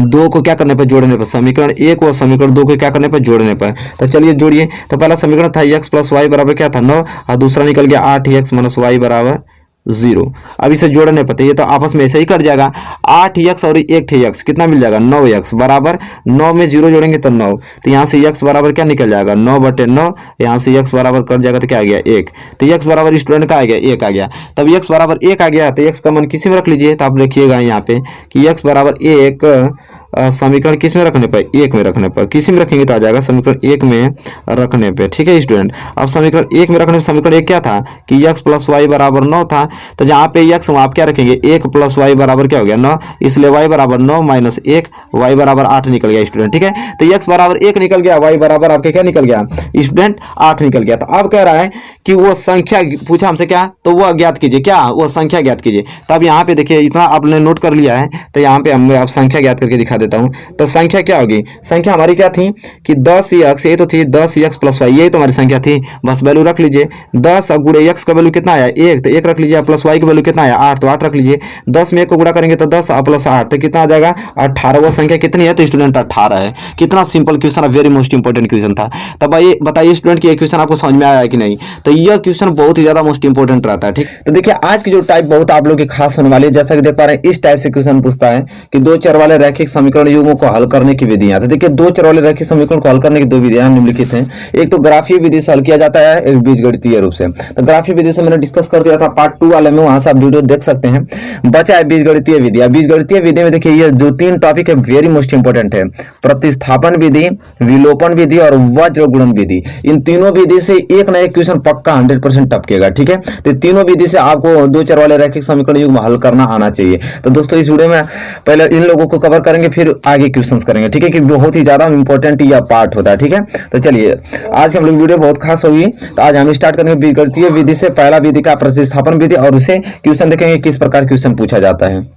2 को क्या करने पर जोड़ने पर, समीकरण 1 व समीकरण 2 को क्या करने पर जोड़ने पर। तो चलिए जोड़िए, तो पहला समीकरण था x प्लस वाई बराबर क्या था 9 और दूसरा निकल गया 8x माइनस वाई बराबर 0। अब इसे जोड़ने पर ये तो आपस में ऐसे ही कट जाएगा, 8x और 1x कितना मिल जाएगा 9x बराबर 9 में 0 जोड़ेंगे तो 9, तो यहाँ से x बराबर क्या निकल जाएगा 9/9, यहाँ से x बराबर कट जाएगा तो क्या आ गया 1, तो x बराबर स्टूडेंट का आ गया 1 आ गया। तब x बराबर 1 आ गया तो x का मान किसी में रख लीजिए, तो आप लिखिएगा यहाँ पे कि x बराबर 1 समीकरण किस में रखने पर 1 में रखने पर, किसी में रखेंगे तो आ जाएगा समीकरण 1 में रखने पे। ठीक है स्टूडेंट, अब समीकरण 1 में रखने पर समीकरण 1 क्या था कि x प्लस वाई बराबर 9 था, तो जहाँ पे x वहाँ आप क्या रखेंगे 1 प्लस वाई बराबर क्या हो गया 9, इसलिए y बराबर 9 माइनस 1 y बराबर 8 निकल गया स्टूडेंट। ठीक है, तो x बराबर 1 निकल गया, y बराबर आपके क्या निकल गया स्टूडेंट 8 निकल गया। तो अब कह रहा है कि वो संख्या पूछा हमसे क्या, तो वो ज्ञात कीजिए, क्या वो संख्या ज्ञात कीजिए। तो अब यहाँ पे देखिए इतना आपने नोट कर लिया है, तो यहाँ पे हम आप संख्या ज्ञात करके दिखा देता हूँ। तो संख्या क्या होगी, संख्या हमारी क्या थी कि 10x, ये तो थी 10x प्लस वाई, ये तो हमारी संख्या थी, बस वैल्यू रख लीजिए। 10 और गुणे x का वैल्यू कितना आया 1, तो 1 रख लीजिए, प्लस y का वैल्यू कितना आया 8, तो 8 रख लीजिए। 10 में 1 को गुणा करेंगे तो 10 प्लस 8 तो कितना आ जाएगा 18। वो संख्या कितनी है तो स्टूडेंट 18 है। कितना simple question, very most important question था। तब बताइए स्टूडेंट कि ये क्वेश्चन आपको समझ में आया है कि नहीं। तो यह क्वेश्चन बहुत ही ज्यादा मोस्ट इंपॉर्टेंट रहता है। ठीक, तो देखिए आज की जो टाइप बहुत आप लोग की खास होने वाली है, जैसा कि देख पा रहे हैं इस टाइप से क्वेश्चन पूछता है कि दो चर वाले रैखिक समीकरण युग्मों को हल करने की विधियां। तो देखिए दो चर वाले रैखिक समीकरण को हल करने की दो विधियां निम्नलिखित हैं। एक तो ग्राफीय विधि से हल किया जाता है, एक बीजगणितीय रूप से। तो ग्राफीय विधि से मैंने डिस्कस कर दिया था पार्ट 2 वाले में, वहां से आप वीडियो देख सकते हैं। बचा है बीजगणितीय विधि। बीजगणितीय विधि में देखिए ये जो 3 टॉपिक है वेरी मोस्ट इंपॉर्टेंट है, प्रतिस्थापन विधि, विलोपन विधि और वज्र गुणन विधि। इन तीनों विधि से एक ना एक क्वेश्चन पक्का 100% टपकेगा। ठीक है, तो तीनों विधि से आपको दो चर वाले रैखिक समीकरण युग्म हल करना आना चाहिए। तो दोस्तों इस वीडियो में पहले इन लोगों को कवर करेंगे, फिर आगे क्वेश्चंस करेंगे। ठीक है, कि बहुत ही ज्यादा इंपॉर्टेंट यह पार्ट होता है। ठीक है, तो चलिए आज की हम लोग वीडियो बहुत खास होगी। तो आज हम स्टार्ट करेंगे बीजगणितीय विधि से। पहला विधि का प्रतिस्थापन विधि, और उसे क्वेश्चन देखेंगे किस प्रकार क्वेश्चन पूछा जाता है।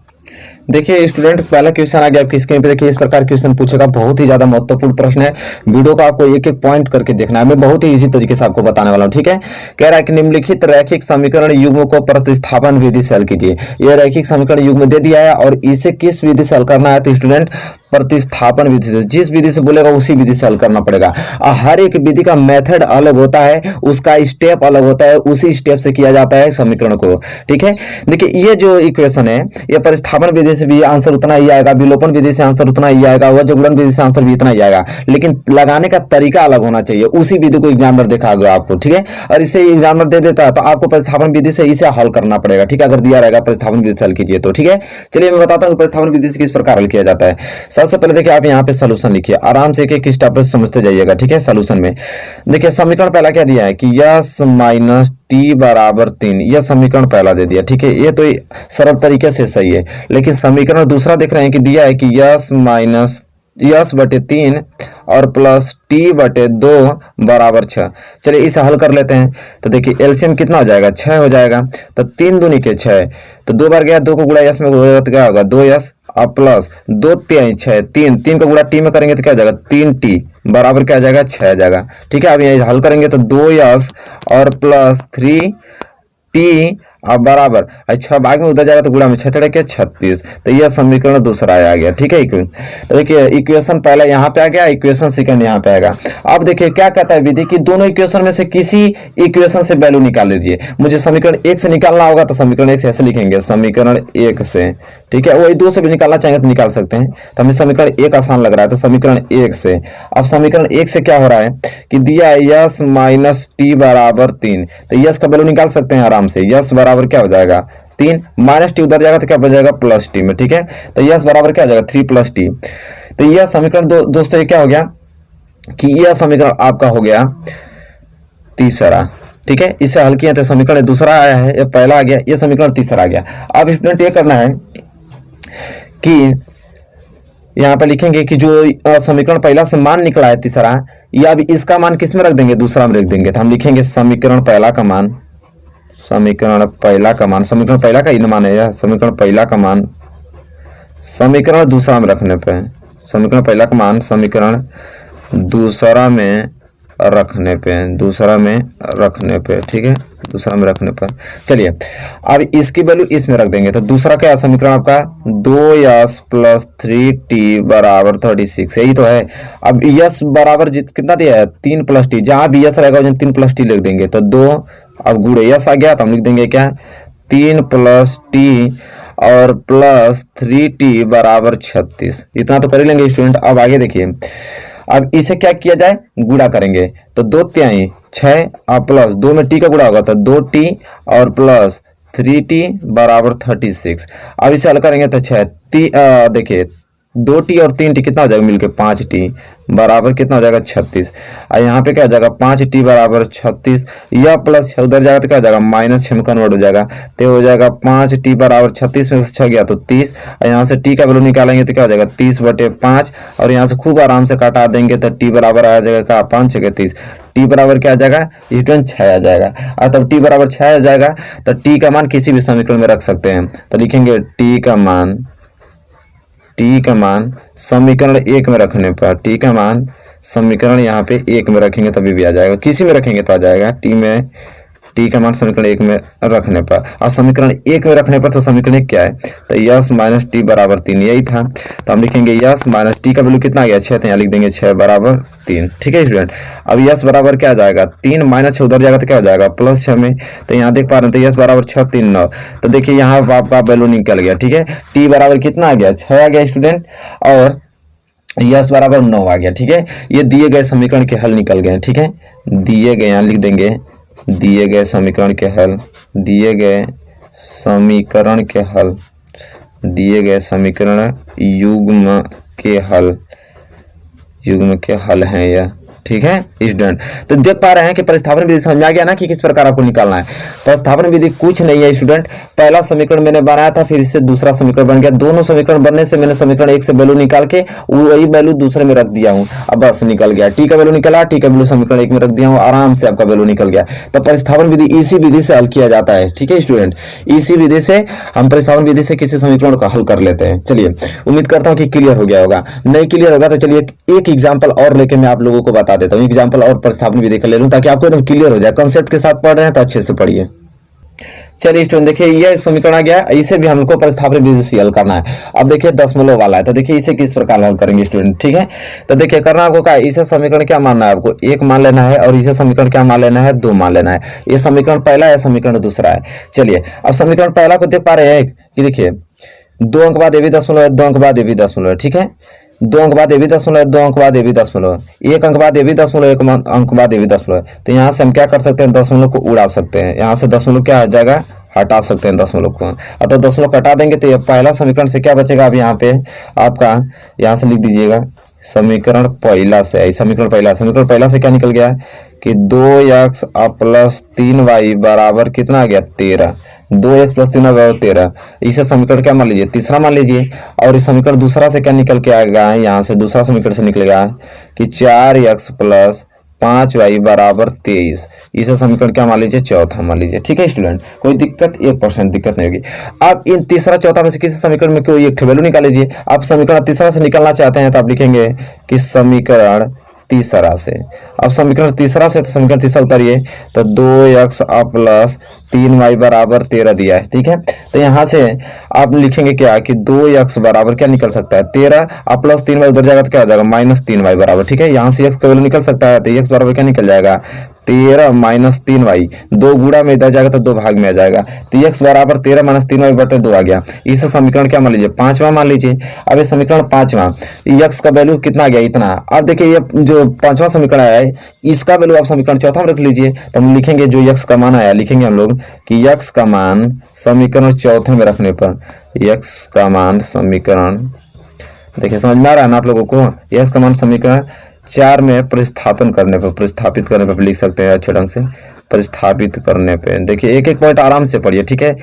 देखिए स्टूडेंट पहला क्वेश्चन आ गया आपकी स्क्रीन पे, देखिए इस प्रकार क्वेश्चन पूछेगा, बहुत ही ज्यादा महत्वपूर्ण प्रश्न है। वीडियो को आपको एक एक पॉइंट करके देखना है, मैं बहुत ही इजी तरीके से आपको बताने वाला हूँ। ठीक है, कह रहा है कि निम्नलिखित रैखिक समीकरण युग्म को प्रतिस्थापन विधि से हल कीजिए। यह रैखिक समीकरण युग्म दे दिया है और इसे किस विधि से हल करना है, तो स्टूडेंट प्रतिस्थापन विधि से, जिस विधि से बोलेगा उसी विधि से हल करना पड़ेगा। हर एक विधि का मेथड अलग होता है, उसका स्टेप अलग होता है, उसी स्टेप से किया जाता है समीकरण को। ठीक है, देखिए ये जो इक्वेशन है ये प्रतिस्थापन विधि से भी आंसर उतना ही आएगा, विलोपन विधि से आंसर उतना ही आएगा, वज्र गुणन विधि से आंसर भी इतना ही आएगा, लेकिन लगाने का तरीका अलग होना चाहिए। उसी विधि को एग्जामिनर दिखाएगा आपको। ठीक है, और इसे एग्जामिनर दे देता है तो आपको प्रतिस्थापन विधि से इसे हल करना पड़ेगा। ठीक है, अगर दिया रहेगा प्रतिस्थापन विधि से हल कीजिए तो। ठीक है, चलिए मैं बताता हूँ प्रतिस्थापन विधि से किस प्रकार हल किया जाता है। सबसे पहले देखिए आप यहाँ पे सॉल्यूशन लिखिए, आराम से एक स्टेप पर समझते जाइएगा। ठीक है, सॉल्यूशन में देखिए समीकरण पहला क्या दिया है कि यस माइनस टी बराबर 3, यह समीकरण पहला दे दिया। ठीक है, ये तो सरल तरीके से सही है, लेकिन समीकरण दूसरा देख रहे हैं कि दिया है कि यस माइनस यस बटे 3 और प्लस टी बटे 2 बराबर 6। चलिए इसे हल कर लेते हैं। तो देखिए एलसीएम कितना हो जाएगा 6 हो जाएगा, तो 3 दूनी के 6, तो 2 बार गया 2 को गुणा यस में होगा तो क्या होगा 2s और प्लस 2 3 6, 3 को गुणा टी में करेंगे तो क्या हो जाएगा 3t बराबर क्या आ जाएगा 6 आ जाएगा। ठीक है, अब ये हल करेंगे तो 2s और प्लस 3t अब बराबर 6 भाग में उधर जाएगा तो गुणा में 6 चढ़े के 36। तो यह समीकरण दूसरा आ गया। ठीक है, तो देखिए इक्वेशन पहला यहाँ पे आ गया, इक्वेशन सेकंड यहाँ पे आएगा। अब देखिए क्या कहता है विधि कि दोनों इक्वेशन में से किसी इक्वेशन से वैल्यू निकाल लीजिए। मुझे समीकरण 1 से निकालना होगा तो समीकरण 1 से ऐसे लिखेंगे, समीकरण 1 से। ठीक है, वही 2 से भी निकालना चाहेंगे तो निकाल सकते हैं, तो हमें समीकरण 1 आसान लग रहा है तो समीकरण 1 से। अब समीकरण 1 से क्या हो रहा है कि दिया है यस माइनस टी बराबर 3, तो यस का वैल्यू निकाल सकते हैं आराम से। यस बराबर क्या हो जाएगा 3, माइनस टी उधर जाएगा तो क्या बन जाएगा प्लस टी में। ठीक है, तो यस बराबर क्या हो जाएगा 3 प्लस टी। तो यह समीकरण दोस्तों ये क्या हो गया कि यह समीकरण आपका हो गया तीसरा। ठीक है, इसे हल किया तो समीकरण दूसरा आया है, ये पहला आ गया, ये समीकरण तीसरा आ गया। अब स्टूडेंट ये करना है कि यहाँ पे लिखेंगे कि जो समीकरण पहला से मान निकला है तीसरा, या अब इसका मान किस में रख देंगे, दूसरा में रख देंगे। तो हम लिखेंगे समीकरण पहला का मान, समीकरण पहला का मान, समीकरण पहला का ही मान है यह, समीकरण पहला का मान समीकरण दूसरा में रखने पे, समीकरण पहला का मान समीकरण दूसरा में रखने पे, दूसरा में रखने पे, ठीक है, दूसरा में रखने पर। चलिए अब इसकी वैल्यू इसमें रख देंगे। तो दूसरा क्या है समीकरण आपका 2s + 3t = 36, यही तो है। अब s बराबर कितना दिया है 3 + t, जहां भी s रहेगा वहां 3 + t लिख देंगे। तो 2 अब गुणे s आ गया तो हम लिख देंगे क्या 3 + t और प्लस 3t = 36, इतना तो कर ही लेंगे स्टूडेंट। अब आगे देखिए, अब इसे क्या किया जाए, गुणा करेंगे। तो 2 तिहाई 6 और प्लस 2 में t का गुणा होगा तो 2t और प्लस 3t = 36। अब इसे हल करेंगे तो 6 देखिए 2t और 3t कितना हो जाएगा मिलके 5t बराबर कितना हो जाएगा 36। और यहाँ पे क्या हो जाएगा 5t = 36, यह प्लस उधर जाएगा तो क्या हो जाएगा -6 में कन्वर्ट हो जाएगा। तो हो जाएगा 5t = 36 में से 6 गया तो 30, और यहाँ से t का वैल्यू निकालेंगे तो क्या हो जाएगा 30/5, और यहाँ से खूब आराम से काटा देंगे तो t बराबर आ जाएगा 5 6 30, t बराबर क्या आ जाएगा स्टूडेंट 6 आ जाएगा। और तब t बराबर 6 आ जाएगा तो t का मान किसी भी समीकरण में रख सकते हैं। तो लिखेंगे t का मान समीकरण 1 में रखने पर, t का मान समीकरण यहाँ पे 1 में रखेंगे तभी भी आ जाएगा, किसी में रखेंगे तो आ जाएगा। t का मान समीकरण 1 में रखने पर, और समीकरण 1 में रखने पर तो समीकरण 1 क्या है तो s - t = 3, यही था। तो हम लिखेंगे s - t का वैल्यू कितना आ गया 6, तो यहाँ लिख देंगे 6 = 3, ठीक है स्टूडेंट। अब s बराबर क्या आ जाएगा 3 - 6 उधर जाएगा तो क्या हो जाएगा +6 में, तो यहाँ देख पा रहे हैं तो s = 6 3 9, तो देखिए यहाँ आपका वैल्यू निकल गया, ठीक है। t बराबर कितना आ गया 6 आ गया स्टूडेंट, और s बराबर 9 आ गया, ठीक है। ये दिए गए समीकरण के हल निकल गए, ठीक है। दिए गए यहाँ लिख देंगे दिए गए समीकरण के हल, दिए गए समीकरण के हल, दिए गए समीकरण युग्म के हल हैं यह, ठीक है स्टूडेंट। तो देख पा रहे हैं कि प्रतिस्थापन विधि समझ में आ गया ना कि किस प्रकार आपको निकालना है। प्रतिस्थापन विधि कुछ नहीं है स्टूडेंट, पहला समीकरण मैंने बनाया था, फिर इससे दूसरा समीकरण बन गया, दोनों समीकरण बनने से मैंने समीकरण 1 से वैल्यू निकाल के वही वैल्यू दूसरे में रख दिया हूँ। अब बस निकल गया, टी का वैल्यू निकला, टी का वैल्यू समीकरण 1 में रख दिया हूँ, आराम से आपका वैल्यू निकल गया। तो प्रतिस्थापन विधि इसी विधि से हल किया जाता है, ठीक है स्टूडेंट। इसी विधि से हम प्रतिस्थापन विधि से किसी समीकरण को हल कर लेते हैं। चलिए उम्मीद करता हूँ कि क्लियर हो गया होगा, नहीं क्लियर होगा तो चलिए एक एग्जाम्पल और लेके मैं आप लोगों को बता देता हूँ। एग्जाम्पल और प्रतिस्थापन विधि का ले लूं ताकि आपको एकदम क्लियर हो जाए। कंसेप्ट के साथ पढ़ रहे हैं तो अच्छे से पढ़िए। चलिए स्टूडेंट देखिए ये समीकरण आ गया, इसे भी हमको प्रतिस्थापन विधि से हल करना है। अब देखिए दशमलव वाला है, तो देखिए इसे किस प्रकार हल करेंगे स्टूडेंट, ठीक है। तो देखिए करना आपको क्या, इसे समीकरण क्या मानना है, आपको 1 मान लेना है, और इसे समीकरण क्या मान लेना है 2 मान लेना है। ये समीकरण पहला है, समीकरण दूसरा है। चलिए अब समीकरण पहला को देख पा रहे हैं कि देखिए 2 अंक बाद ए भी दशमलव है, 2 अंक बाद ए भी दशमलव है, ठीक है। 2 अंक बाद ए भी दशमलव है, 2 अंक बाद ए भी दशमलव है, 1 अंक बाद ए भी दशमलव, 1 अंक बाद ए भी दशमलव है। तो यहाँ से हम क्या कर सकते हैं, दशमलव को उड़ा सकते हैं, यहाँ से दशमलव क्या आ जाएगा, हटा सकते हैं दशमलव को। अतः दशमलव हटा देंगे तो ये पहला समीकरण से क्या बचेगा, अब यहाँ पे आपका यहाँ से लिख दीजिएगा समीकरण पहला से, समीकरण पहला से क्या निकल गया कि 2x + 3y बराबर कितना आ गया 13, 2x + 3y बराबर 13। इसे समीकरण क्या मान लीजिए, तीसरा मान लीजिए। और इस समीकरण दूसरा से क्या निकल के आएगा, यहाँ से दूसरा समीकरण से निकलेगा कि 4x + 5y बराबर 23। इसे समीकरण क्या मान लीजिए, चौथा मान लीजिए, ठीक है स्टूडेंट। कोई दिक्कत 1% दिक्कत नहीं होगी। आप इन तीसरा चौथा में से किसी समीकरण में कोई एक वैल्यू निकाल लीजिए। आप समीकरण तीसरा से निकालना चाहते हैं तो आप लिखेंगे कि समीकरण तीसरा से। अब समीकरण तीसरा से, तो समीकरण तीसरा उतारिए तो 2x + 3y बराबर 13 दिया है, ठीक है। तो यहाँ से आप लिखेंगे क्या कि 2x बराबर क्या निकल सकता है 13, अब प्लस 3y उधर जाएगा तो क्या हो जाएगा -3y बराबर, ठीक है। यहाँ से x का वैल्यू निकल सकता है, तो x बराबर क्या निकल जाएगा 13 - 3y, 2 गुणा में इधर जाएगा तो 2 भाग में आ जाएगा, तो x बराबर 13 - 3y बटे 2 आ गया। इस समीकरण क्या मान लीजिए, पांचवा मान लीजिए। अब ये समीकरण पांचवा, x का वैल्यू कितना आ गया इतना। अब देखिए ये जो पांचवा समीकरण आया है इसका वैल्यू आप समीकरण चौथा में रख लीजिए। तो हम लिखेंगे जो x का मान आया, लिखेंगे हम लोग कि x का मान समीकरण चौथे में रखने पर, x का मान समीकरण, देखिए समझ में आ रहा है ना आप लोगों को, x का मान समीकरण 4 में प्रतिस्थापित करने पर लिख सकते हैं अच्छे ढंग से। प्रतिस्थापित करने पे। देखिए एक एक पॉइंट आराम से पढ़िए, ठीक है,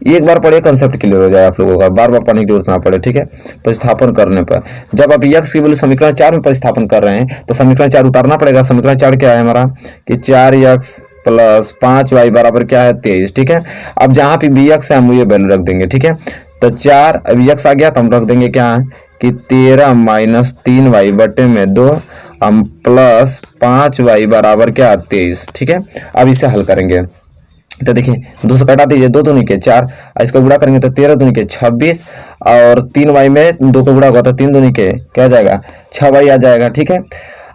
एक बार पढ़िए कंसेप्ट क्लियर हो जाए आप लोगों का, बार बार पढ़ने की जरूरत ना पड़े, ठीक है। प्रतिस्थापन करने पर जब आप x की वैल्यू समीकरण 4 में प्रतिस्थापन कर रहे हैं तो समीकरण 4 उतारना पड़ेगा। समीकरण 4 क्या है हमारा कि 4x प्लस 5y बराबर क्या है 23, ठीक है। अब जहाँ पे bx है हम ये वैल्यू रख देंगे, ठीक है। तो 4 अब x आ गया तो हम रख देंगे क्या है कि 13 माइनस 3y बटे में 2 हम प्लस 5y बराबर क्या 23, ठीक है। अब इसे हल करेंगे तो देखिए 2 से कटा दीजिए, 2 दूनी के 4, इसका गुणा करेंगे तो 13 दूनी के 26 और 3y में 2 का गुणा होगा तो 3 दूनी के क्या जाएगा 6y आ जाएगा, ठीक है।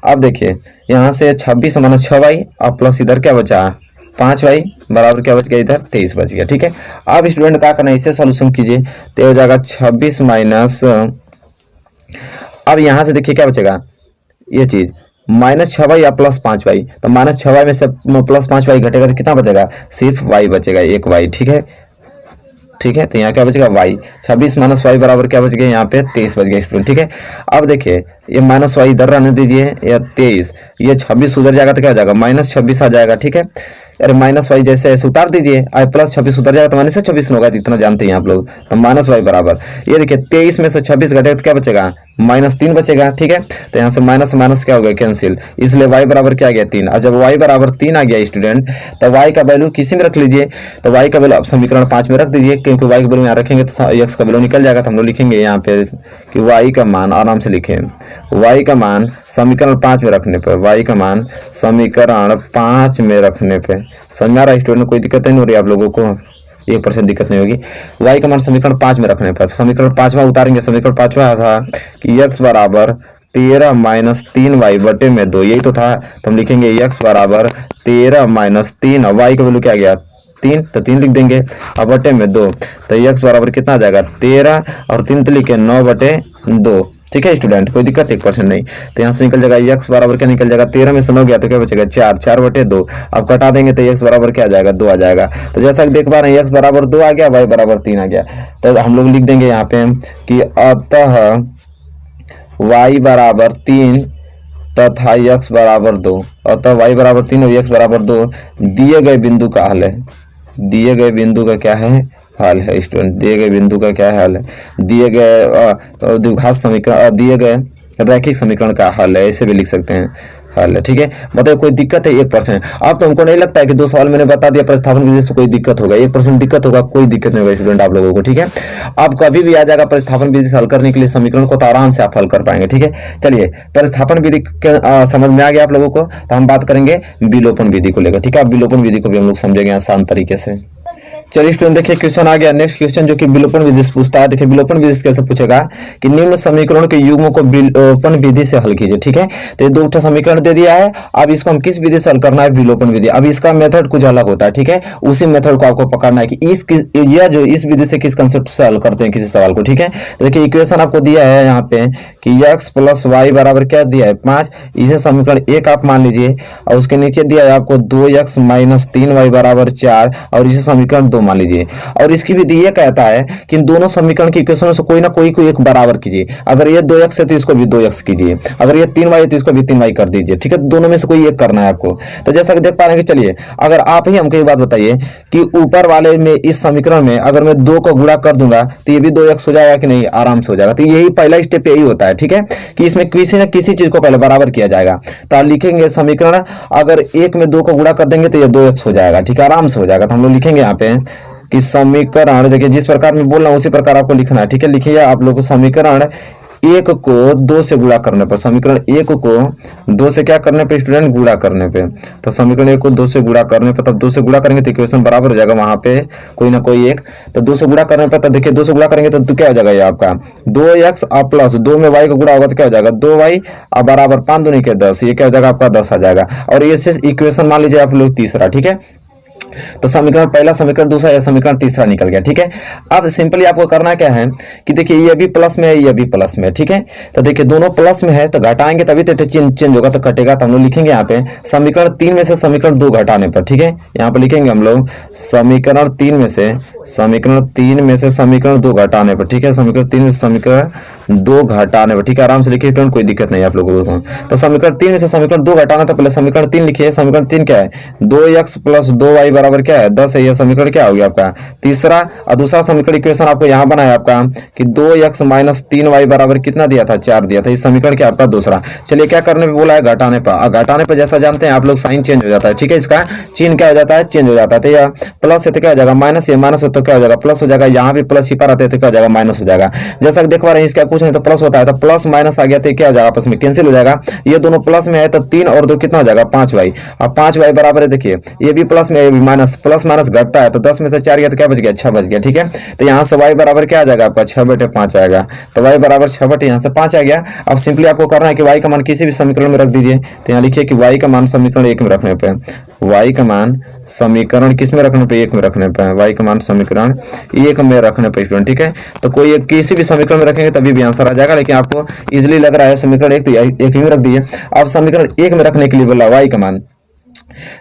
अब देखिए यहाँ से 26 माइनस 6y और प्लस इधर क्या बचा 5y बराबर क्या बच गया इधर 23 बच गया, ठीक है। अब स्टूडेंट क्या करना है इसे सॉल्यूशन कीजिए तो हो जाएगा 26 माइनस, अब यहाँ से देखिए क्या बचेगा ये चीज माइनस 6y या प्लस 5y, तो माइनस 6y में से प्लस 5y घटेगा तो कितना बचेगा सिर्फ y बचेगा, एक y, ठीक है, ठीक है। तो यहाँ क्या बचेगा y, 26 माइनस y बराबर क्या बच गया यहाँ पे 23 बच गया स्टूडेंट, ठीक है। अब देखिए ये माइनस y इधर रहने दीजिए, या 23 ये 26 उधर जाएगा तो क्या हो जाएगा माइनस 26 आ जाएगा, ठीक है। अरे माइनस y जैसे ऐसे उतार दीजिए, अब प्लस 26 उतर जाएगा तो माइनस 26 होगा, इतना जानते हैं आप लोग। तो माइनस y बराबर ये देखिए 23 में से 26 घटेगा तो क्या बचेगा -3 बचेगा, ठीक है। तो यहाँ से माइनस माइनस क्या हो गया कैंसिल, इसलिए y बराबर क्या आ गया 3। और जब y बराबर 3 आ गया स्टूडेंट तो y का वैल्यू किसी में रख लीजिए, तो y का वैल्यू आप समीकरण 5 में रख दीजिए, क्योंकि y का वैल्यू यहाँ रखेंगे तो x का वैल्यू निकल जाएगा। तो हम लोग लिखेंगे यहाँ पे कि y का मान, आराम से लिखें, y का मान समीकरण 5 में रखने पर, y का मान समीकरण 5 में रखने पे, समझ में आ रहा है स्टूडेंट, कोई दिक्कत नहीं हो रही आप लोगों को, 1% दिक्कत नहीं होगी। y का मान समीकरण 5 में रखने पर समीकरण 5वां उतारेंगे, समीकरण 5वां था कि x बराबर 13 माइनस 3y बटे में 2, यही तो था। तो हम लिखेंगे x बराबर 13 माइनस 3 और y का वैल्यू क्या आ गया 3, तो 3 लिख देंगे और बटे में 2, तो x बराबर कितना आ जाएगा 13 और 3 तो लिखे 9 बटे 2, ठीक है स्टूडेंट, कोई दिक्कत 1% नहीं। तो यहाँ से निकल जाएगा x बराबर क्या निकल जाएगा 13 में से 9 गया तो क्या बचेगा 4, 4 बटे 2, अब कटा देंगे तो x बराबर क्या आ जाएगा 2 आ जाएगा। तो जैसा कि देख पा रहे हैं x बराबर 2 आ गया, y बराबर 3 आ गया। तो हम लोग लिख देंगे यहाँ पे कि अतः y बराबर 3 तथा x बराबर 2, अतः y बराबर 3 और x बराबर 2 दिए गए बिंदु का हल है, दिए गए बिंदु का क्या है हल है स्टूडेंट, दिए गए बिंदु का क्या है हल है, दिए गए द्विघात समीकरण, दिए गए रैखिक समीकरण का हल है, ऐसे भी लिख सकते हैं हल है, ठीक है। बताइए कोई दिक्कत है 1%। अब तो हमको नहीं लगता है कि 2 सवाल मैंने बता दिया प्रतिस्थापन विधि से कोई दिक्कत होगा, 1% दिक्कत होगा, कोई दिक्कत नहीं होगा स्टूडेंट आप लोगों को, ठीक है। अब कभी भी आ जाएगा प्रतिस्थापन विधि से हल करने के लिए समीकरण को, तो आराम से आप हल कर पाएंगे, ठीक है। चलिए प्रतिस्थापन विधि समझ में आ गया आप लोगों को, तो हम बात करेंगे विलोपन विधि को लेकर, ठीक है। अब विलोपन विधि को भी हम लोग समझेंगे आसान तरीके से। चलिए स्टूडेंट देखिए क्वेश्चन आ गया, नेक्स्ट क्वेश्चन जो कि विलोपन विधि से पूछता है। देखिए विलोपन विधि से कैसे पूछेगा कि निम्न समीकरणों के युग्मों को विलोपन विधि से हल कीजिए, ठीक है। तो ये 2 समीकरण दे दिया है, अब इसको हम किस विधि से हल करना है विलोपन विधि। अब इसका मेथड कुछ अलग होता है, ठीक है, उसी मेथड को आपको पकड़ना है कि इस विधि से किस कंसेप्ट से हल करते हैं किसी सवाल को, ठीक है। तो देखिए इक्वेशन आपको दिया है यहाँ पे कि x प्लस वाई बराबर क्या दिया है 5, इसे समीकरण 1 आप मान लीजिए, और उसके नीचे दिया है आपको 2x माइनस 3y बराबर 4 और इसे समीकरण 2 मान लीजिए। और इसकी विधि ये कहता है कि इन दोनों समीकरण की इक्वेशन से कोई ना कोई को एक बराबर कीजिए, अगर ये 2x है तो इसको भी 2x कीजिए, अगर ये 3y है तो इसको भी 3y कर दीजिए, ठीक है। दोनों में से कोई एक करना है आपको। तो जैसा कि देख पा रहे हैं कि चलिए अगर आप ही हमको एक बात बताइए कि ऊपर वाले में इस समीकरण में अगर मैं 2 को गुणा कर दूंगा तो ये भी 2x हो जाएगा कि नहीं, आराम से हो जाएगा। तो यही पहला स्टेप यही होता है, ठीक है, कि इसमें किसी न किसी चीज को पहले बराबर किया जाएगा। तो आप लिखेंगे समीकरण अगर 1 में 2 को गुणा कर देंगे तो ये 2x हो जाएगा, ठीक है, आराम से हो जाएगा। तो हम लोग लिखेंगे यहाँ पे कि समीकरण, देखिए जिस प्रकार मैं बोल रहा हूँ उसी प्रकार आपको लिखना है, ठीक है। लिखिए आप लोग को समीकरण 1 को 2 से गुणा करने पर, समीकरण 1 को 2 से क्या करने पे स्टूडेंट गुणा करने पे, तो समीकरण 1 को 2 से गुणा करने पर, तब 2 से गुणा करेंगे तो इक्वेशन बराबर हो जाएगा वहां पे कोई ना कोई एक। तो 2 से गुणा करने पर, तो देखिए 2 से गुणा करेंगे तो क्या हो जाएगा ये आपका 2x और प्लस 2 में y का गुणा होगा तो क्या हो जाएगा 2y और बराबर 5 दूनी के 10, ये क्या हो जाएगा आपका 10 आ जाएगा। और ये इक्वेशन मान लीजिए आप लोग तीसरा, ठीक है। तो समीकरण पहला, समीकरण दूसरा, या समीकरण तीसरा निकल गया। ठीक है, अब सिंपली आपको करना क्या है कि देखिए ये भी प्लस में है, ये भी प्लस में है। ठीक है, तो देखिए दोनों प्लस में है तो घटाएंगे तभी तो चेंज होगा, तो कटेगा। तो हम लोग लिखेंगे यहाँ पे समीकरण 3 में से समीकरण 2 घटाने पर। ठीक है, यहाँ पे लिखेंगे हम लोग समीकरण 3 में से समीकरण 2 घटाने पर। ठीक है, समीकरण 3 में से समीकरण 2 घटाने पर। ठीक है, आराम से लिखिए, कोई दिक्कत नहीं आप लोगों को। तो समीकरण 3 में से समीकरण 2 घटाना था, पहले समीकरण 3 लिखिए। समीकरण 3 क्या है, 2x + 2y बराबर क्या है 10 है। यह समीकरण क्या हो गया आपका तीसरा। और दूसरा समीकरण इक्वेशन आपको यहाँ बनाया आपका कि 2x - 3y बराबर कितना दिया था 4 दिया था। इस समीकरण क्या आपका दूसरा। चलिए क्या करने पे बोला है, घटाने पर। घटाने पर जैसा जानते हैं आप लोग साइन चेंज हो जाता है। ठीक है, इसका चिन्ह क्या हो जाता है, चेंज हो जाता है। तो यह प्लस है तो क्या हो जाएगा माइनस, ये माइनस हो तो क्या हो जाएगा प्लस हो जाएगा। यहाँ भी प्लस ही पर आते तो क्या हो जाएगा माइनस हो जाएगा। जैसा कि देख पा रहे हैं इसका कुछ नहीं तो प्लस होता है, तो प्लस माइनस आ गया तो क्या हो जाएगा आपस में कैंसिल हो जाएगा। ये दोनों प्लस में है तो 3 और 2 कितना हो जाएगा 5y। अब 5y बराबर है, देखिए ये भी प्लस में, ये भी माइनस, प्लस माइनस घटता है तो 10 में से 4 गया तो क्या बच गया 6 बच गया। ठीक है, तो यहाँ से y बराबर क्या आ जाएगा आपका 6/5 आएगा। तो y बराबर 6 यहाँ से 5 आ गया। अब सिंपली आपको करना है कि y का मान किसी भी समीकरण में रख दीजिए। तो यहाँ लिखिए कि y का मान समीकरण 1 में रखने पे, y का मान समीकरण किस में रखने पे 1 में रखने पे, y का मान समीकरण 1 में रखने पे स्टूडेंट। ठीक है, तो कोई एक किसी भी समीकरण में रखेंगे तभी भी आंसर आ जाएगा, लेकिन आपको इजीली लग रहा है समीकरण 1 तो 1 ही में रख दीजिए। अब समीकरण 1 में रखने के लिए बोला y का मान,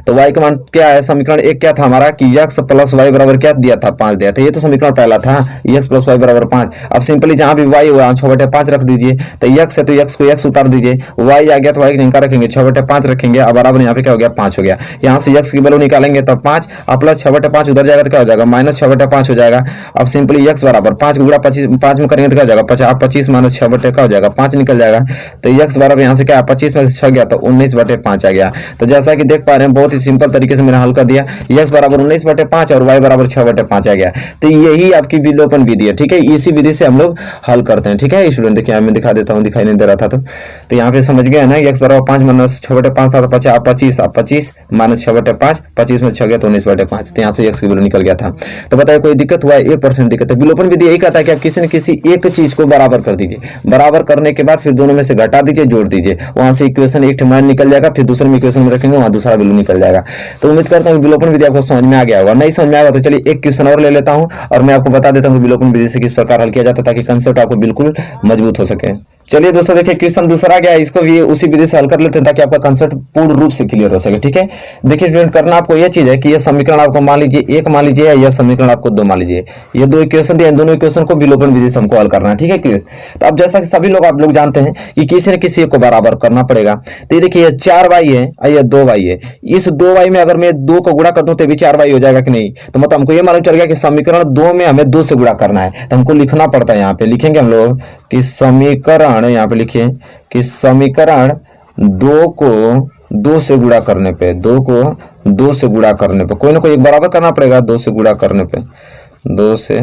तो y का मान क्या है, समीकरण 1 क्या था हमारा कि x + y बराबर क्या दिया था 5 दिया था। ये तो समीकरण पहला था x + y बराबर 5। अब सिंपली जहां भी y हुआ 6/5 रख दीजिए। तो x है तो x को x उतार दीजिए, y आ गया तो y की जगह रखेंगे 6/5 रखेंगे। अब बराबर यहाँ पे क्या हो गया 5 हो गया। यहाँ से x की वैल्यू निकालेंगे तब 5 और प्लस 6/5 उधर जाएगा तो क्या हो जाएगा -6/5 हो जाएगा। अब सिंपली x बराबर 5 गुणा 5 में करेंगे तो क्या हो जाएगा 50 - 6 क्या हो जाएगा 5 निकल जाएगा। तो x बराबर यहाँ से क्या 25 में से 6 गया तो 19/5 आ गया। तो जैसा कि देख पा रहे हैं बहुत ही सिंपल तरीके से मैंने हल कर दिया। x बराबर 19/5 और y बराबर 6/5 आ गया। तो यही आपकी विलोपन विधि है। ठीक है, इसी विधि से हम लोग हल करते हैं। ठीक है स्टूडेंट, देखिए मैं दिखा देता हूँ, दिखाई नहीं दे रहा था तो यहाँ पे समझ गए ना, x बराबर 5 - 6/5 था तो 25 - 6/5, 25 में 6 गया तो 19/5। तो यहाँ से x की वैल्यू निकल गया था। तो बताइए कोई दिक्कत हुआ है, 1% दिक्कत है। विलोपन विधि यही कहता है कि आप किसी न किसी एक चीज को बराबर कर दीजिए, बराबर करने के बाद फिर दोनों में से घटा दीजिए, जोड़ दीजिए, वहां से इक्वेशन एक मान निकल जाएगा, फिर दूसरे में इक्वेशन में रखेंगे वहां दूसरा वैल्यू निकल जाएगा। तो उम्मीद करता हूँ विलोपन विधि आपको समझ में आ गया होगा। नहीं समझ में आएगा तो चलिए एक क्वेश्चन और ले लेता हूँ और मैं आपको बता देता हूँ विलोपन विधि से किस प्रकार हल किया जाता है, ताकि कंसेप्ट आपको बिल्कुल मजबूत हो सके। चलिए दोस्तों देखिए क्वेश्चन दूसरा गया, इसको भी उसी विधि से हल कर लेते हैं ताकि आपका कंसेप्ट पूर्ण रूप से क्लियर हो सके। ठीक है, देखिए स्टूडेंट करना आपको यह चीज है कि ये समीकरण आपको मान लीजिए 1 मान लीजिए, या यह समीकरण आपको 2 मान लीजिए। ये 2 इक्वेशन दिए, दोनों इक्वेशन को विलोपन विधि से हमको हल करना है। ठीक है क्लियर। तो अब जैसा कि सभी लोग आप लोग जानते हैं कि किसी न किसी एक को बराबर करना पड़ेगा। तो ये देखिए 4y है और ये 2y है। इस 2y में अगर मैं 2 को गुणा कर दूं तो भी 4y हो जाएगा कि नहीं। तो मतलब हमको ये मालूम चल गया कि समीकरण 2 में हमें 2 से गुणा करना है। तो हमको लिखना पड़ता है, यहाँ पे लिखेंगे हम लोग कि समीकरण, यहाँ पे लिखिए कि समीकरण 2 को 2 से गुणा करने पे, 2 को 2 से गुणा करने पे कोई ना कोई एक बराबर करना पड़ेगा। 2 से गुणा करने पे, 2 से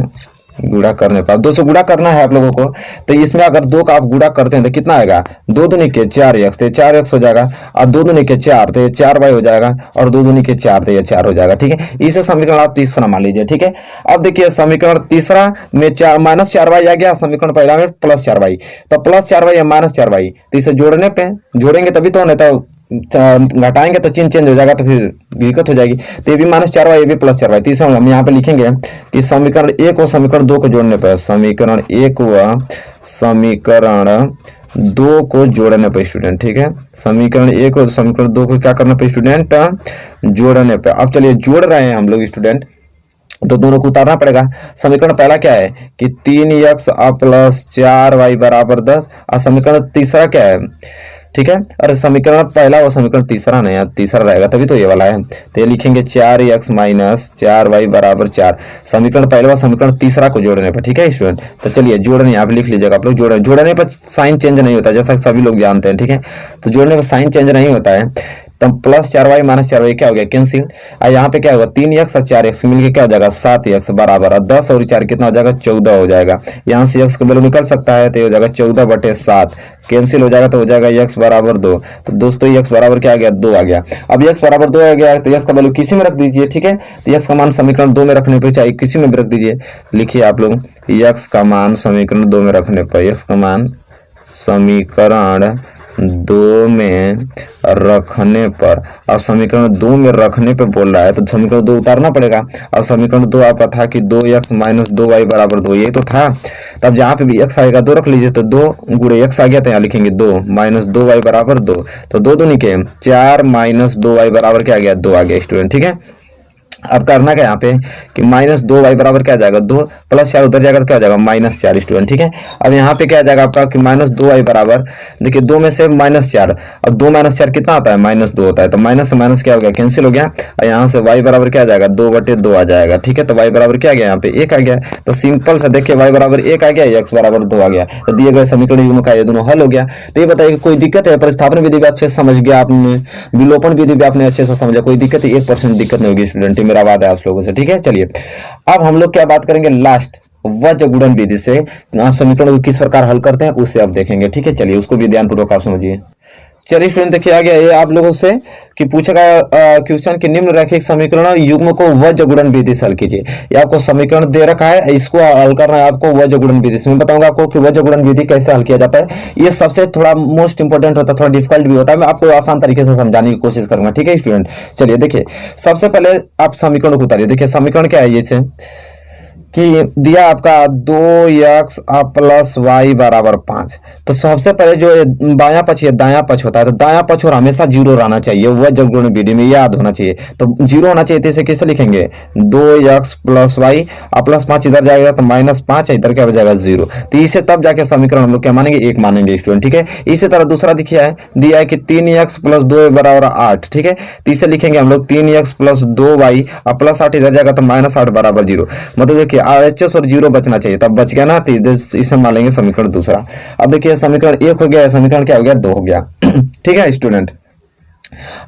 गुणा करने पर 2 से गुणा करना है आप लोगों को। तो इसमें अगर 2 का आप गुणा करते हैं तो कितना आएगा 2 दूनी के 4x, तो 4x हो जाएगा, और 2 दूनी के 4 तो 4y हो जाएगा, और 2 दूनी के 4 तो 4 हो जाएगा। ठीक है, इसे समीकरण आप तीसरा मान लीजिए। ठीक है, अब देखिए समीकरण तीसरा में -4y आ गया, समीकरण पहला में +4y, तो +4y या -4y, तो इसे जोड़ने पे जोड़ेंगे तभी तो, नहीं तो घटाएंगे तो चिन्ह चेंज हो जाएगा, तो फिर दिक्कत हो जाएगी। तो ये भी -4y, ये भी +4y। तीसरा हम यहाँ पे लिखेंगे कि समीकरण 1 और समीकरण 2 को जोड़ने पर, समीकरण 1 व समीकरण 2 को जोड़ने पर स्टूडेंट। ठीक है, समीकरण 1 और समीकरण 2 को क्या करने पर स्टूडेंट जोड़ने पर। अब चलिए जोड़ रहे हैं हम लोग स्टूडेंट, तो दोनों को उतारना पड़ेगा। समीकरण पहला क्या है कि 3x + 4y बराबर 10, और समीकरण तीसरा क्या है, ठीक है, अरे समीकरण पहला और समीकरण तीसरा नहीं, अब तीसरा रहेगा तभी तो ये वाला है। तो ये लिखेंगे 4x - 4y बराबर 4, समीकरण पहला और समीकरण तीसरा को जोड़ने पर। ठीक है स्टूडेंट, तो चलिए जोड़ने यहाँ पे लिख लीजिएगा आप लोग। जोड़ने पर साइन चेंज नहीं होता, जैसा सभी लोग जानते हैं। ठीक है, तो जोड़ने पर साइन चेंज नहीं होता है। तब +4y - 4y क्या हो गया कैंसिल, और यहाँ पे क्या होगा 3x और 4x मिलके क्या हो जाएगा 7x बराबर 10 और 4 कितना हो जाएगा 14 हो जाएगा। यहाँ से x का वैल्यू निकल सकता है, तो ये हो जाएगा 14/7 कैंसिल हो जाएगा, तो हो जाएगा x बराबर 2। तो दोस्तों x बराबर क्या आ गया 2 आ गया। अब x बराबर 2 आ गया तो x का वैल्यू किसी में रख दीजिए। ठीक है, तो x का मान समीकरण 2 में रखने पर चाहे किसी में भी रख दीजिए। लिखिए आप लोग x का मान समीकरण 2 में रखने पर, x का मान समीकरण 2 में रखने पर, अब समीकरण 2 में रखने पे बोल रहा है तो समीकरण 2 उतारना पड़ेगा। और समीकरण 2 आपका था कि 2x माइनस 2y बराबर 2, ये तो था। तब जहाँ पे भी x आएगा 2 रख लीजिए, तो 2 गुणे x आ गया तो यहाँ लिखेंगे 2 माइनस 2y बराबर 2, तो 2 दूनी के 4 माइनस 2y बराबर क्या आ गया 2 आ गया स्टूडेंट। ठीक है, अब करना क्या यहाँ पे कि माइनस 2y बराबर क्या आ जाएगा 2 प्लस 4 उधर जाएगा तो क्या आ जाएगा -4 स्टूडेंट। ठीक है, अब यहाँ पे क्या आ जाएगा आपका कि माइनस 2y बराबर, देखिए 2 में से -4, अब 2 - 4 कितना आता है -2 होता है, तो माइनस से माइनस क्या हो गया कैंसिल हो गया, और यहाँ से y बराबर क्या आ जाएगा 2/2 आ जाएगा। ठीक है, तो y बराबर क्या आ गया यहाँ पे 1 आ गया, तो सिंपल सा देखिए y बराबर 1 आ गया, x बराबर 2 आ गया, तो दिए गए समीकरण युग्म का ये दोनों हल हो गया। तो ये बताइए कोई दिक्कत है, प्रतिस्थापन विधि भी अच्छे से समझ गया आपने, विलोपन विधि भी आपने अच्छे से समझा, कोई दिक्कत है 1% दिक्कत नहीं होगी स्टूडेंट, मेरा वादा है आप लोगों से। ठीक है, चलिए अब हम लोग क्या बात करेंगे लास्ट वज्र गुणन विधि से, आप समीकरण को किस प्रकार हल करते हैं उससे आप देखेंगे। ठीक है, चलिए उसको भी ध्यानपूर्वक आप समझिए। चलिए स्टूडेंट देखिए आ गया ये आप लोगों से कि पूछा गया क्वेश्चन कि निम्न रैखिक समीकरण युग्म को वज्र गुणन विधि से हल कीजिए। ये आपको समीकरण दे रखा है, इसको हल करना है आपको वज्र गुणन विधि से। मैं बताऊंगा आपको कि वज्र गुणन विधि कैसे हल किया जाता है। ये सबसे थोड़ा मोस्ट इंपोर्टेंट होता है, थोड़ा डिफिकल्ट भी होता है, मैं आपको आसान तरीके से समझाने की कोशिश करूंगा। ठीक है स्टूडेंट, चलिए देखिए सबसे पहले आप समीकरण को उतारिए। देखिए समीकरण क्या है ये से कि दिया आपका 2x प्लस y बराबर 5, तो सबसे पहले जो बायां पक्ष है दायां पक्ष होता है, तो दायां पक्ष और हमेशा 0 रहना चाहिए, वह जब गुण विधि में याद होना चाहिए, तो 0 होना चाहिए। तो इसे कैसे लिखेंगे 2x प्लस y प्लस 5 इधर जाएगा तो -5 है, इधर क्या हो जाएगा 0, तो इसे तब जाके समीकरण हम लोग क्या मानेंगे 1 मानेंगे स्टूडेंट। ठीक है, इसी तरह दूसरा दिया है कि 3x प्लस 2y बराबर 8। ठीक है, तो इसे लिखेंगे हम लोग 3x प्लस 2y प्लस 8 इधर जाएगा तो -8 बराबर 0, मतलब देखिए RHS और 0 बचना चाहिए, तब बच गया ना, तो इसे मान लेंगे समीकरण दूसरा। अब देखिए समीकरण 1 हो गया, समीकरण क्या हो गया 2 हो गया। ठीक है स्टूडेंट,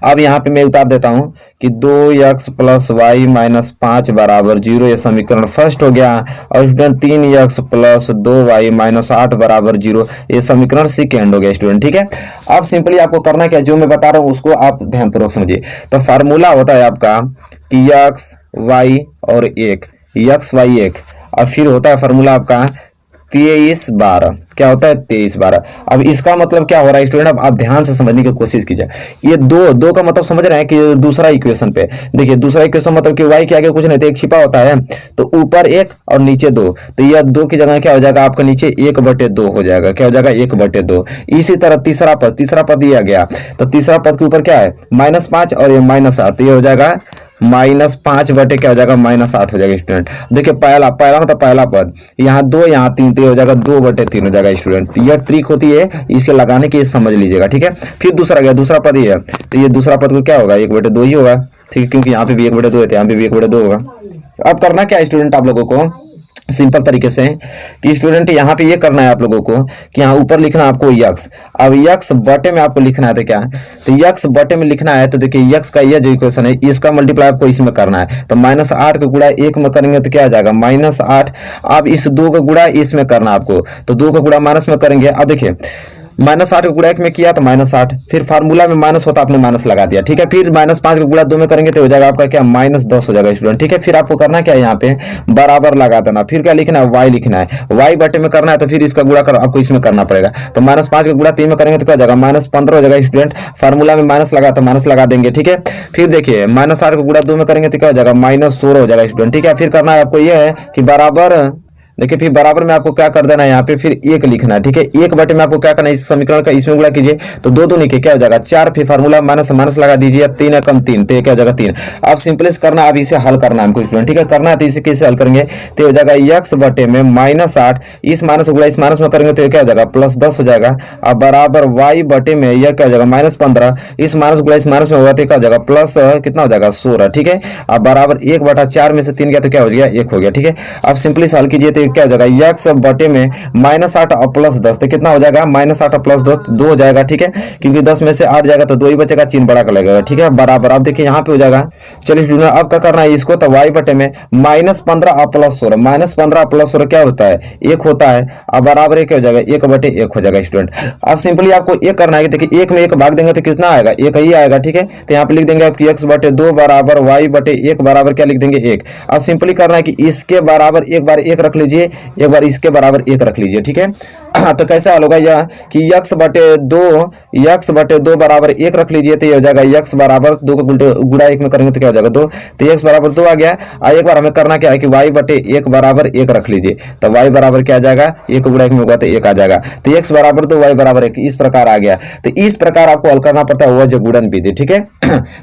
अब यहाँ पे मैं उतार देता हूं कि 2x प्लस वाई माइनस 5 बराबर 0, ये समीकरण फर्स्ट हो गया। और student 3x plus 2y minus 8 बराबर 0, ये समीकरण सेकेंड हो गया स्टूडेंट। ठीक है, अब सिंपली आपको करना क्या, जो मैं बता रहा हूं उसको आप ध्यानपूर्वक समझिए। तो फार्मूला होता है आपका कि x y और 1, x y 1, और फिर होता है फार्मूला आपका 23/12, क्या होता है 23/12। अब इसका मतलब क्या हो रहा है स्टूडेंट, अब आप ध्यान से समझने की कोशिश कीजिए। ये दो का मतलब समझ रहे हैं कि दूसरा इक्वेशन पे देखिए, दूसरा इक्वेशन मतलब कि y के आगे कुछ नहीं तो एक छिपा होता है, तो ऊपर 1 और नीचे 2, तो यह 2 की जगह क्या हो जाएगा आपका नीचे 1/2 हो जाएगा, क्या हो जाएगा 1/2। इसी तरह तीसरा पद दिया गया, तो तीसरा पद के ऊपर क्या है -5 और ये -8, तो ये हो जाएगा -5 बटे क्या हो जाएगा -8 हो जाएगा स्टूडेंट। देखिए पहला मतलब पहला पद, यहाँ 2 यहाँ 3, तो हो जाएगा 2/3 हो जाएगा स्टूडेंट। यह ट्रिक होती है, इसे लगाने की समझ लीजिएगा। ठीक है, फिर दूसरा गया, दूसरा पद ये है, तो ये दूसरा पद को क्या होगा 1/2 ही होगा। ठीक है, क्योंकि यहाँ पे भी 1/2 है, यहाँ पे भी 1/2 होगा। अब करना क्या है स्टूडेंट आप लोगों को सिंपल तरीके से कि स्टूडेंट यहाँ पे ये करना है आप लोगों को कि यहाँ ऊपर लिखना है आपको x, अब x बटे में आपको लिखना है, तो क्या तो x बटे में लिखना है, तो देखिए x का ये जो इक्वेशन है इसका मल्टीप्लाई आपको इसमें करना है, तो -8 का गुणा 1 में करेंगे तो क्या आ जाएगा -8। अब इस 2 का गुणा इसमें करना आपको, तो 2 का गुणा माइनस में करेंगे। अब देखिए -8 का गुणा 1 में किया तो -8, फिर फार्मूला में माइनस होता आपने माइनस लगा दिया। ठीक है, फिर -5 का गुणा 2 में करेंगे तो हो जाएगा आपका क्या -10 हो जाएगा स्टूडेंट। ठीक है, फिर आपको करना क्या है यहाँ पे बराबर लगा देना, फिर क्या लिखना है y लिखना है, y बटे में करना है, तो फिर इसका गुणा कर आपको इसमें करना पड़ेगा, तो -5 का गुणा 3 में करेंगे तो क्या हो जाएगा -15 हो जाएगा स्टूडेंट। फार्मूला में माइनस लगा तो माइनस लगा देंगे। ठीक है, फिर देखिए -8 का गुणा 2 में करेंगे तो क्या हो जाएगा -16 हो जाएगा स्टूडेंट। ठीक है, फिर करना है आपको ये है कि बराबर, देखिए फिर बराबर में आपको क्या कर देना है यहाँ पे फिर 1 लिखना है। ठीक है, 1 बटे में आपको क्या करना है इस समीकरण का इसमें गुणा कीजिए, तो 2 दूनी के क्या हो जाएगा 4, फिर फार्मूला माइनस लगा दीजिए, 3 है कम 3, तो ये क्या हो जाएगा 3। अब सिंपली करना, अब इसे हल करना है हमको स्टूडेंट। ठीक है, करना है तो इसे कैसे हल करेंगे, तो हो जाएगा x बटे में -8, इस माइनस गुणा इस माइनस में करेंगे तो ये क्या हो जाएगा +10 हो जाएगा। अब बराबर y बटे में यह क्या हो जाएगा -15, इस माइनस गुणा इस माइनस में होगा तो क्या हो जाएगा प्लस कितना हो जाएगा 16। ठीक है, अब बराबर 1/4 में से 3 गया तो क्या हो गया 1 हो गया। ठीक है, अब सिंपली हल कीजिए तो क्या हो जाएगा x बटे में -8 और +10, तो कितना हो जाएगा -8 और +10 2 हो जाएगा। ठीक है, क्योंकि 10 में से 8 जाएगा तो 2 ही बचेगा, चिन्ह बड़ा का लगेगा। ठीक है, बराबर अब देखिए यहाँ पे हो जाएगा। चलिए स्टूडेंट अब क्या करना है इसको, तो y बटे में -15 और +16, -15 और +16 क्या होता है 1 होता है, अब बराबर क्या हो जाएगा 1/1 हो जाएगा स्टूडेंट। अब सिंपली आपको ये करना है कि देखिए 1 में 1 भाग देंगे तो कितना आएगा 1 ही आएगा। ठीक है, तो यहाँ पे लिख देंगे आपकी x बटे 2 बराबर y बटे 1 बराबर क्या लिख देंगे 1। अब सिंपली करना है कि इसके बराबर एक बार 1 रख लीजिए, एक बार इसके बराबर 1 रख लीजिए। ठीक है, तो कैसा हल होगा यह कि यक्स बटे दो बराबर 1 रख लीजिए, तो ये हो जाएगा यक्स बराबर 2 को गुणा 1 में करेंगे तो क्या हो जाएगा 2, तो यक्स बराबर 2 आ गया। और एक बार हमें करना क्या है कि y बटे 1 बराबर 1 रख लीजिए, तो y बराबर क्या आ जाएगा 1 को गुणा 1 में होगा तो 1 आ जाएगा, तो x बराबर 2 y बराबर 1 इस प्रकार आ गया। तो इस प्रकार आपको हल करना पड़ता है वह जो गुणन विधि, ठीक है।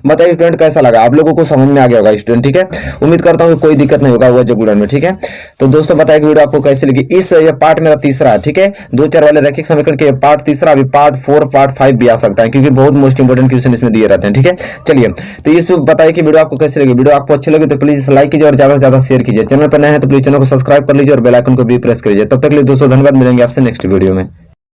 बताइए स्टूडेंट कैसा लगा, आप लोगों को समझ में आ गया होगा स्टूडेंट, ठीक है। उम्मीद करता हूँ कोई दिक्कत नहीं होगा वह जो गुणन में, ठीक है। तो दोस्तों बताइए कि वीडियो आपको कैसी लगी। इस ये पार्ट मेरा तीसरा है, ठीक है, 2 4 वाले रैखिक समीकरण के पार्ट तीसरा, अभी पार्ट 4 पार्ट 5 भी आ सकता है क्योंकि बहुत मोस्ट इंपोर्टेंट क्वेश्चन इसमें दिए रहते हैं, ठीक है। चलिए तो इस बताइए कि वीडियो आपको कैसी लगी। वीडियो आपको अच्छी लगी तो प्लीज लाइक कीजिए और ज्यादा से ज्यादा शेयर कीजिए। चैनल पर नए हैं तो प्लीज चैनल को सब्सक्राइब कर लीजिए और बेल आइकन को भी प्रेस कर लीजिए। तब तक के लिए दोस्तों धन्यवाद, मिलेंगे आपसे नेक्स्ट वीडियो में।